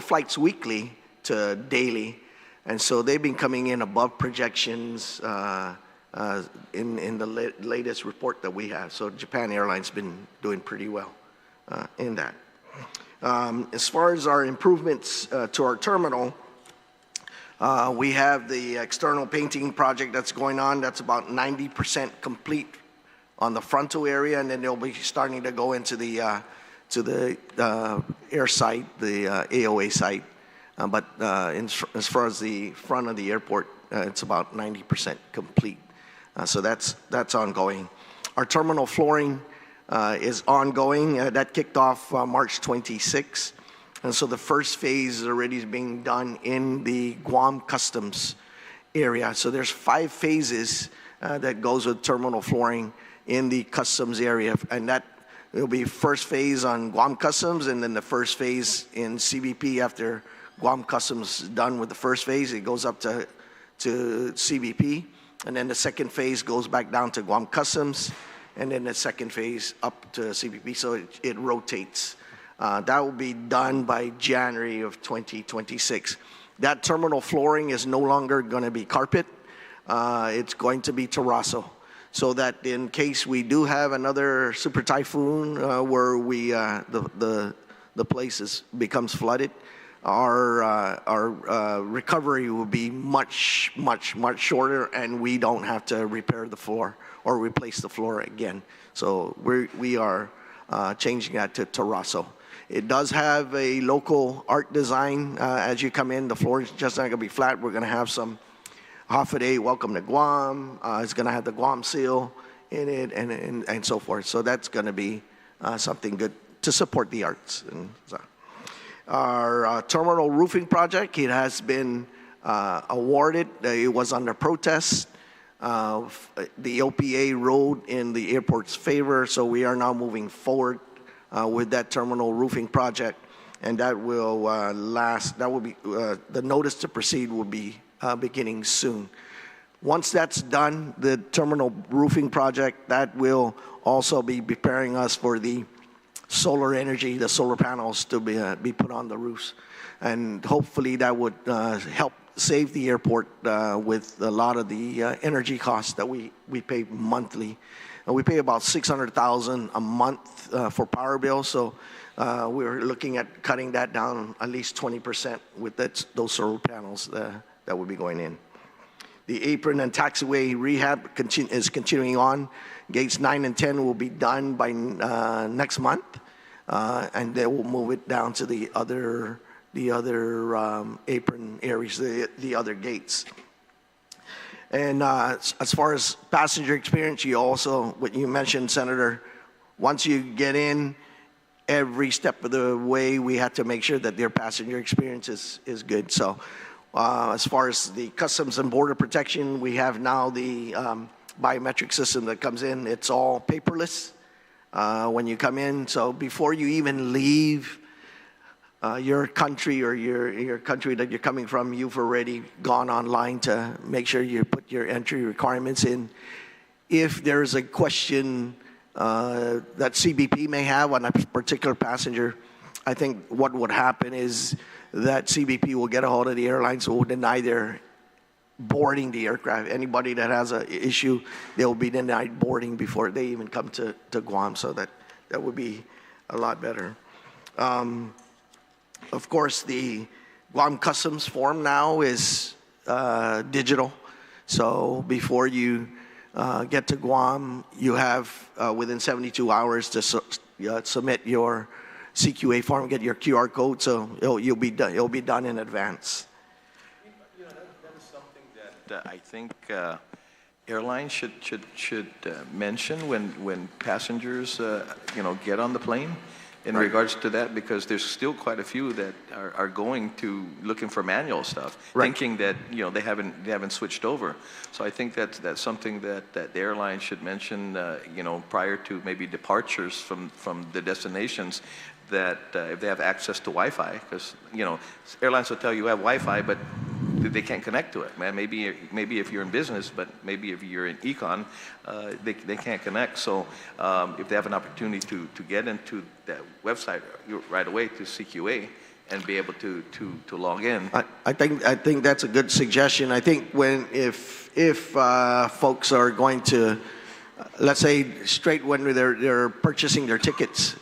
flights weekly to daily. And so they've been coming in above projections in the latest report that we have. So Japan Airlines been doing pretty well in that. As far as our improvements to our terminal, we have the external painting project that's going on. That's about 90% complete on the frontal area, and then they'll be starting to go into the air site, the AOA site. But as far as the front of the airport, it's about 90% complete. So that's ongoing. Our terminal flooring is ongoing. That kicked off March 26th. And so the first phase is already being done in the Guam Customs area. So there's 5 phases that goes with terminal flooring in the customs area, and that will be first phase on Guam Customs, and then the first phase in CBP. After Guam Customs is done with the first phase, it goes up to CBP, and then the second phase goes back down to Guam Customs, and then the second phase up to CBP, so it rotates. That will be done by January of 2026. That terminal flooring is no longer going to be carpet. It's going to be terrazzo, so that in case we do have another super typhoon where the place becomes flooded, our recovery will be much shorter, and we don't have to repair the floor or replace the floor again. So we are changing that to terrazzo. It does have a local art design. As you come in, the floor is just not going to be flat. We're going to have some half-a-day welcome to Guam. It's going to have the Guam seal in it, and so forth. So that's going to be something good to support the arts. And so. Our terminal roofing project, it has been awarded. It was under protest. The OPA ruled in the airport's favor, so we are now moving forward with that terminal roofing project, and that will last. That will be the notice to proceed will be beginning soon. Once that's done, the terminal roofing project, that will also be preparing us for the solar energy, the solar panels to be put on the roofs, and hopefully that would help save the airport with a lot of the energy costs that we pay monthly. And we pay about $600,000 a month for power bills, so we're looking at cutting that down at least 20% with those solar panels that will be going in. The apron and taxiway rehab is continuing on. Gates 9 and 10 will be done by next month, and they will move it down to the other apron areas, the other gates. And as far as passenger experience, what you mentioned, Senator, once you get in, every step of the way, we have to make sure that their passenger experience is good. So as far as the Customs and Border Protection, we have now the biometric system that comes in. It's all paperless when you come in. So before you even leave your country or your country that you're coming from, you've already gone online to make sure you put your entry requirements in. If there's a question that CBP may have on a particular passenger, I think what would happen is that CBP will get a hold of the airlines who will deny their boarding the aircraft. Anybody that has an issue, they will be denied boarding before they even come to Guam, so that would be a lot better. Of course, the Guam Customs form now is digital. So before you get to Guam, you have within 72 hours to submit your CQA form, get your QR code, so it'll be done in advance. You know, that is something that I think airlines should mention when passengers get on the plane. In regards to that, because there's still quite a few that are going to looking for manual stuff, thinking that they haven't switched over. So I think that's something that the airline should mention, prior to maybe departures from the destinations, that if they have access to Wi-Fi, because airlines will tell you have Wi-Fi, but they can't connect to it, man. Maybe if you're in business, but maybe if you're in econ, they can't connect. So if they have an opportunity to get into that website right away to CQA and be able to log in. I think that's a good suggestion. I think if folks are going to, let's say straight when they're purchasing their tickets,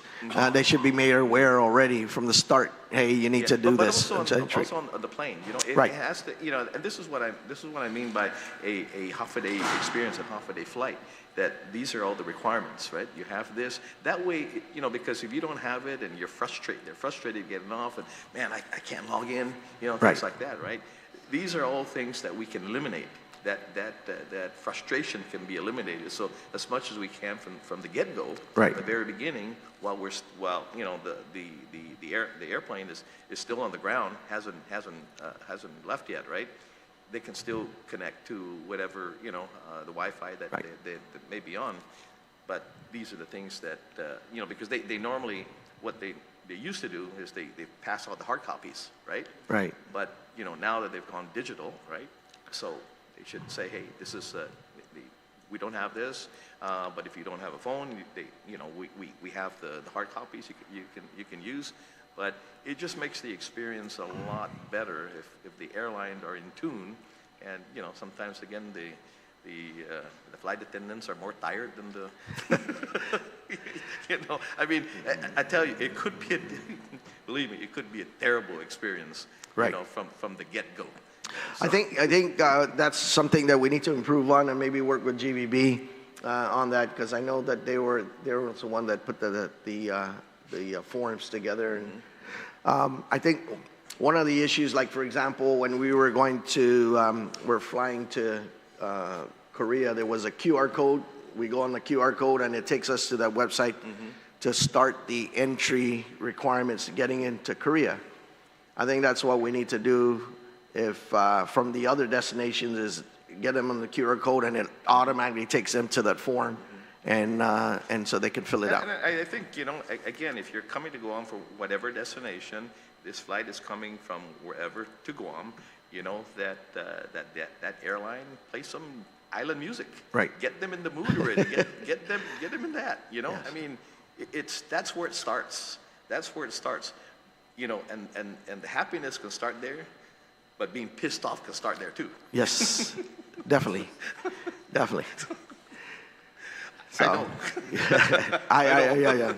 they should be made aware already from the start. Hey, you need to do this. Also on the plane, it has to, and this is what I mean by a half-a-day experience, a half-a-day flight. That these are all the requirements, right? You have this. That way, because if you don't have it and they're frustrated getting off, and man, I can't log in, things like that, right? These are all things that we can eliminate. That frustration can be eliminated. So as much as we can from the get-go, from the very beginning, while the airplane is still on the ground, hasn't left yet, right? They can still connect to whatever the Wi-Fi that may be on. But these are the things that because they normally what they used to do is they pass out the hard copies, right? Right. But now that they've gone digital, right? So they should say, hey, this is we don't have this, but if you don't have a phone, we have the hard copies you can use. But it just makes the experience a lot better if the airlines are in tune, and sometimes again the flight attendants are more tired than You know, I mean, I tell you, it could be, believe me, it could be a terrible experience, Right. you know, from the get-go. I think that's something that we need to improve on, and maybe work with GVB on that, because I know that they were the one that put the forums together. And I think one of the issues, like for example, when we were we're flying to Korea, there was a QR code. We go on the QR code, and it takes us to that website to start the entry requirements getting into Korea. I think that's what we need to do. If from the other destinations, is get them on the QR code, and it automatically takes them to that form, and so they can fill it out. And I think, you know, again, if you're coming to Guam for whatever destination, this flight is coming from wherever to Guam, you know, that airline plays some island music. Right. Get them in the mood already. Get them in that. You know, yes. I mean, that's where it starts. That's where it starts. You know, and the happiness can start there, but being pissed off can start there too. Yes, definitely. So, I know. Yeah.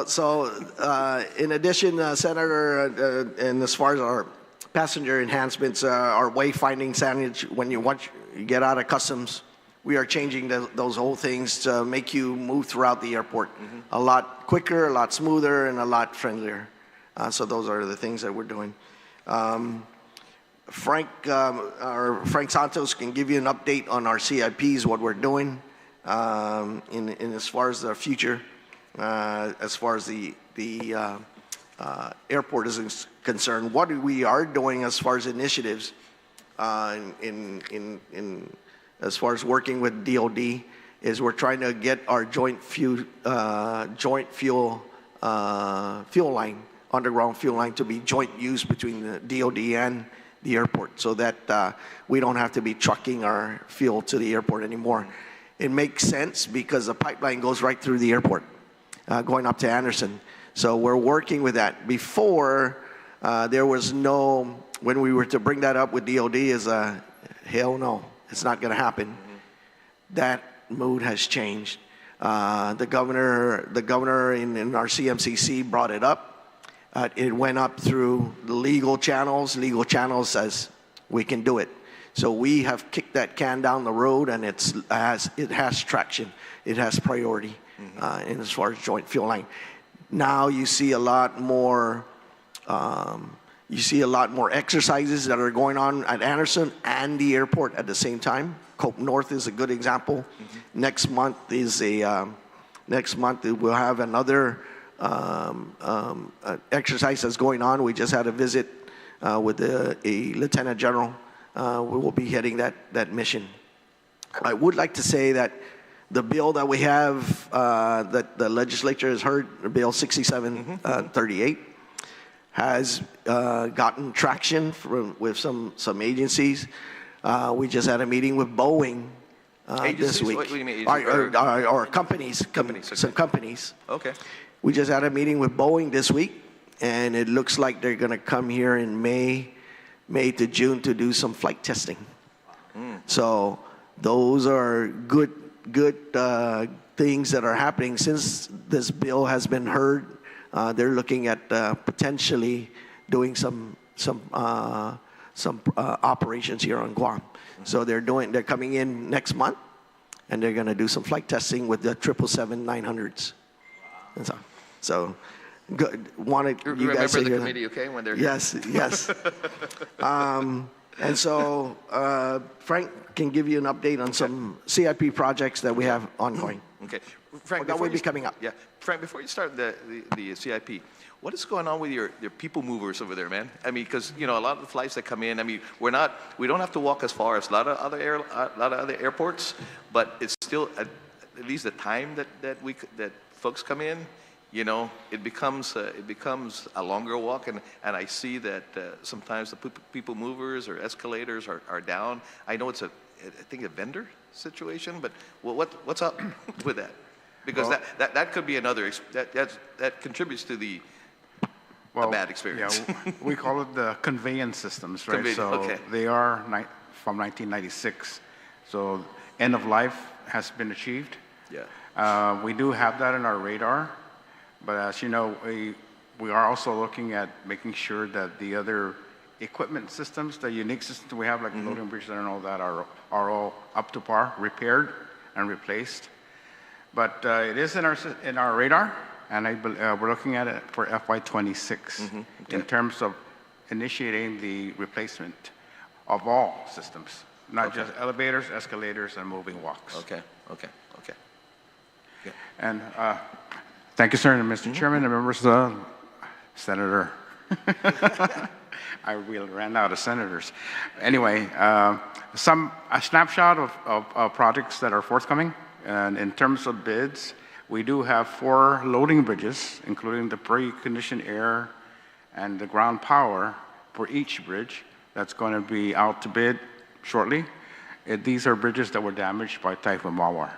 So in addition, Senator, and as far as our passenger enhancements, our wayfinding signage, when you get out of customs, we are changing those whole things to make you move throughout the airport a lot quicker, a lot smoother, and a lot friendlier. So those are the things that we're doing. Frank Santos can give you an update on our CIPs, what we're doing in as far as the future, as far as the airport is concerned. What we are doing as far as initiatives in as far as working with DOD is we're trying to get our joint fuel line, underground fuel line, to be joint use between the DOD and the airport, so that we don't have to be trucking our fuel to the airport anymore. It makes sense because the pipeline goes right through the airport, going up to Anderson. So we're working with that. Before, there was no, when we were to bring that up with DOD, is hell no, it's not going to happen. That mood has changed. The governor in our CMCC brought it up. It went up through the legal channels. Legal channels says we can do it. So we have kicked that can down the road, and it has traction. It has priority in as far as joint fuel line. Now you see a lot more. You see a lot more exercises that are going on at Anderson and the airport at the same time. Cope North is a good example. Next month we'll have another exercise that's going on. We just had a visit with a lieutenant general. We will be heading that mission. I would like to say that the bill that we have, that the legislature has heard, Bill 6738, has gotten traction with some agencies. We just had a meeting with Boeing this week. What do you mean? Or companies. Some companies. Okay. We just had a meeting with Boeing this week, and it looks like they're going to come here in May to June to do some flight testing. So those are good things that are happening since this bill has been heard. They're looking at potentially doing some operations here on Guam. So they're coming in next month, and they're going to do some flight testing with the 777-900s. Wow. So good. Wanted you guys to remember the hear committee, that. okay, when they're here? Yes. And so Frank can give you an update on some CIP projects that we have ongoing. Okay, Frank, that will be coming up. Yeah, Frank, before you start the CIP, what is going on with your people movers over there, man? I mean, because you know a lot of the flights that come in. I mean, we don't have to walk as far as a lot of other airports, but it's still at least the time that folks come in. You know, it becomes a longer walk, and I see that sometimes the people movers or escalators are down. I know it's I think a vendor situation, but what's up with that? Because that could be another that contributes to the bad experience. Yeah, we call it the conveyance systems, right? They are from 1996. So end of life has been achieved. Yeah. We do have that in our radar, but as you know, we are also looking at making sure that the other equipment systems, the unique systems we have, like loading bridges and all that, are all up to par, repaired and replaced. But it is in our radar, and we're looking at it for FY26 in terms of initiating the replacement of all systems, not just elevators, escalators, and moving walks. Okay. Yeah. And thank you, sir, and Mr. Chairman, and members of the Senator. We ran out of senators. Anyway, a snapshot of projects that are forthcoming. And in terms of bids, we do have 4 loading bridges, including the preconditioned air and the ground power for each bridge that's going to be out to bid shortly. These are bridges that were damaged by Typhoon Mawar.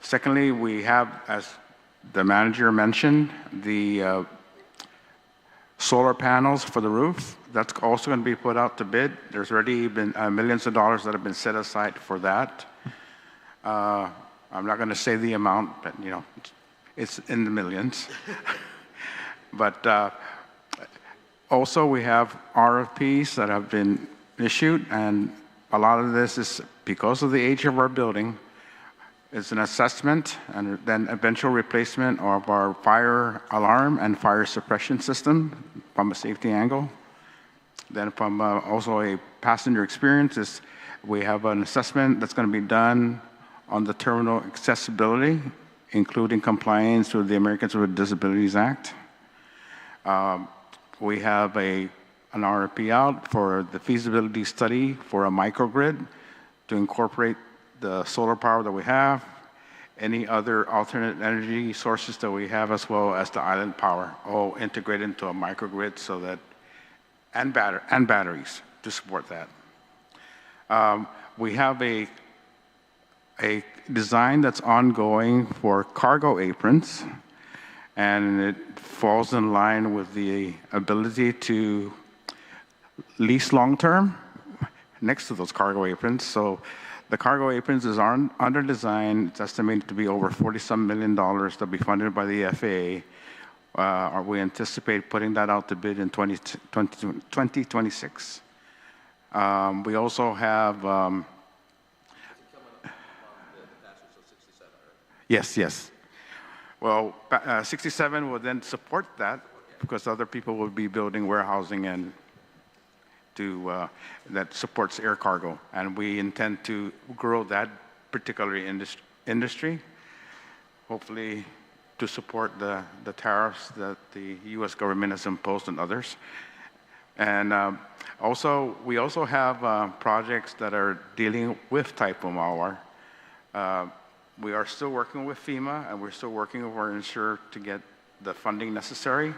Secondly, we have, as the manager mentioned, the solar panels for the roof. That's also going to be put out to bid. There's already been millions of dollars that have been set aside for that. I'm not going to say the amount, but it's in the millions. But also we have RFPs that have been issued, and a lot of this is because of the age of our building. It's an assessment and then eventual replacement of our fire alarm and fire suppression system from a safety angle. Then from also a passenger experience, we have an assessment that's going to be done on the terminal accessibility, including compliance with the Americans with Disabilities Act. We have an RFP out for the feasibility study for a microgrid to incorporate the solar power that we have, any other alternate energy sources that we have, as well as the island power, all integrated into a microgrid so that, and batteries to support that. We have a design that's ongoing for cargo aprons, and it falls in line with the ability to lease long-term next to those cargo aprons. So the cargo aprons is under design. It's estimated to be over $40-some million to be funded by the FAA. We anticipate putting that out to bid in 2026. We also have... Yes. Well, 67 will then support that because other people will be building warehousing and that supports air cargo, and we intend to grow that particular industry, hopefully to support the tariffs that the U.S. government has imposed on others. And we also have projects that are dealing with Typhoon Mawar. We are still working with FEMA, and we're still working with our insurer to get the funding necessary.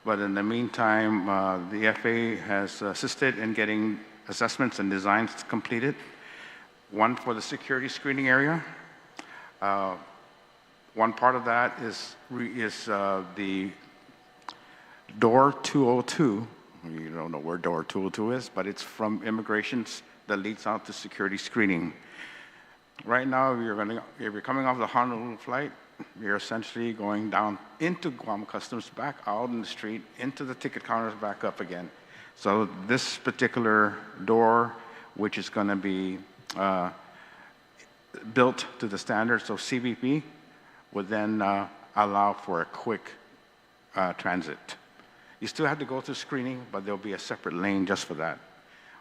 But in the meantime, the FAA has assisted in getting assessments and designs completed. One for the security screening area. One part of that is the door 202. You don't know where door 202 is, but it's from immigrations that leads out to security screening. Right now, if you're coming off the Honolulu flight, you're essentially going down into Guam Customs, back out in the street, into the ticket counters, back up again. So this particular door, which is going to be built to the standards of CBP, would then allow for a quick transit. You still have to go through screening, but there'll be a separate lane just for that.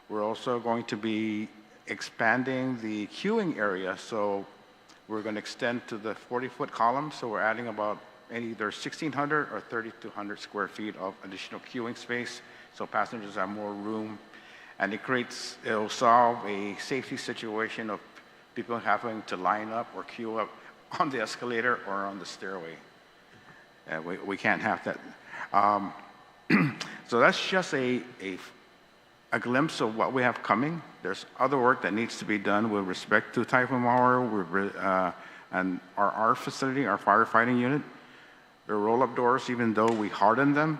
We're also going to be expanding the queuing area, so we're going to extend to the 40-foot column, so we're adding about either 1,600 or 3,200 square feet of additional queuing space, so passengers have more room, and it'll solve a safety situation of people having to line up or queue up on the escalator or on the stairway. We can't have that. So that's just a glimpse of what we have coming. There's other work that needs to be done with respect to Typhoon Mawar and our facility, our firefighting unit. The roll-up doors, even though we hardened them,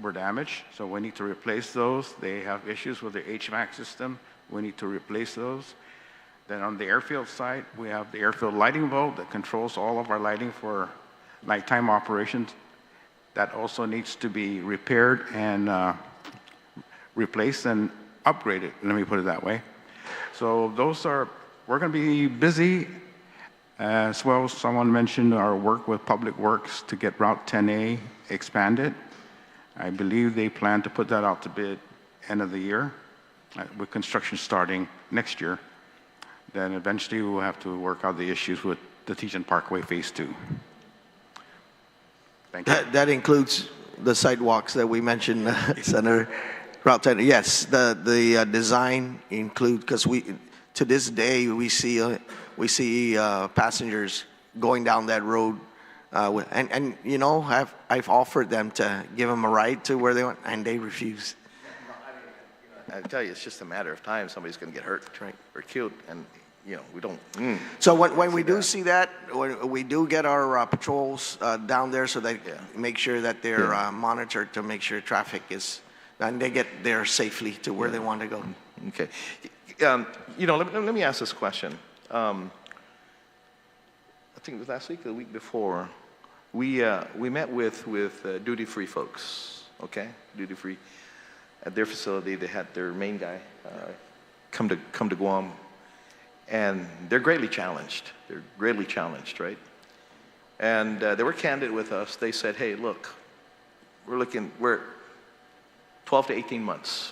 were damaged, so we need to replace those. They have issues with the HVAC system. We need to replace those. Then on the airfield side, we have the airfield lighting bulb that controls all of our lighting for nighttime operations. That also needs to be repaired and replaced and upgraded, let me put it that way. So we're going to be busy. As well, someone mentioned our work with Public Works to get Route 10A expanded. I believe they plan to put that out to bid end of the year, with construction starting next year. Then eventually we'll have to work out the issues with the Tejan Parkway Phase 2. Thank you. That includes the sidewalks that we mentioned, Senator. Route 10. Yes, the design include, because to this day we see passengers going down that road, and you know, I've offered them to give them a ride to where they want, and they refuse. I tell you, it's just a matter of time. Somebody's going to get hurt, right, or killed, and you know, we don't. So when we do see that, when we do get our patrols down there, so they make sure that they're monitored to make sure traffic is, and they get there safely to where they want to go. Okay. You know, let me ask this question. I think it was last week or the week before, we met with duty-free folks, okay? Duty-free. At their facility, they had their main guy come to Guam, and they're greatly challenged. They're greatly challenged, right? And they were candid with us. They said, hey, look, we're 12 to 18 months.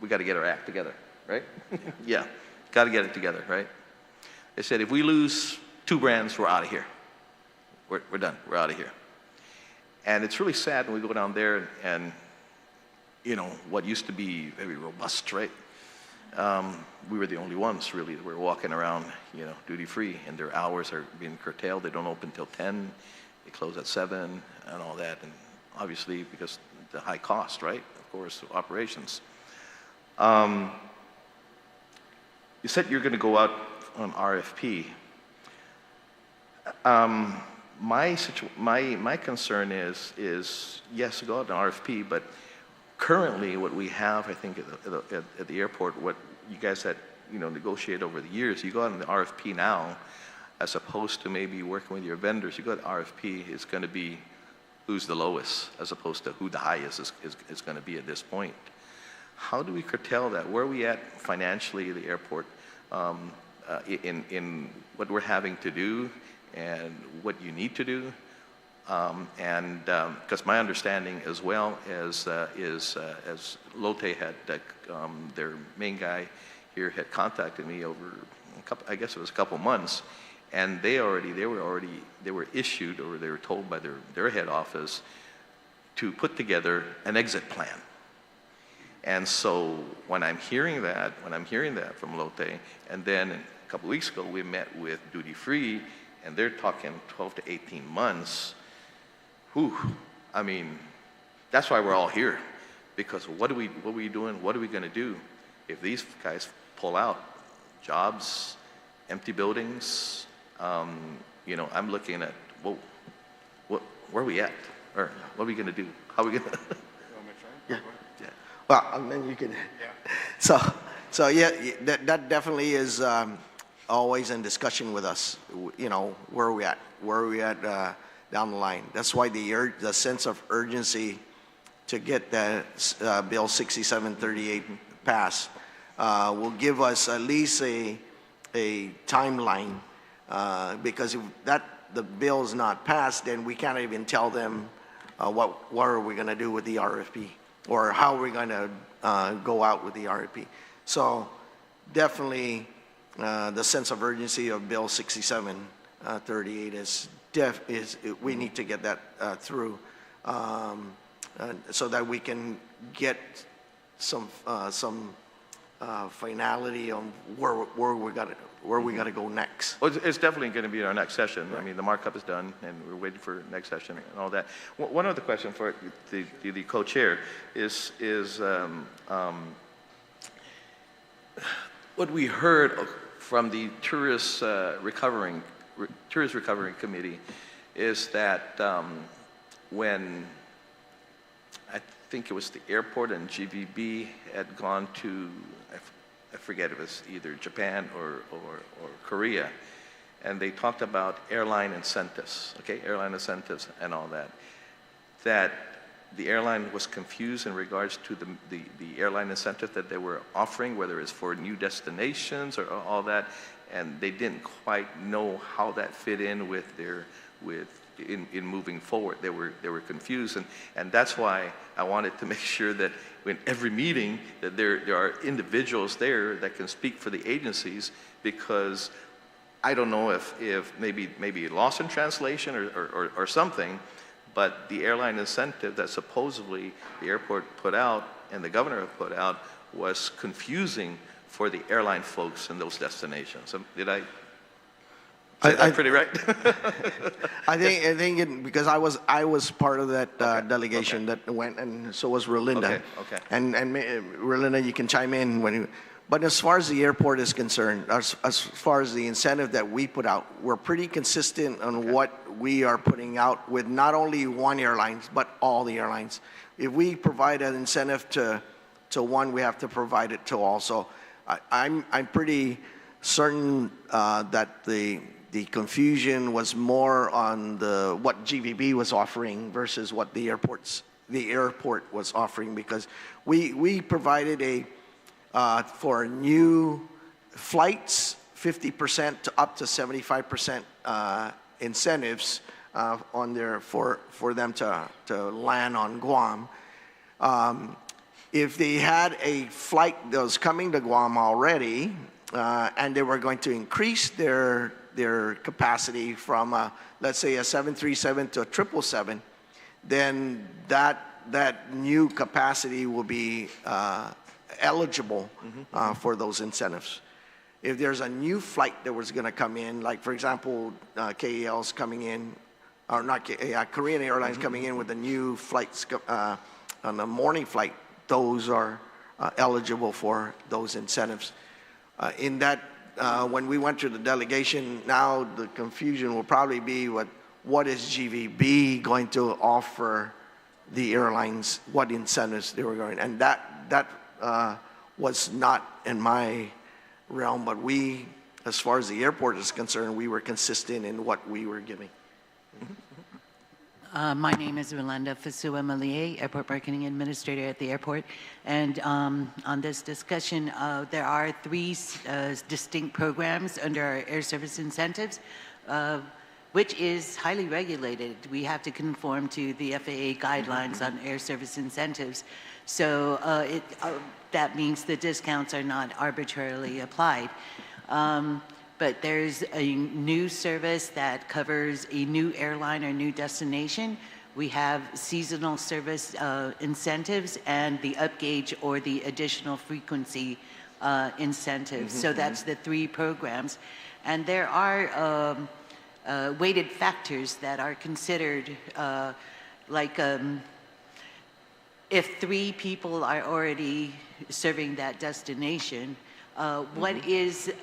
We got to get our act together, right? Yeah, got to get it together, right? They said, if we lose 2 brands, we're out of here. We're done. We're out of here. And it's really sad when we go down there and you know, what used to be very robust, right? We were the only ones, really, that were walking around, you know, duty-free, and their hours are being curtailed. They don't open till 10. They close at 7 and all that. And obviously, because the high cost, right, of course, of operations. You said you're going to go out on RFP. My concern is yes, go out on RFP, but currently what we have, I think, at the airport, what you guys had, you know, negotiated over the years, you go out on the RFP now, as opposed to maybe working with your vendors. You go to RFP, it's going to be who's the lowest, as opposed to who the highest is going to be at this point. How do we curtail that? Where are we at financially at the airport in what we're having to do and what you need to do? Because my understanding as well is as Lotte had, their main guy here had contacted me over I guess it was a couple months, and they were issued, or they were told by their head office to put together an exit plan. And so when I'm hearing that from Lotte, and then a couple weeks ago we met with Duty Free, and they're talking 12 to 18 months. Whew, I mean, that's why we're all here, because what are we doing? What are we going to do if these guys pull out? Jobs, empty buildings. You know, I'm looking at, whoa, where are we at? Or what are we going to do? How are we going to? Yeah. Well, and then you can. Yeah. So yeah, that definitely is always in discussion with us. You know, where are we at? Where are we at down the line? That's why the sense of urgency to get that Bill 6738 passed will give us at least a timeline, because if the bill is not passed, then we can't even tell them what are we going to do with the RFP, or how are we going to go out with the RFP. So definitely the sense of urgency of Bill 6738 is we need to get that through so that we can get some finality on where we got to go next. Well, it's definitely going to be our next session. Right. I mean, the markup is done, and we're waiting for next session and all that. One other question for the co-chair is what we heard from the Tourist Recovery Committee is that when I think it was the airport and GVB had gone to, I forget if it was either Japan or Korea, and they talked about airline incentives, okay, airline incentives and all that, that the airline was confused in regards to the airline incentive that they were offering, whether it's for new destinations or all that, and they didn't quite know how that fit in with in moving forward. They were confused, and that's why I wanted to make sure that in every meeting that there are individuals there that can speak for the agencies, because I don't know if maybe lost in translation or something, but the airline incentive that supposedly the airport put out and the governor put out was confusing for the airline folks in those destinations. Did I say that pretty right? I think because I was part of that delegation that went, and so was Rolinda. Okay. And Rolinda, you can chime in when you. But as far as the airport is concerned, as far as the incentive that we put out, we're pretty consistent on what we are putting out with not only one airline, but all the airlines. If we provide an incentive to one, we have to provide it to all. So I'm pretty certain that the confusion was more on what GVB was offering versus what the airport was offering, because we provided for new flights, 50% to up to 75% incentives on there for them to land on Guam. If they had a flight that was coming to Guam already, and they were going to increase their capacity from let's say a 737 to a 777, then that new capacity will be eligible for those incentives. If there's a new flight that was going to come in, like for example, KEL's coming in, or not, Korean Airlines coming in with the new flights on the morning flight, those are eligible for those incentives. In that, when we went to the delegation, now the confusion will probably be what is GVB going to offer the airlines, what incentives they were going, and that was not in my realm, but we, as far as the airport is concerned, we were consistent in what we were giving. My name is Rolanda Fasua Malie, Airport Marketing Administrator at the airport. And on this discussion, there are three distinct programs under our air service incentives, which is highly regulated. We have to conform to the FAA guidelines on air service incentives. So that means the discounts are not arbitrarily applied. But there's a new service that covers a new airline or new destination. We have seasonal service incentives and the upgauge or the additional frequency incentives. So that's the three programs. And there are weighted factors that are considered, like if three people are already serving that destination, what is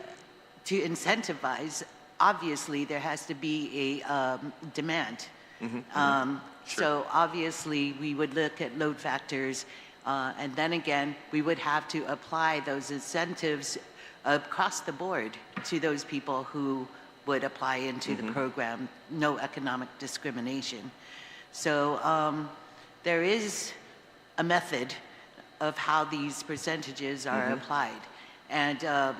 to incentivize? Obviously, there has to be a demand. So obviously, we would look at load factors, and then again, we would have to apply those incentives across the board to those people who would apply into the program, no economic discrimination. So there is a method of how these percentages are applied. And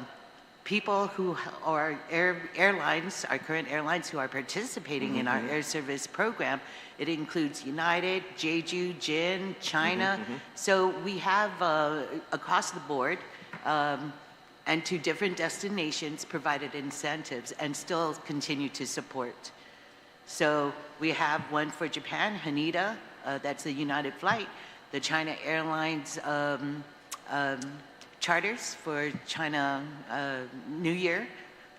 people who are airlines, our current airlines who are participating in our air service program, it includes United, Jeju, Jin, China. So we have across the board and to different destinations provided incentives and still continue to support. So we have one for Japan, Haneda, that's a United flight. The China Airlines charters for China New Year,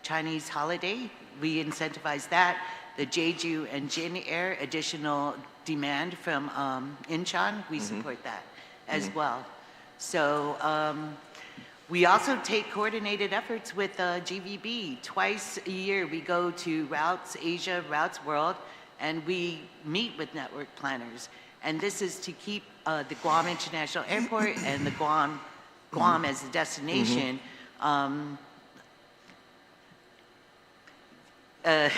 Chinese holiday, we incentivize that. The Jeju and Jin Air, additional demand from Incheon, we support that as well. So we also take coordinated efforts with GVB. Twice a year we go to Routes Asia, Routes World, and we meet with network planners. And this is to keep the Guam International Airport and the Guam as a destination um, uh,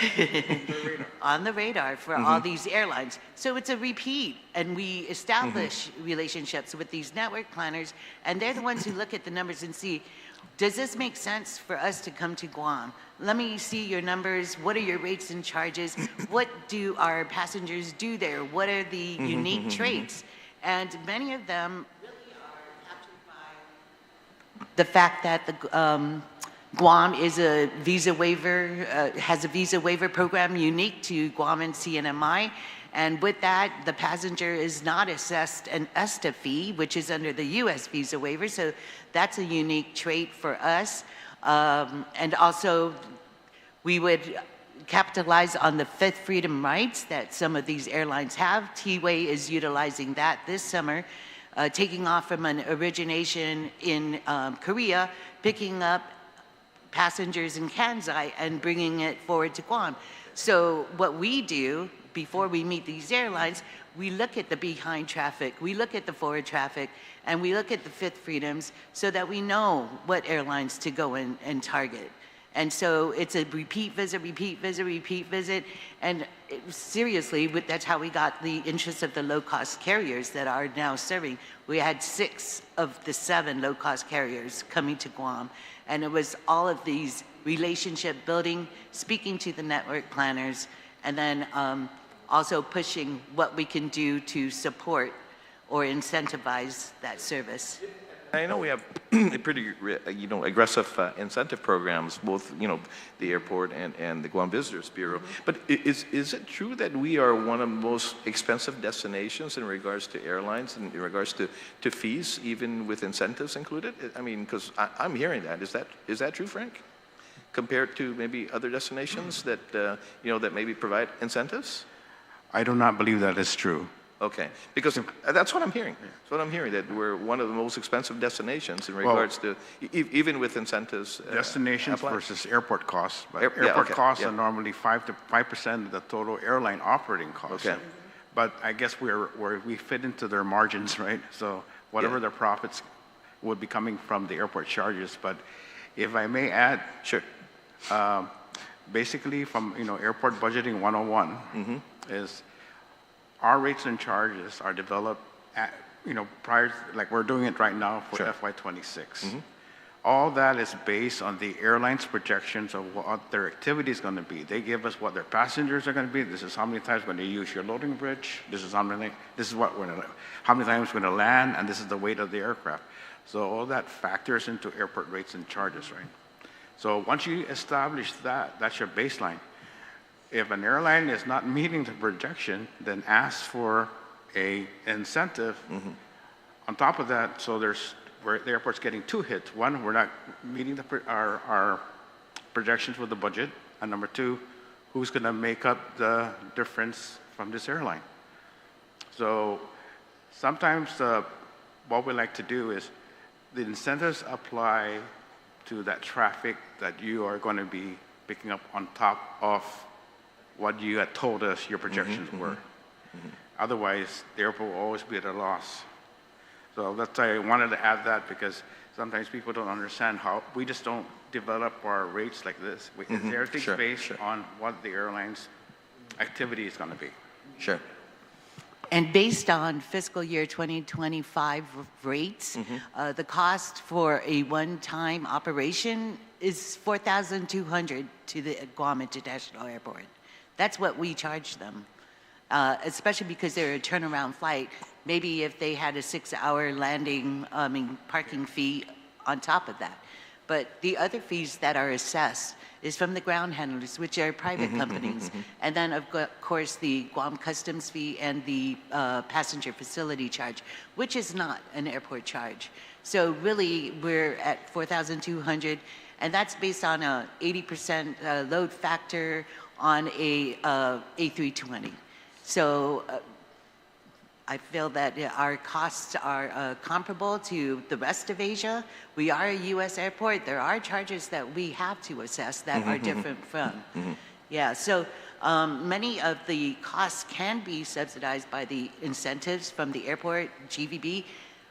on the radar for all these airlines. So it's a repeat, and we establish relationships with these network planners, and they're the ones who look at the numbers and see, does this make sense for us to come to Guam? Let me see your numbers. What are your rates and charges? What do our passengers do there? What are the unique traits? And many of them really are captured by the fact that the Guam is a visa waiver, has a visa waiver program unique to Guam and CNMI. And with that, the passenger is not assessed an ESTA fee, which is under the US visa waiver. So that's a unique trait for us. And also, we would capitalize on the fifth freedom rights that some of these airlines have. T-Way is utilizing that this summer, taking off from an origination in Korea, picking up passengers in Kansai and bringing it forward to Guam. So what we do before we meet these airlines, we look at the behind traffic, we look at the forward traffic, and we look at the fifth freedoms so that we know what airlines to go in and target. And so it's a repeat visit, repeat visit, repeat visit. And seriously, that's how we got the interest of the low-cost carriers that are now serving. We had 6 of the 7 low-cost carriers coming to Guam. And it was all of these relationship building, speaking to the network planners, and then also pushing what we can do to support or incentivize that service. I know we have a pretty, aggressive incentive programs, both, the airport and the Guam Visitors Bureau. But is it true that we are one of the most expensive destinations in regards to airlines, in regards to fees, even with incentives included? I mean, because I'm hearing that. Is that true, Frank? Compared to maybe other destinations that, that maybe provide incentives? I do not believe that is true. Okay, because that's what I'm hearing. That's what I'm hearing, that we're one of the most expensive destinations in regards to, even with incentives. Destinations versus airport costs. Airport costs are normally 5% of the total airline operating costs. Okay. But I guess we fit into their margins, right? So whatever their profits would be coming from the airport charges. But if I may add, sure. Basically from airport budgeting 101 is our rates and charges are developed at, prior, like we're doing it right now for FY26. All that is based on the airline's projections of what their activity is going to be. They give us what their passengers are going to be. This is how many times we're going to use your loading bridge. This is how many times we're going to land, and this is the weight of the aircraft. So all that factors into airport rates and charges, right? So once you establish that, that's your baseline. If an airline is not meeting the projection, then ask for a incentive on top of that. So the airport's getting 2 hits. One, we're not meeting our projections with the budget, and number 2, who's going to make up the difference from this airline? So sometimes what we like to do is the incentives apply to that traffic that you are going to be picking up on top of what you had told us your projections were. Otherwise, the airport will always be at a loss. So that's why I wanted to add that, because sometimes people don't understand how we just don't develop our rates like this. Everything's based on what the airline's activity is going to be. Sure. And based on fiscal year 2025 rates, the cost for a one-time operation is $4,200 to the Guam International Airport. That's what we charge them, especially because they're a turnaround flight. Maybe if they had a 6-hour parking fee on top of that. But the other fees that are assessed is from the ground handlers, which are private companies. And then, of course, the Guam Customs fee and the passenger facility charge, which is not an airport charge. So really, we're at $4,200, and that's based on a 80% load factor on a A320. So I feel that our costs are comparable to the rest of Asia. We are a U.S. airport. There are charges that we have to assess that are different from. Yeah, so many of the costs can be subsidized by the incentives from the airport, GVB,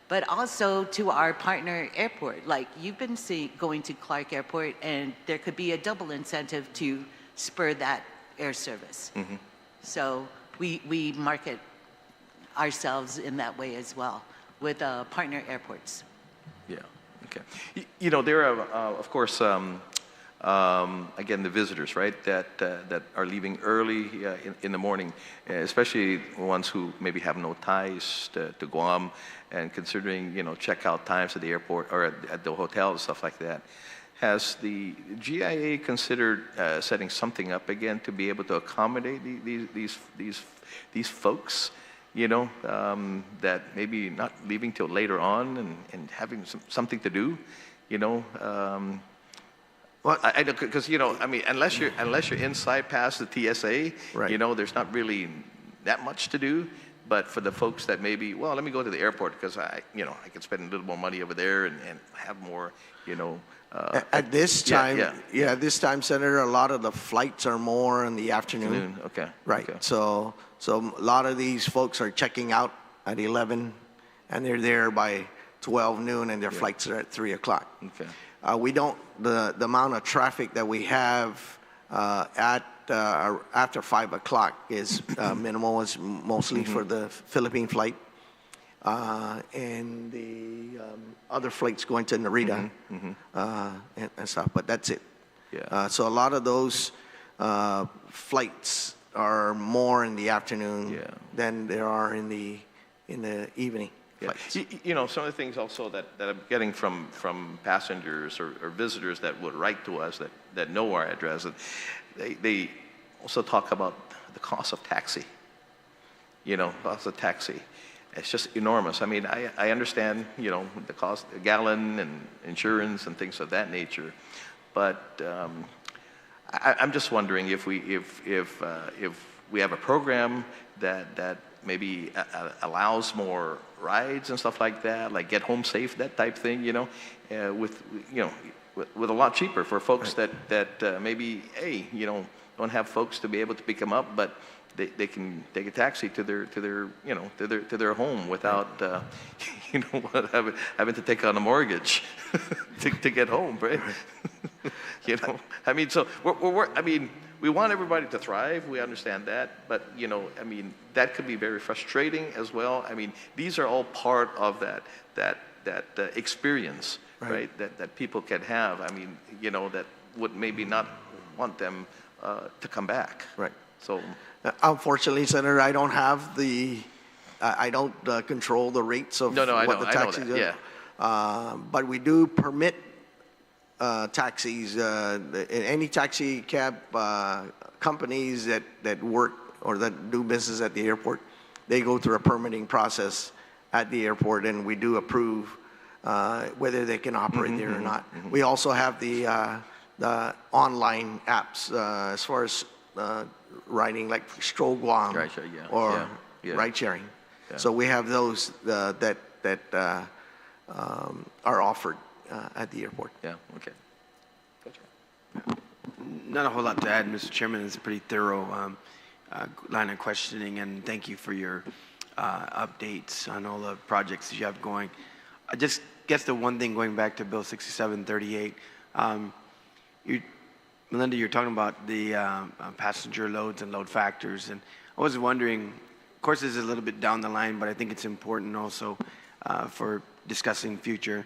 but also to our partner airport. Like you've been going to Clark Airport, and there could be a double incentive to spur that air service. So we market ourselves in that way as well with partner airports. Yeah, okay. You know, there are, of course, again, the visitors, right, that are leaving early in the morning, especially ones who maybe have no ties to Guam, and considering, you know, checkout times at the airport or at the hotel and stuff like that. Has the GIA considered setting something up again to be able to accommodate these folks, you know, that maybe not leaving till later on and having something to do, you know? Well, I because, you know, I mean, unless you're inside past the TSA, Right. you know, there's not really that much to do. But for the folks that maybe, well, let me go to the airport because you know, I can spend a little more money over there and have more, you know. At this time, yeah. this time, Senator, a lot of the flights are more in the afternoon. Okay. Right. Okay. So a lot of these folks are checking out at 11, and they're there by 12 noon, and their flights are at 3 o'clock. Okay. We don't, the amount of traffic that we have after 5 o'clock is minimal. It's mostly for the Philippine flight and the other flights going to Narita and stuff, but that's it. Yeah. So a lot of those flights are more in the afternoon than there are in the evening. Yeah. You know, some of the things also that I'm getting from passengers or visitors that would write to us that know our address, and they also talk about the cost of taxi. You know, cost of taxi. It's just enormous. I mean, I understand, you know, the cost, a gallon and insurance and things of that nature, but I'm just wondering if we have a program that maybe allows more rides and stuff like that, like get home safe, that type thing, you know, with a lot cheaper for folks that maybe, hey, you know, don't have folks to be able to pick them up, but they can take a taxi to their home without you know, having to take on a mortgage to get home, right? You know, I mean, so I mean, we want everybody to thrive. We understand that, but you know, I mean, that could be very frustrating as well. I mean, these are all part of that experience, right? That people can have. I mean, you know, that would maybe not want them to come back. Right. So, unfortunately, Senator, I don't have I don't control the rates of what the taxis are. Yeah. But we do permit taxis, any taxi cab companies that work or that do business at the airport, they go through a permitting process at the airport, and we do approve whether they can operate there or not. We also have the online apps as far as riding, like Stroll Guam or ride sharing. Yeah. So we have those that are offered at the airport. Yeah, okay. Not a whole lot to add, Mr. Chairman. It's a pretty thorough line of questioning, and thank you for your updates on all the projects that you have going. I just guess the one thing, going back to Bill 6738, Melinda, you're talking about the passenger loads and load factors, and I was wondering, of course this is a little bit down the line, but I think it's important also for discussing future.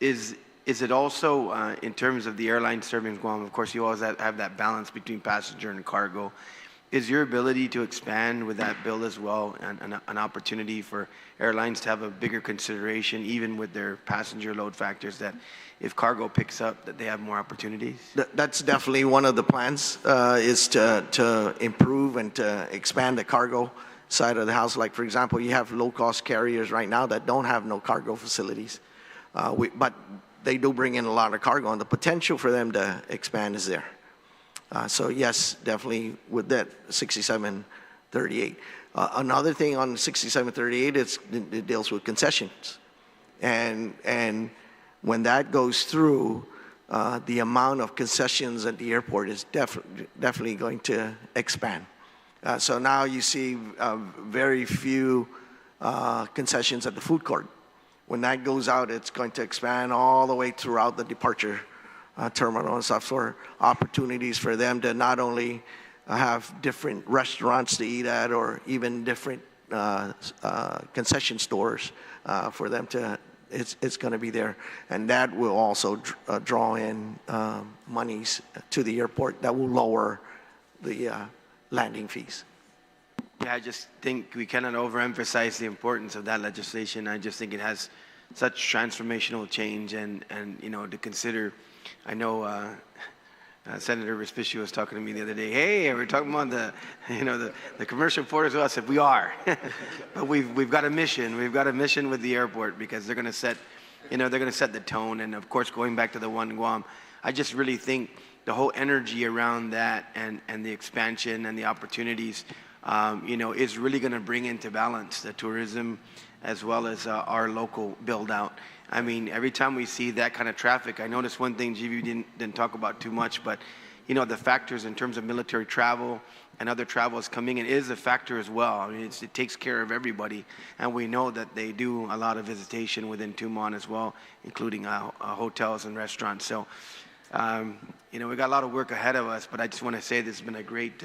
Is it also in terms of the airline serving Guam? Of course, you always have that balance between passenger and cargo. Is your ability to expand with that bill as well an opportunity for airlines to have a bigger consideration, even with their passenger load factors, that if cargo picks up, that they have more opportunities? That's definitely one of the plans, is to improve and to expand the cargo side of the house. Like, for example, you have low-cost carriers right now that don't have no cargo facilities, but they do bring in a lot of cargo, and the potential for them to expand is there. So yes, definitely with that 6738. Another thing on 6738 is it deals with concessions, and when that goes through, the amount of concessions at the airport is definitely going to expand. So now you see very few concessions at the food court. When that goes out, it's going to expand all the way throughout the departure terminal and stuff, for opportunities for them to not only have different restaurants to eat at, or even different concession stores for them to, it's going to be there. And that will also draw in monies to the airport that will lower the landing fees. Yeah, I just think we cannot overemphasize the importance of that legislation. I just think it has such transformational change, and you know, to consider. I know Senator Respicio was talking to me the other day. Hey, we're talking about the commercial port as well. I said we are, but we've got a mission. We've got a mission with the airport, because they're going to set, they're going to set the tone. And of course, going back to the One Guam, I just really think the whole energy around that and the expansion and the opportunities, is really going to bring into balance the tourism as well as our local build out. I mean, every time we see that kind of traffic, I noticed one thing GV didn't talk about too much, but the factors in terms of military travel and other travels coming in is a factor as well. I mean, it takes care of everybody, and we know that they do a lot of visitation within Tumon as well, including hotels and restaurants. So, we got a lot of work ahead of us, but I just want to say this has been a great,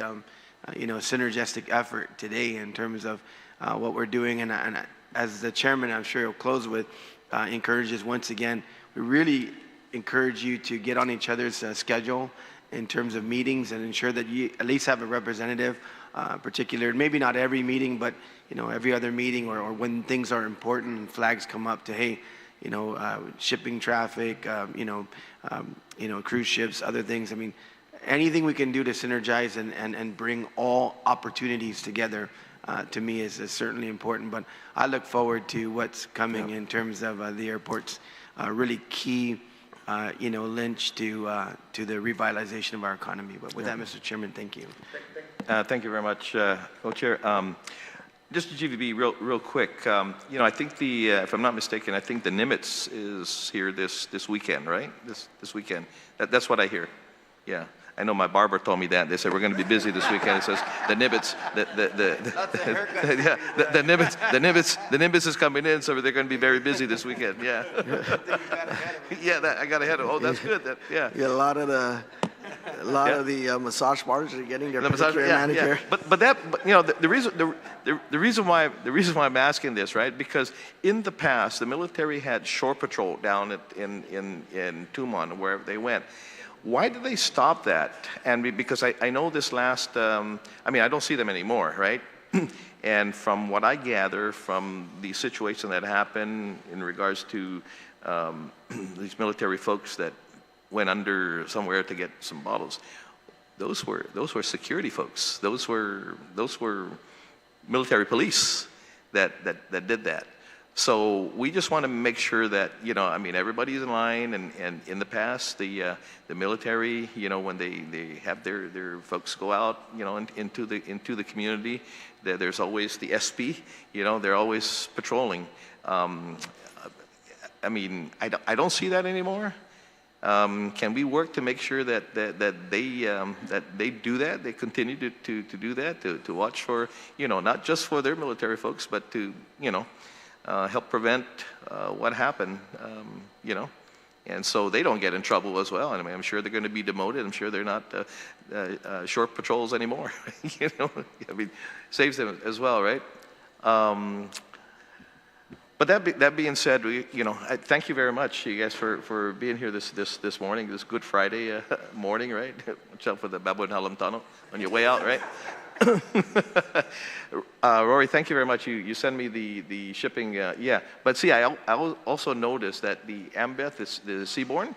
synergistic effort today in terms of what we're doing. And as the chairman, I'm sure he'll close with, encourages once again, we really encourage you to get on each other's schedule in terms of meetings, and ensure that you at least have a representative, particular, maybe not every meeting, but every other meeting, or when things are important and flags come up to, hey, shipping traffic, cruise ships, other things. I mean, anything we can do to synergize and bring all opportunities together, to me is certainly important. But I look forward to what's coming in terms of the airport's really key, lynch to the revitalization of our economy. But with that, Mr. Chairman, thank you. Thank you very much, Co-Chair. Just to GVB real quick, I think if I'm not mistaken, I think the Nimitz is here this weekend, right? This weekend. That's what I hear. Yeah. I know my barber told me that. They said we're going to be busy this weekend. It says the Nimitz, the Nimitz is coming in, so they're going to be very busy this weekend. Yeah. Yeah, I got ahead of. Oh, that's good. Yeah. Yeah, a lot of the massage parlors are getting their pedicure and manicure. Yeah. But the reason why I'm asking this, right? Because in the past, the military had shore patrol down in Tumon, wherever they went. Why did they stop that? And because I know this last, I don't see them anymore, right? And from what I gather from the situation that happened in regards to these military folks that went under somewhere to get some bottles, those were security folks. Those were military police that did that. So we just want to make sure that everybody's in line, and in the past the military, when they have their folks go out into the community, there's always the SP, they're always patrolling. I don't see that anymore. Can we work to make sure that they do that? They continue to do that, to watch for not just for their military folks, but to help prevent what happened, and so they don't get in trouble as well. And I'm sure they're going to be demoted. I'm sure they're not short patrols anymore. Saves them as well, right? But that being said, I thank you very much, you guys, for being here this morning, this Good Friday morning, right? Watch out for the Baboy Halamtano on your way out, right? Rory, thank you very much. You send me the shipping, yeah. But see, I also noticed that the Ambeth, the Seabourn,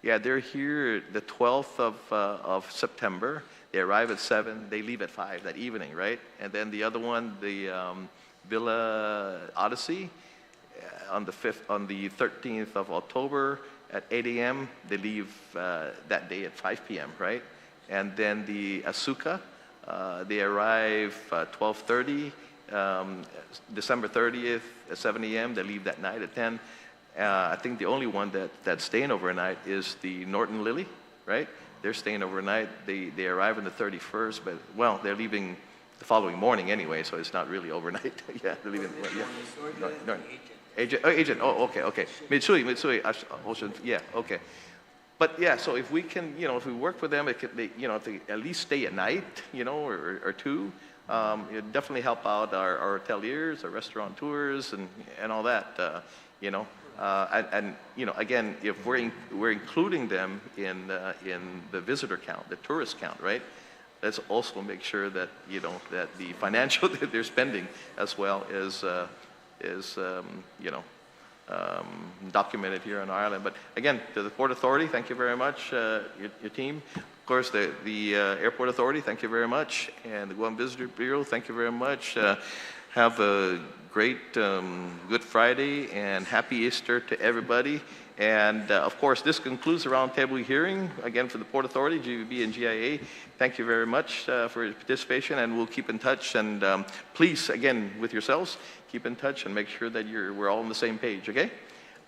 yeah, they're here the 12th of September. They arrive at 7, they leave at 5 that evening, right? And then the other one, the Villa Odyssey, on the 13th of October at 8 a.m. They leave that day at 5 p.m., right? And then the Asuka, they arrive 12:30, December 30th at 7 a.m. They leave that night at 10. I think the only one that's staying overnight is the Norton Lily, right? They're staying overnight. They arrive on the 31st, but they're leaving the following morning anyway, so it's not really overnight. Yeah, they're leaving. Yeah. No. Agent. Oh, okay. Mitsui. Ocean. Yeah, okay. But yeah, so if we can, if we work with them, if they at least stay at night, or two, it definitely help out our hoteliers, our restaurateurs, and all that, and again, if we're including them in the visitor count, the tourist count, right? Let's also make sure that that the financial that they're spending as well is documented here on our island. But again, to the Port Authority, thank you very much, your team. Of course, the Airport Authority, thank you very much. And the Guam Visitor Bureau, thank you very much. Have a great Good Friday and Happy Easter to everybody. And of course, this concludes the roundtable hearing. Again, for the Port Authority, GVB and GIA, thank you very much for your participation, and we'll keep in touch. And please, again, with yourselves, keep in touch and make sure that we're all on the same page, okay?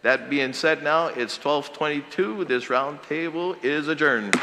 That being said, now it's 12:22. This roundtable is adjourned.